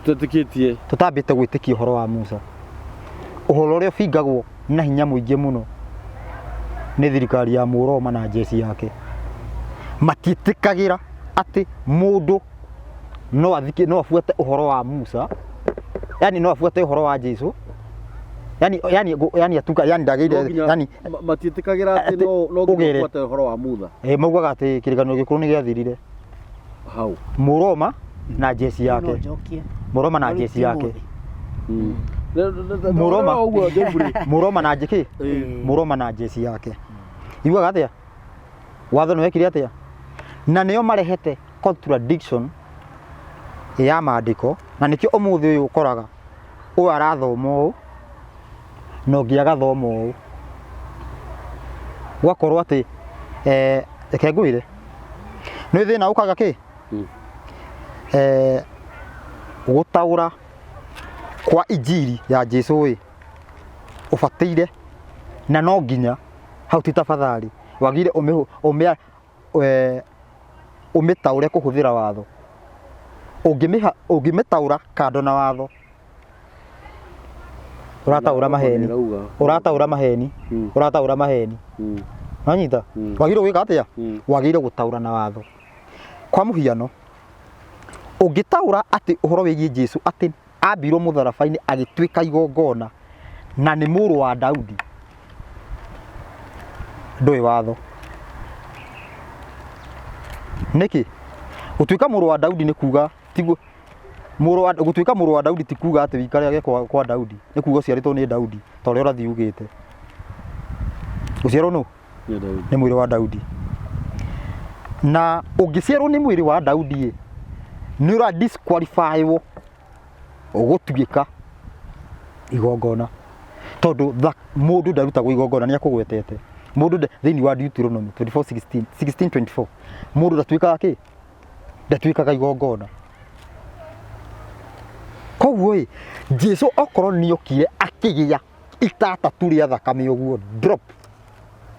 tutĩkĩtie tutambĩte gwĩtĩkia ũhoro wa Musa. Ũhoro ũrĩa ũbingagwo na hinya mũingĩ mũno nĩ thirikari ya Mũroma na jeshi yake. Matiĩtĩkagĩra atĩ mũndũ no abuate ũhoro wa Musa, yani no abuate ũhoro wa Jesu, yani atuka yani ndagĩire yani matiĩtĩkagĩra atĩ no abuate ũhoro wa Musa. Maugaga atĩ kĩrĩkanĩro gĩkũrũ nĩ gĩathirire. Hau Mũroma na jeshi yake. Mũroma na jeshi yake. Mũroma na jeshi. Mũroma na jeshi yake. Iguaga atĩa? Watho nĩwekire atĩa? Na nĩo marehete contradiction ya maandĩko, na nĩkĩo ũmũthĩ ũyũ ũkoraga ũyũ arathoma ũũ na ũngĩ agathoma ũũ. Gwakorwo atĩ reke ngwĩre nĩ thĩna ũkaga kĩ? Gũtaũra kwa injiri ya Jesu ĩ ũbataire na no nginya hau ti tafadhali wagire ũmĩtaũre kũhũthĩra watho. Ũngĩmĩtaũra kando na watho ũrataũra maheni. Wanyita? Wagire gwĩka atĩa? Wagire gũtaũra na watho. Kwa mũhiano ũngĩtaũra atĩ ũhoro wĩgiĩ Jesu atĩ ambirwo mũtharabai-inĩ agĩtuĩka igongona na nĩ mũrũ wa Daudi, ndũĩ watho. Nĩkĩ? Gũtuĩka mũrũ wa Daudi nĩ kuga tiguo gũtuĩka mũrũ wa Daudi ti kuga atĩ wĩikare kwa Daudi, nĩ kuga ũciarĩtwo nĩ Daudi ta ũrĩa ũrathiĩ ugĩte. Ũciarwo nũ? Nĩ mwĩrĩ wa Daudi. Na ũngĩciarwo nĩ mwĩrĩ wa Daudi nĩ ũra disqualifywo gũtuĩka igongona, tondũ mũndũ ndarutagwo igongona nĩ akũgwetete. Mundu thĩinĩ wa Deuteronomy 16:24 mundu ndatuĩkaga kĩ? Ndatuĩkaga igongona. Koguo Jesu okorwo nĩ okire akĩgĩa itatatu rĩa thakame ũguo drop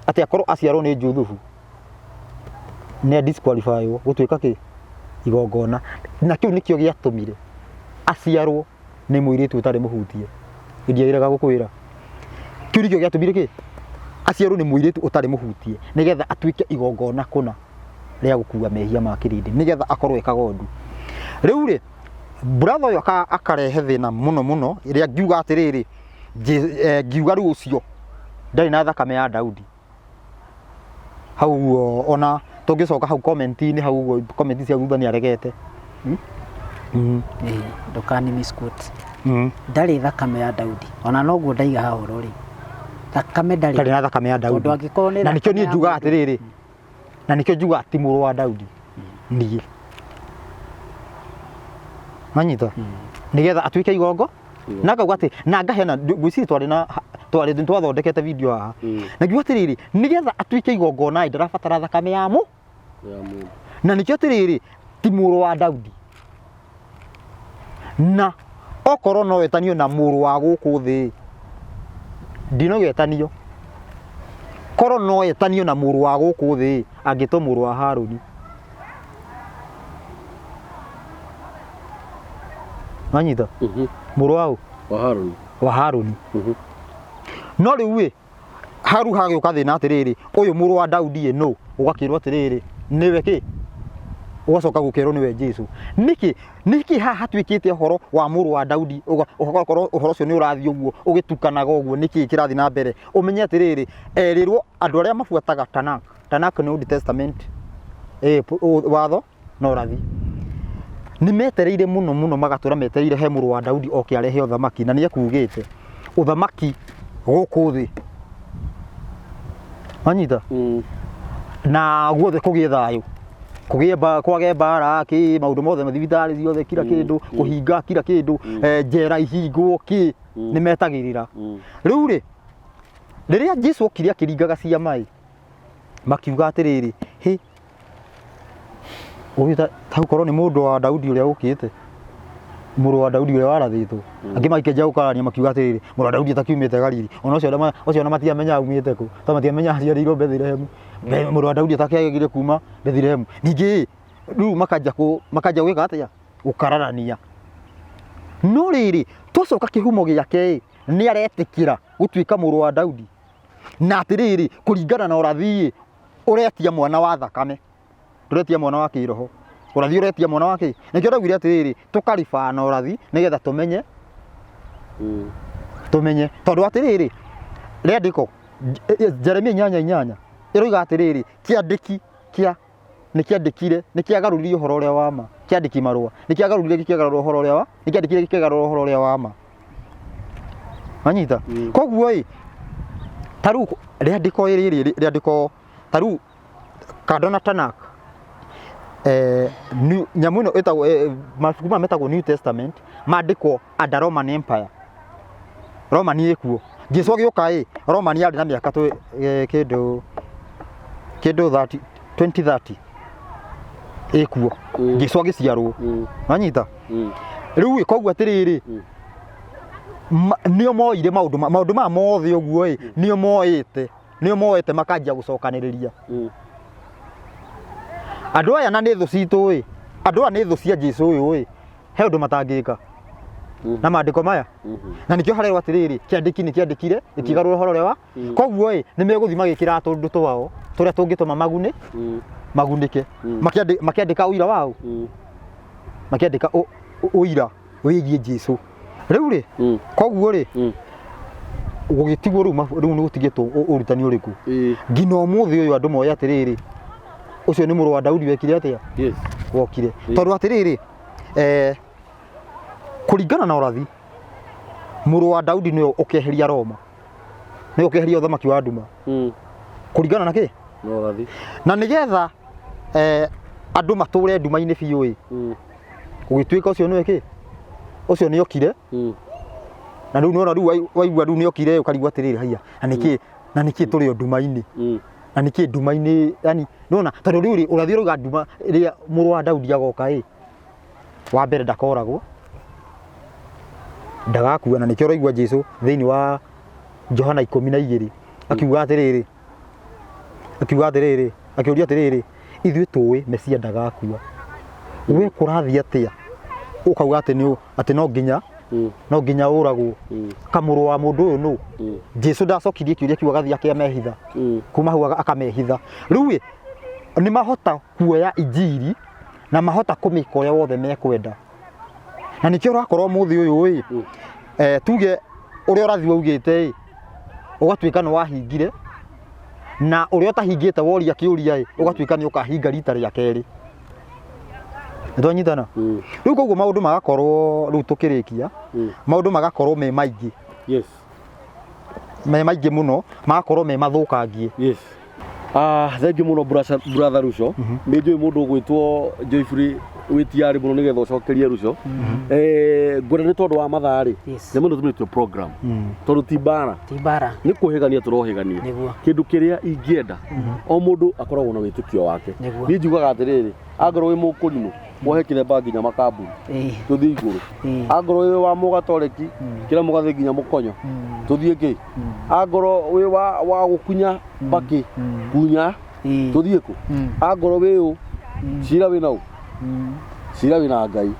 atĩ akorwo aciarwo nĩ Juthubu nĩ disqualifywo gũtuĩka kĩ? Igongona. Na kĩu nĩkĩo gĩatũmire aciarwo nĩ mũirĩtu ũtarĩ mũhutie. Ndiagĩraga gũkwĩra kĩu nĩkĩo gĩatũmire kĩ? Aciarwo nĩ mũirĩtu ũtarĩ mũhutie nĩgetha atuĩke igongona kũna rĩa gũkua mehia ma kĩrĩndĩ, nĩgetha akorwo ekagondu. Rĩu rĩ brother ũyũ akarehe thĩna mũno rĩrĩa ngiuga atĩrĩrĩ, ngiuga rĩu Ucio ndarĩ na thakame ya Daudi. Hau ona tũngĩcoka hau comment-inĩ, hau comment cia thutha nĩ aregete. Ndũkani misquote. Ndarĩ thakame ya Daudi. Ona noguo ndaiga haha ũhoro rĩ. Thakame ndarĩ na thakame ya Daudi. Na nĩkĩo niĩ njuga atĩrĩrĩ, na nĩkĩo njuga ti mũrũ wa Daudi niĩ. Manyita? Nĩgetha atuĩke igongo na ngauga atĩ na ngahena gwĩciria twarĩ twathondekete video haha na ngiuga atĩrĩrĩ, nĩgetha atuĩke igongona ndarabatara thakame ya mũndũ. Na nĩkĩo atĩrĩrĩ, ti mũrũ wa Daudi. Na okorwo no wetanio na mũrũ wa gũkũ thĩ ndinogetanio. Korwo no wetanio na mũrũ wa gũkũ thĩ angĩtwo mũrũ wa Harũni. Manyita? Mũrũ wao wa Harũni. No rĩu haru hagĩũka thĩna atĩrĩrĩ, ũyũ mũrũ wa Daudi no ũgakĩrwo atĩrĩrĩ nĩwe kĩ? Ũgacoka gũkerwo nĩwe Jesu. Nĩkĩ haha hatuĩkĩte ũhoro wa mũrũ wa Daudi ũgakorwo ũhoro ũcio nĩ ũrathiĩ ũguo ũgĩtukanaga ũguo, nĩkĩ kĩrathiĩ na mbere? Ũmenye atĩrĩrĩ, erirwo andũ arĩa mabuataga Tanakh nĩ Old Testament watho na ũrathi nĩ metereire mũno magatũra metereire he mũrũ wa Daudi oke arehe ũthamaki, na nĩ akugĩte ũthamaki gũkũ thĩ. Manyita? Na guothe kũgĩe thayũ, kwage mbara kĩ, maũndũ mothe mathibitarĩ ciothe kila kĩndũ kũhinga kila kĩndũ, njera ihingwo kĩ, nĩ metagĩrĩra. Rĩu rĩ rĩrĩa Jesu okire akĩringaga ciama makiuga atiriri he uyu ta korwo ni mundu wa Daudi uria ukite muru wa Daudi uria warathitwo angi maikeja ukarania makiuga atiriri muru wa Daudi atakiumite Galili ona ucio matiamenya umite ku ta matiamenya aciarirwo Bethlehem muru wa Daudi atakiagire kuma Bethlehem ningi riu makaja gwika atia gukararania no riri tucoka kihumo giake ni aretikira gutuika muru wa Daudi na atiriri kuringana na urathi uretia mwana wa thakame turetia mwana wa kiroho urathi uretia mwana wa ki nikio ndagwire atiriri tukariba na urathi nigetha tumenye tondu atiriri rendiko Jeremia 8:8 iroiga atiriri kiandiki kia nikiandikire nikiagaruririe uhoro uria wa ma kiandiki marua nikiagaruririe kiagarura uhoro uria wa nikiandikire kiagarura uhoro uria wa ma anyita koguo taru rendiko riri rendiko taru kadona tanak nyamu ino etagwo mabuku ma metagwo New Testament mandikwo under Roman Empire Roman ikuo Jesu agioka Roman yari na miaka kindu 2030 ikuo Jesu agiciarwo anyita riu koguo atiriri nio moire maundu ma mothe uguo nio moete makanjia gucokaniriria andu aya na ni thu citu andu aya ni thu cia Jesu uyu he undu matangika na mandiko maya na nikio harerwo atiriri kiandiki ni kiandikire ikigarura uhoro rewa koguo ni meguthima gikira tundu twao turia tungituma magunike makiandika uira wao makiandika uira wigie Jesu riu ri koguo ri gugitigwo riu ni gutigitwo urutani uriku ngina umuthi uyu andu moya atiriri ucio ni muru wa Daudi wekire atia wokire tondu atiriri kuringana na urathi muru wa Daudi ni ukeheria Roma ni ukeheria uthamaki wa nduma kuringana na ki no urathi na nigetha andu mature nduma-ini biu ugituika ucio ni ki ucio ni okire na riu nona riu waigua riu ni okire ukarigwa atiriri haya na niki turi nduma-ini na niki nduma-ini yani nona tondu riu urathi uruga nduma ria muru wa Daudi agoka wa mbere ndakoragwo ndagakua na nikio raigua Jesu thiini wa Johana 12 akiuga atiriri akiuria atiriri ithuĩ tuĩ Mesia ndagakua we kurathi atia ukauga ati no nginya uragwo kamuru wa mundu uyu no Jesu ndacokirie kiuria kiuga gathi akia mehitha kuma hau akamehitha riu ni mahota kuoya injiri na mahota kumika uria wothe mekwenda na nikio rakorwo muthi uyu tuge uria urathi waugite ugatuika ni wahingire na uria utahingite woria kiuria ugatuika ni ukahinga rita ria keri ndonyitana riu koguo maundu magakorwo riu tukirikia maundu magakorwo me maingi me maingi muno magakorwo me mathukangie thank you muno brother Rucio ni njui mundu ugwitwo Joyfrey witiari muno nigetha ucokerie Rucio ngwenda ni tondu wa mathari ni mundu tumitwe program tondu tibara ni kuhigania turohigania kindu kiria ingienda o mundu akoragwo na witikio wake ni njugaga atiriri angorwo wi mukurimu wohe kiremba nginya makambuni tuthii Iguru angorwo wi wa mugatoreki kira mugathi nginya mukonyo tuthii ki angorwo wi wa gukunya baki kunya tuthii ku angorwo wi cira wi nau cira wi na Ngai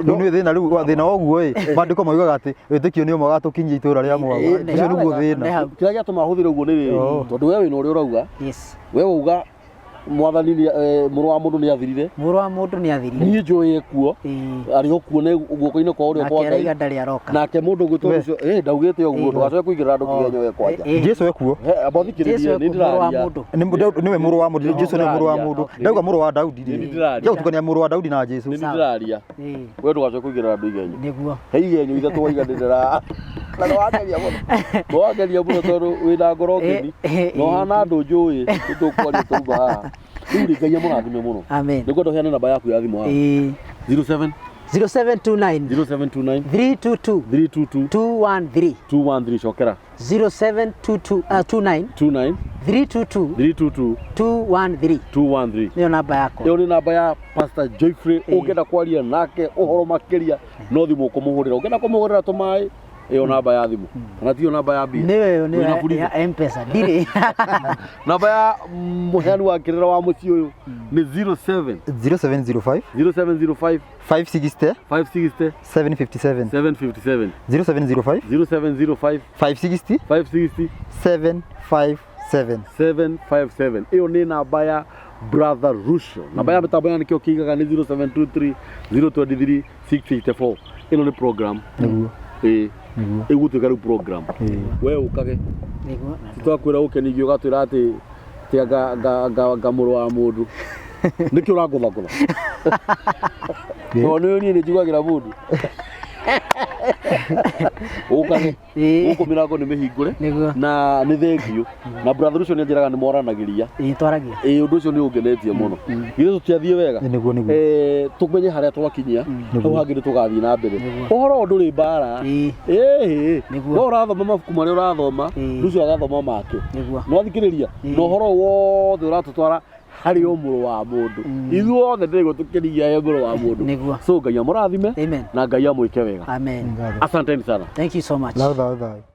riu thina riu thina oguo mandiko maugaga ati witikio ni umwe gatukinyia itura ria mwago ucio niguo thina kira giatuma huthire uguo ni riri tondu we wina uria urauga we uga mwathani muru wa mundu ni athirire ni njui ekuo ari okuo ne guoko-ini kwa uria kwa Ngai nake mundu gwitwo Rucio ndaugite uguo ndwacoke kuigirira andu kigenyo we kwanja Jesu ekuo abothikiririe ni ndiraria niwe muru wa mundu Jesu ni muru wa mundu ndauga muru wa Daudi ndio tukania muru wa Daudi na Jesu ni ndiraria we ndwacoke kuigirira andu igenyo niguo he igenyo ithatu waiganirira na wageria muno tondu wina ngoro ngeni no hana andu njui tutukwaria tuba haha riu Ngai amurathime muno amen nikwenda uheane namba yaku ya thimu haha 07 0729 0729 322 322 213 213 cokera 0722 29 29 322 322 213 213 niyo namba yako. Iyo ni namba ya Pastor Joyfrey. Ungenda kwaria nake uhoro makiria no thimu kumuhurira. Ungenda kumuhurira tumai iyo namba ya thimu kana tiyo namba ya mbia niyo ya M-Pesa ndire. Namba ya muheani wa kirira wa muci uyu ni 0705 0705 560 560 757 757 0705 0705 560 560 757 757. Iyo ni namba ya Brother Ucio. Namba ya mitambo ya nikio kigaga ni 0723 023 654. Ino ni program igutuika riu program we ukage twakwira ukenigio gatwira ati tianga muru wa mundu nikio urangutha no ni njiguagira mundu ukage uko mirago ni mihingure na ni thengio na Brother Ucio ni njiraga ni moranagiria twaragia undu ucio ni ungenetie muno ithu tutiathie wega tumenye haria twakinyia hau hangi ni tugathie na mbere uhoro nduri mbara no urathoma mabuku maria urathoma Ucio agathoma make no athikiriria no uhoro wothe uratutwara hari umuru wa mundu ithuothe ndigo tukirigia umuru wa mundu so Ngai amurathime na Ngai amwike wega. Amen. Asanteni sana. Thank you so much. Love.